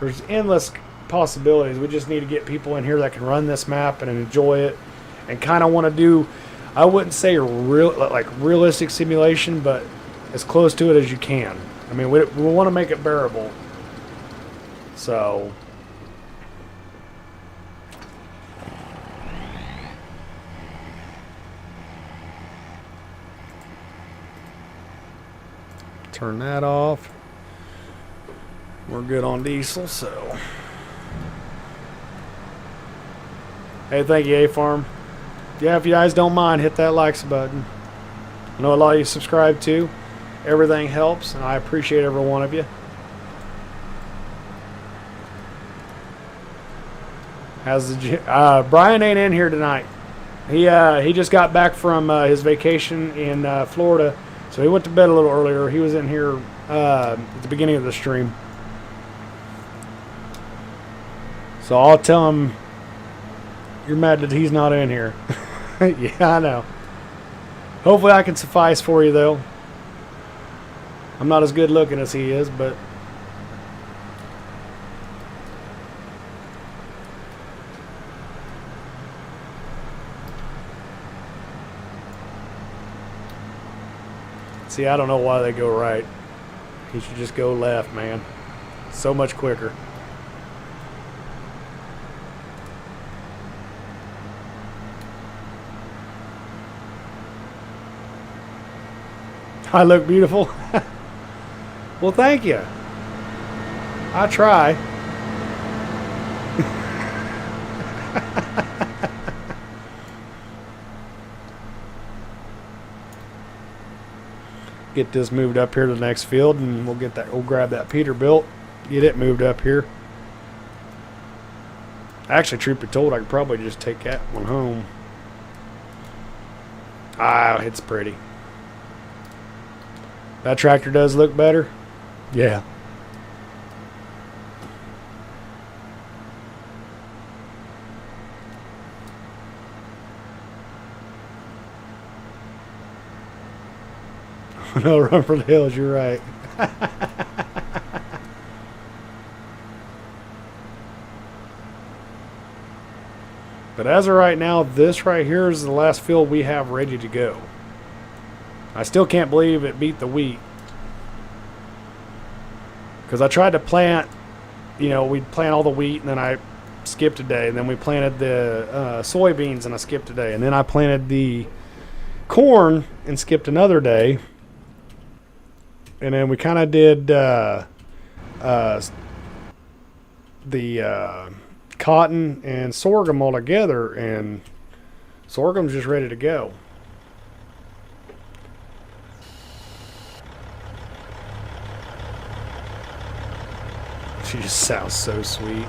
there's endless possibilities. We just need to get people in here that can run this map and enjoy it, and kind of want to do, I wouldn't say realistic simulation, but as close to it as you can. I mean, we want to make it bearable. So turn that off. We're good on diesel, so. Hey, thank you, A-Farm. Yeah, if you guys don't mind, hit that likes button. I know a lot of you subscribe too. Everything helps, and I appreciate every one of you. Brian ain't in here tonight. He just got back from his vacation in Florida, so he went to bed a little earlier. He was in here at the beginning of the stream. So I'll tell him you're mad that he's not in here. Yeah, I know. Hopefully I can suffice for you, though. I'm not as good looking as he is, but see, I don't know why they go right. He should just go left, man. So much quicker. I look beautiful. Well, thank you. I try. Get this moved up here to the next field, and we'll get that. We'll grab that Peterbilt, get it moved up here. Actually, truth be told, I could probably just take that one home. Ah, it's pretty. That tractor does look better. Yeah. No, run for the hills, you're right. But as of right now, this right here is the last field we have ready to go. I still can't believe it beat the wheat. Because I tried to plant, you know, we'd plant all the wheat, and then I skipped a day. And then we planted the soybeans, and I skipped a day. And then I planted the corn and skipped another day. And then we kind of did the cotton and sorghum all together, and sorghum's just ready to go. She just sounds so sweet.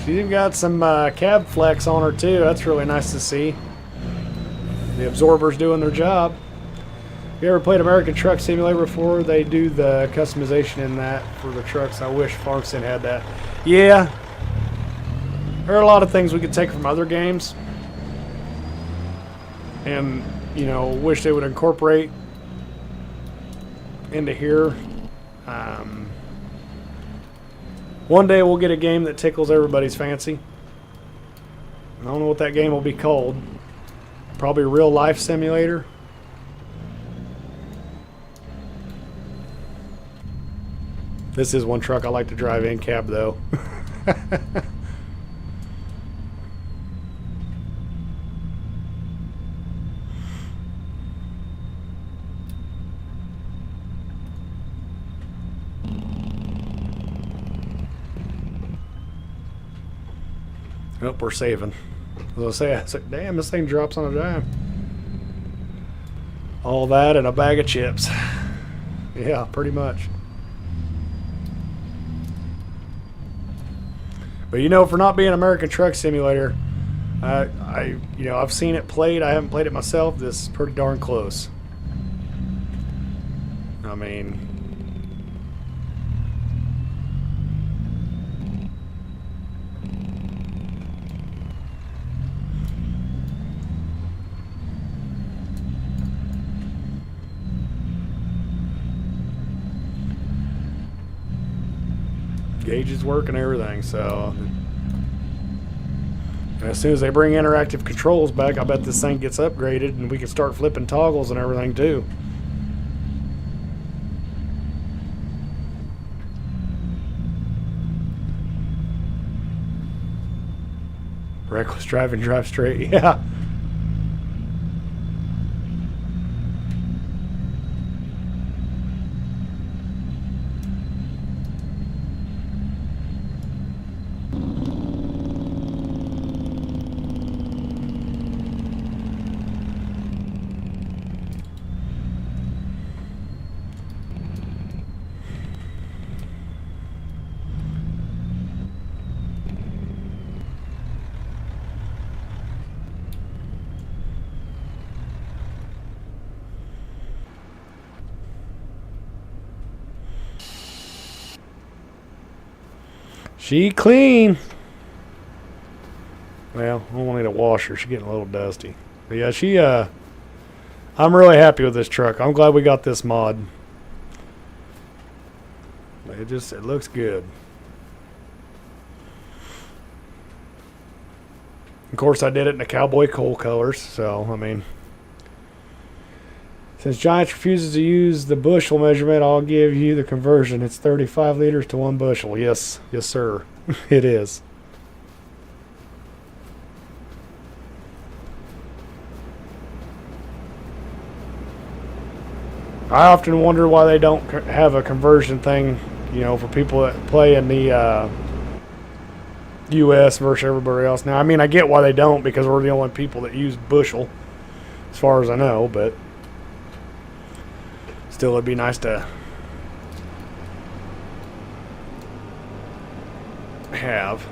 She's even got some cab flex on her too. That's really nice to see. The absorber's doing their job. If you ever played American Truck Simulator before, they do the customization in that for the trucks. I wish Farmstead had that. Yeah. There are a lot of things we could take from other games. And, you know, wish they would incorporate into here. One day we'll get a game that tickles everybody's fancy. I don't know what that game will be called. Probably Real Life Simulator. This is one truck I like to drive in cab, though. Nope, we're saving. As I say, damn, this thing drops on a dime. All that and a bag of chips. Yeah, pretty much. But you know, for not being American Truck Simulator, I've seen it played. I haven't played it myself. This is pretty darn close. I mean, gauges work and everything, so as soon as they bring interactive controls back, I bet this thing gets upgraded and we can start flipping toggles and everything too. Reckless driving, drive straight. Yeah. She clean. Well, I won't need a washer. She's getting a little dusty. But yeah, I'm really happy with this truck. I'm glad we got this mod. It looks good. Of course, I did it in the cowboy coal colors, so, I mean, since Giants refuses to use the bushel measurement, I'll give you the conversion. It's 35 liters to 1 bushel. Yes, sir. It is. I often wonder why they don't have a conversion thing, for people that play in the U.S. versus everybody else. Now, I mean, I get why they don't, because we're the only people that use bushel, as far as I know, but still, it'd be nice to have.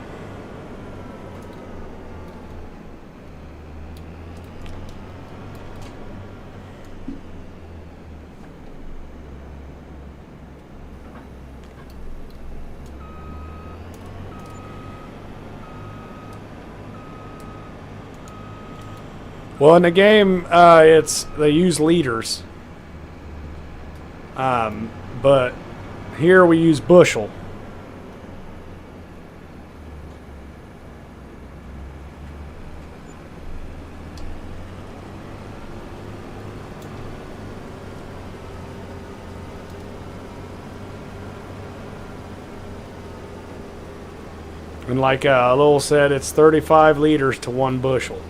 Well, in the game, they use liters. But here we use bushel. And like Lowell said, it's 35 liters to 1 bushel.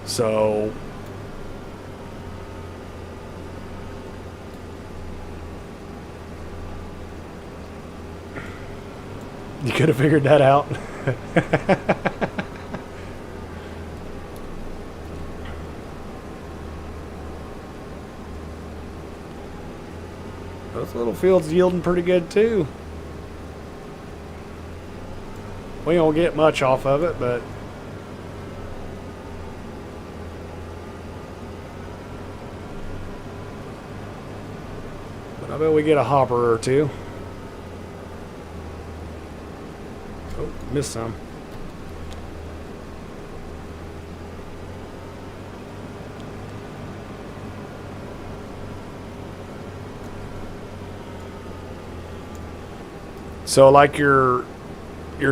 So you could have figured that out. Those little fields yielding pretty good too. We don't get much off of it, but I bet we get a hopper or two. Oh, missed some. So like your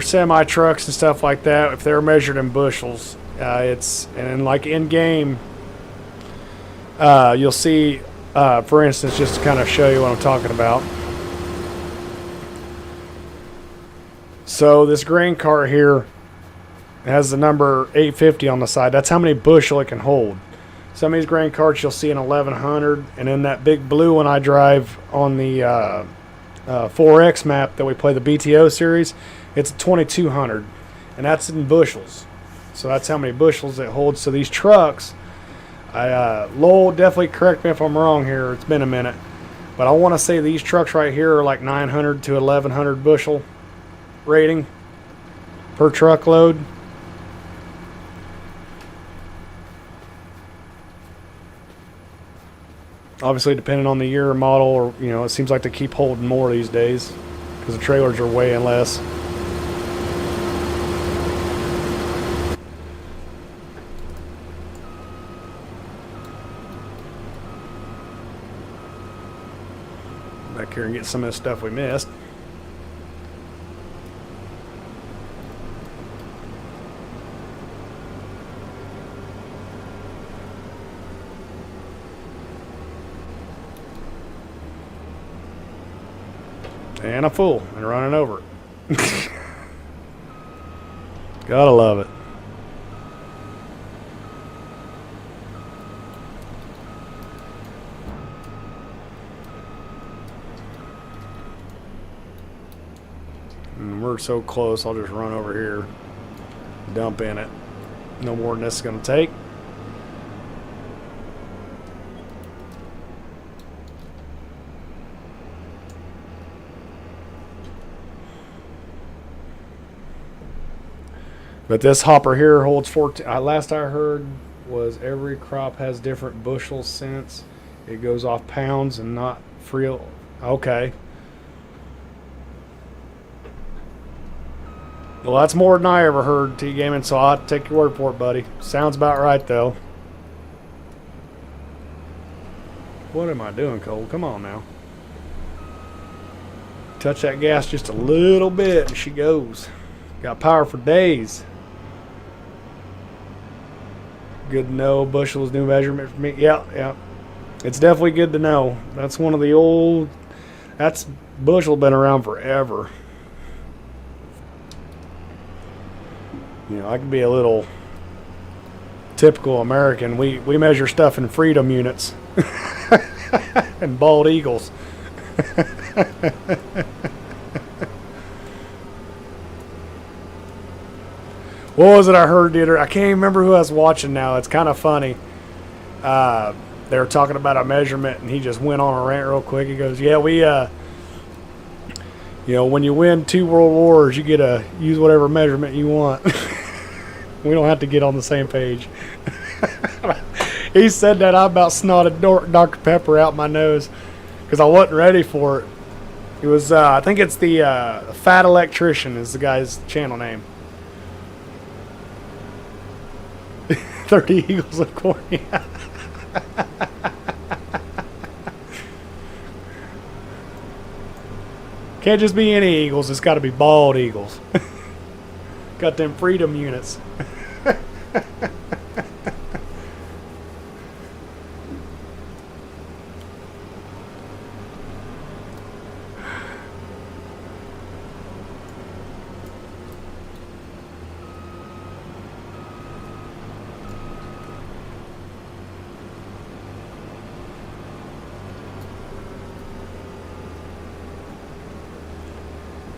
semi trucks and stuff like that, if they're measured in bushels, and like in game, you'll see, for instance, just to kind of show you what I'm talking about. So this grain cart here has the number 850 on the side. That's how many bushel it can hold. Some of these grain carts you'll see an 1100, and then that big blue one I drive on the 4X map that we play the BTO series, it's a 2200. and that's in bushels. So that's how many bushels it holds. So these trucks, Lowell, definitely correct me if I'm wrong here. It's been a minute, but I want to say these trucks right here are like 900 to 1100 bushel rating per truckload. Obviously, depending on the year or model, or it seems like they keep holding more these days because the trailers are weighing less. Back here and get some of the stuff we missed. And a full and running over it. Gotta love it. And we're so close, I'll just run over here, dump in it. No more than this is going to take. But this hopper here holds 14. Last I heard was every crop has different bushel since it goes off pounds and not free. Okay. Well, that's more than I ever heard, T-Gaming, so I'll take your word for it, buddy. Sounds about right, though. What am I doing, Cole? Come on now. Touch that gas just a little bit and she goes. Got power for days. Good to know. Bushels, new measurement for me. Yeah. It's definitely good to know. That's one of the old... That's bushel been around forever. I can be a little typical American. We measure stuff in freedom units and bald eagles. What was it I heard, dude? I can't even remember who I was watching now. It's kind of funny. They were talking about a measurement, and he just went on a rant real quick. He goes, yeah, we, when you win 2 world wars, you get to use whatever measurement you want. We don't have to get on the same page. He said that, I about snotted Dr. Pepper out my nose because I wasn't ready for it. It was, I think it's the Fat Electrician is the guy's channel name. 30 Eagles of corn. Can't just be any eagles. It's got to be bald eagles. Got them freedom units.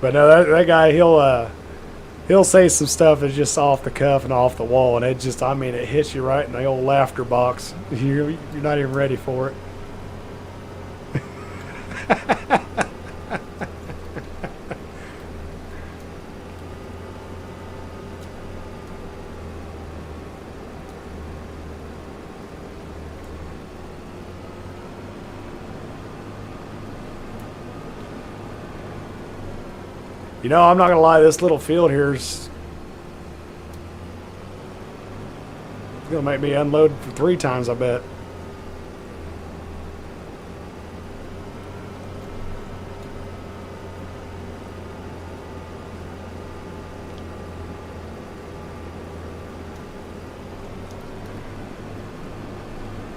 But no, that guy, he'll say some stuff that's just off the cuff and off the wall, and it just, it hits you right in the old laughter box. You're not even ready for it. I'm not going to lie, this little field here is going to make me unload for 3 times, I bet.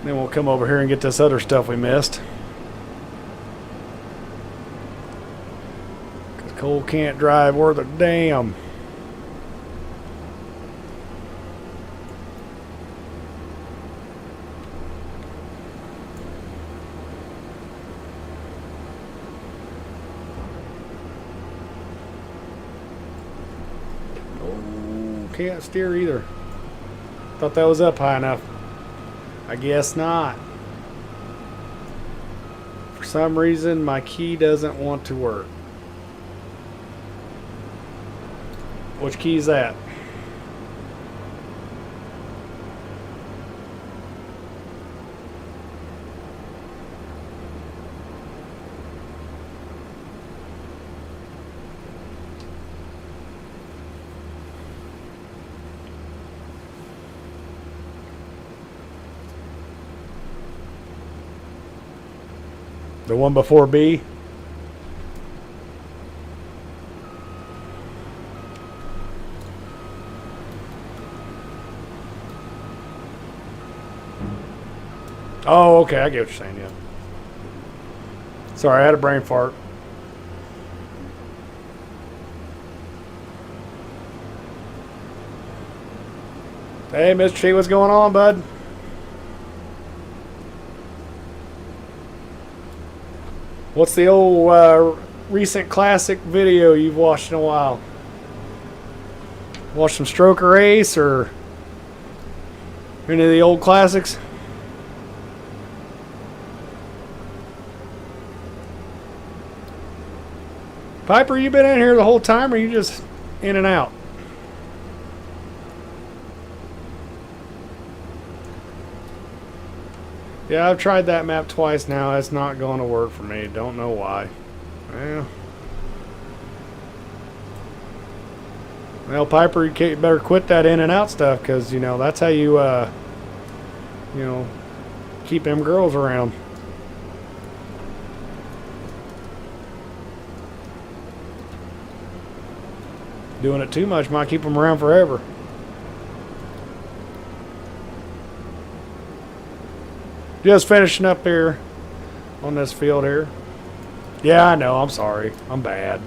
Then we'll come over here and get this other stuff we missed. Cole can't drive worth a damn. can't steer either. Thought that was up high enough. I guess not. For some reason, my key doesn't want to work. Which key is that? The one before B? Oh, okay, I get what you're saying, yeah. Sorry, I had a brain fart. Hey, Mr. T, what's going on, bud? What's the old recent classic video you've watched in a while? Watch some Stroker Ace or any of the old classics? Piper, you been in here the whole time, or you just in and out? Yeah, I've tried that map twice now. It's not going to work for me. Don't know why. Well, Piper, you better quit that in and out stuff, because, you know, that's how you, you know, keep them girls around. Doing it too much might keep them around forever. Just finishing up here on this field here. Yeah, I know. I'm sorry. I'm bad.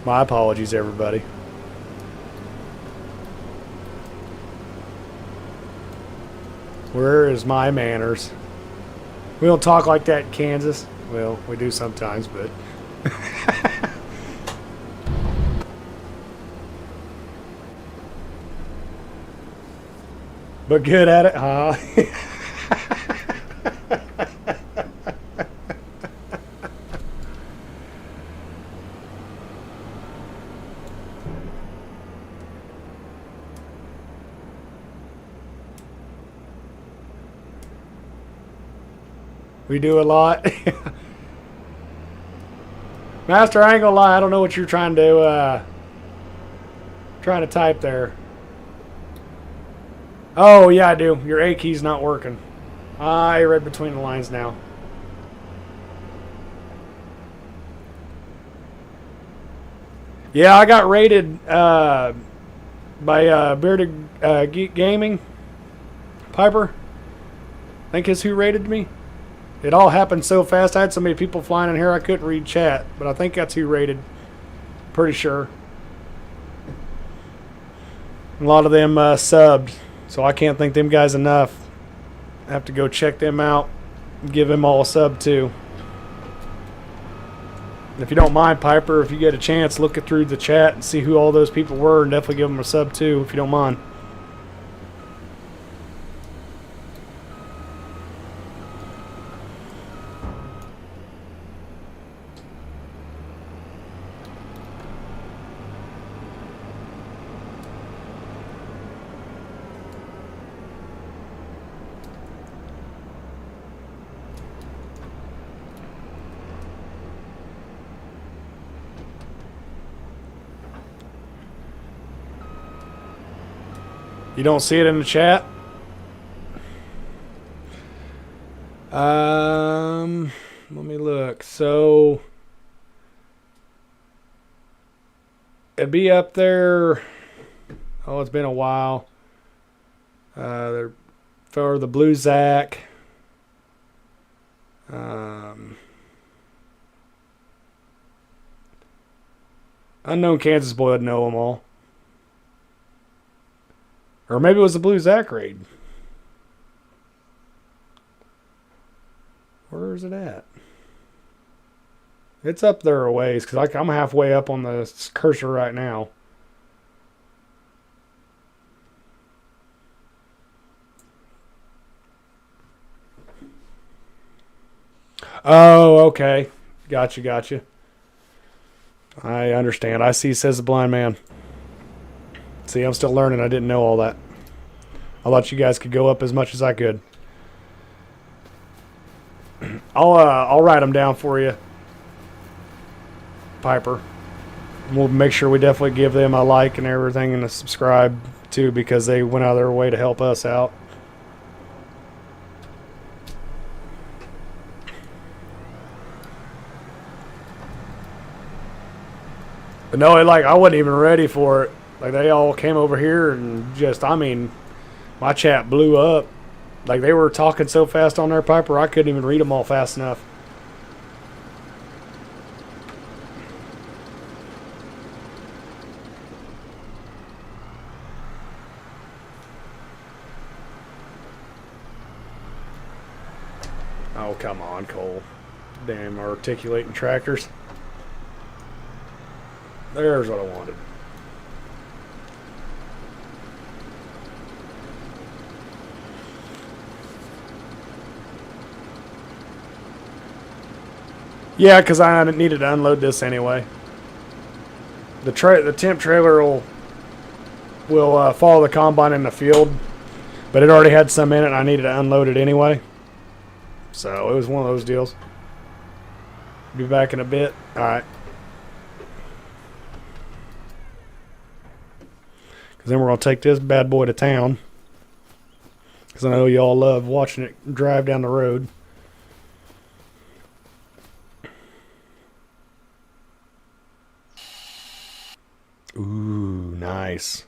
My apologies, everybody. Where is my manners? We don't talk like that in Kansas. Well, we do sometimes, but... But good at it, huh? We do a lot. Master, I ain't gonna lie, I don't know what you're trying to type there. Oh, yeah, I do. Your A key's not working. I read between the lines now. Yeah, I got raided by Bearded Geek Gaming. Piper, I think is who raided me. It all happened so fast. I had so many people flying in here I couldn't read chat, but I think that's who raided. Pretty sure. A lot of them subbed. So I can't thank them guys enough. I have to go check them out and give them all a sub too. And if you don't mind, Piper, if you get a chance, look it through the chat and see who all those people were, and definitely give them a sub too, if you don't mind. You don't see it in the chat? Let me look. So it'd be up there. Oh, it's been a while. For the Blue Zack. Unknown Kansas boy would know them all. Or maybe it was the Blue Zack raid. Where is it at? It's up there a ways because I'm halfway up on the cursor right now. Oh, okay. Gotcha. I understand. I see, says the blind man. See, I'm still learning. I didn't know all that. I thought you guys could go up as much as I could. I'll write them down for you, Piper. We'll make sure we definitely give them a like and everything and a subscribe too, because they went out of their way to help us out. But no, I wasn't even ready for it. Like, they all came over here and just, I mean, my chat blew up. Like, they were talking so fast on their Piper, I couldn't even read them all fast enough. Oh, come on, Cole. Damn articulating tractors. There's what I wanted. Yeah, because I needed to unload this anyway. The temp trailer will follow the combine in the field, but it already had some in it and I needed to unload it anyway. So it was one of those deals. Be back in a bit. Alright. Because then we're going to take this bad boy to town. Because I know y'all love watching it drive down the road. Ooh, nice.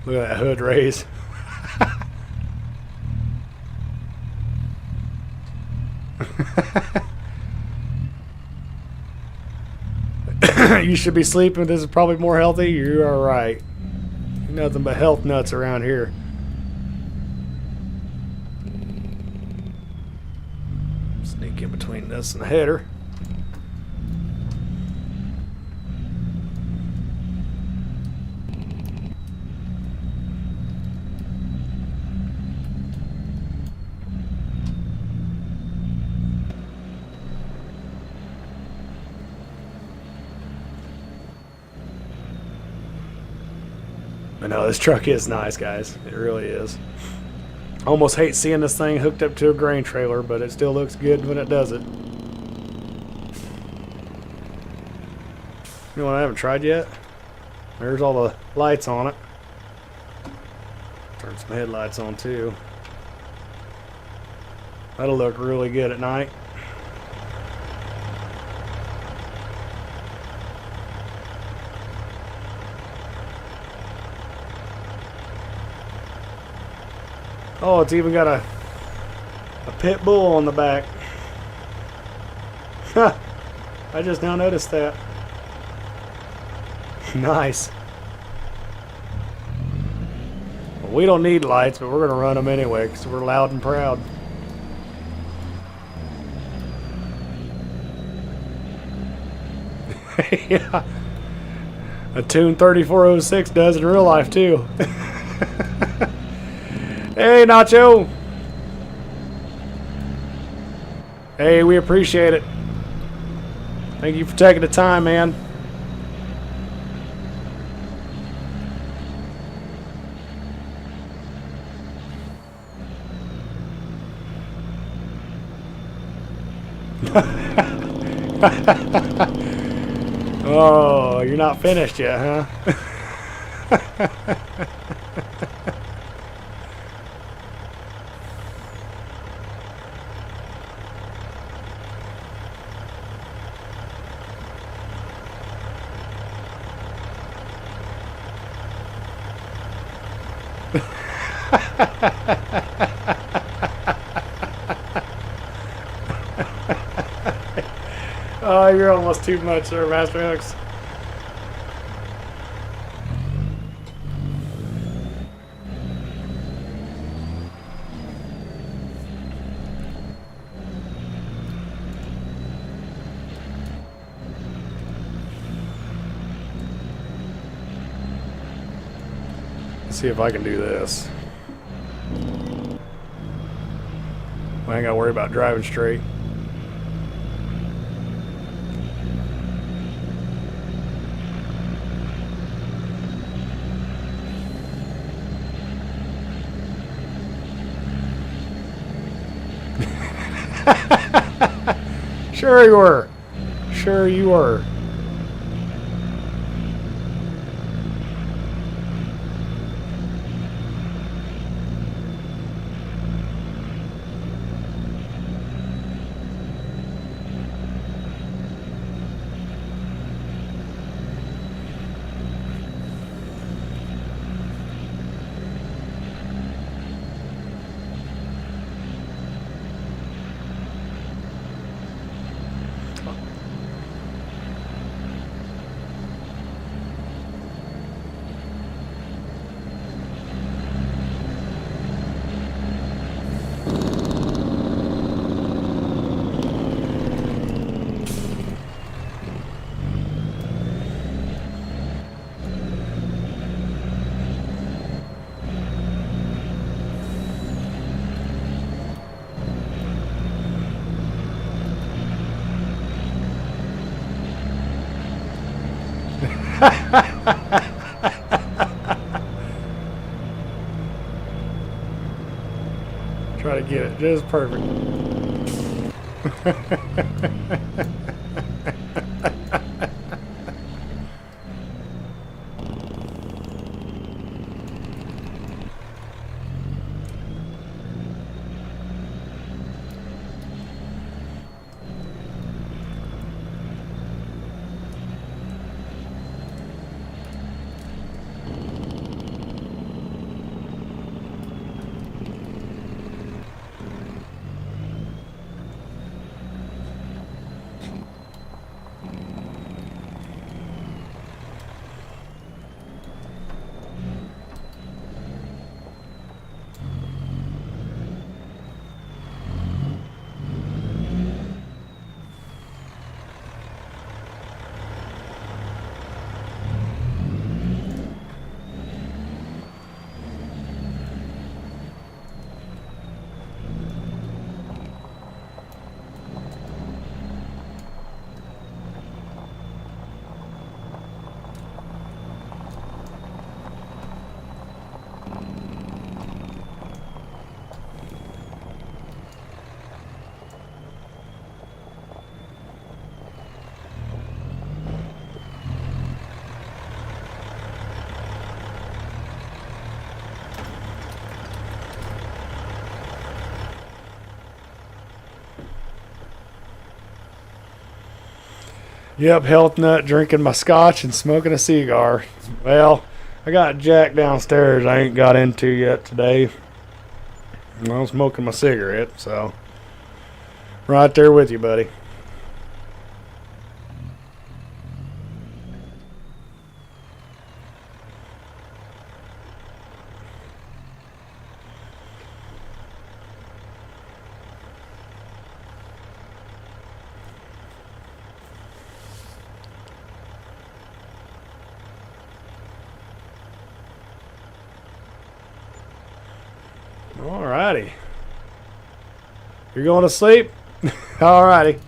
Look at that hood raise. You should be sleeping. This is probably more healthy. You are right. Nothing but health nuts around here. Sneak in between this and the header. But no, this truck is nice, guys. It really is. I almost hate seeing this thing hooked up to a grain trailer, but it still looks good when it does it. You know what I haven't tried yet? There's all the lights on it. Turn some headlights on too. That'll look really good at night. Oh, it's even got a pit bull on the back. Huh. I just now noticed that. Nice. Well, we don't need lights, but we're going to run them anyway because we're loud and proud. Yeah. A Tune 3406 does in real life too. Hey, Nacho. Hey, we appreciate it. Thank you for taking the time, man. Oh, you're not finished yet, huh? Oh, you're almost too much there, Master Alex. Let's see if I can do this. I ain't gotta worry about driving straight. Sure you were. Sure you were. Try to get it just perfect. Yep, health nut, drinking my scotch and smoking a cigar. Well, I got Jack downstairs I ain't got into yet today. I'm smoking my cigarette, so right there with you, buddy. Alrighty. You're going to sleep? Alrighty.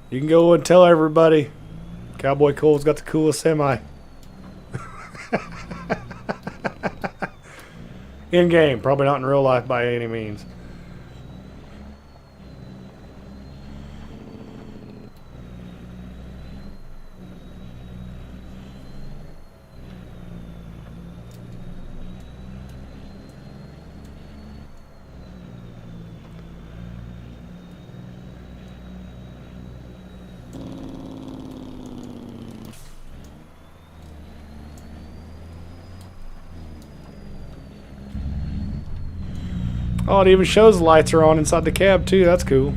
You can go and tell everybody Cowboy Cole's got the coolest semi. In game, probably not in real life by any means. Oh, it even shows the lights are on inside the cab too. That's cool.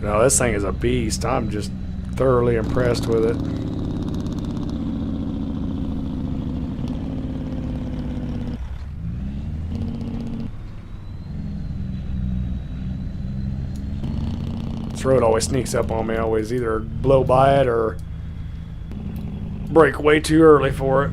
No, this thing is a beast. I'm just thoroughly impressed with it. This road always sneaks up on me. I always either blow by it or brake way too early for it.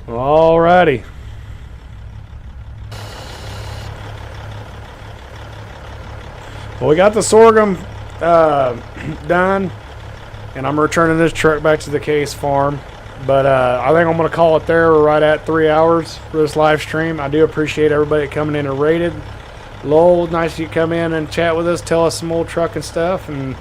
Alrighty. Well, we got the sorghum done, and I'm returning this truck back to the Case farm. But I think I'm going to call it there. We're right at 3 hours for this live stream. I do appreciate everybody coming in and rated. Lowell, nice you come in and chat with us, tell us some old truck and stuff, and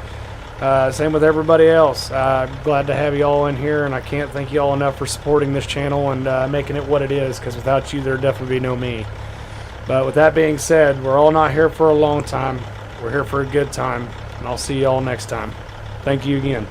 same with everybody else. Glad to have you all in here, and I can't thank you all enough for supporting this channel and making it what it is, because without you, there'd definitely be no me. But with that being said, we're all not here for a long time. We're here for a good time, and I'll see you all next time. Thank you again.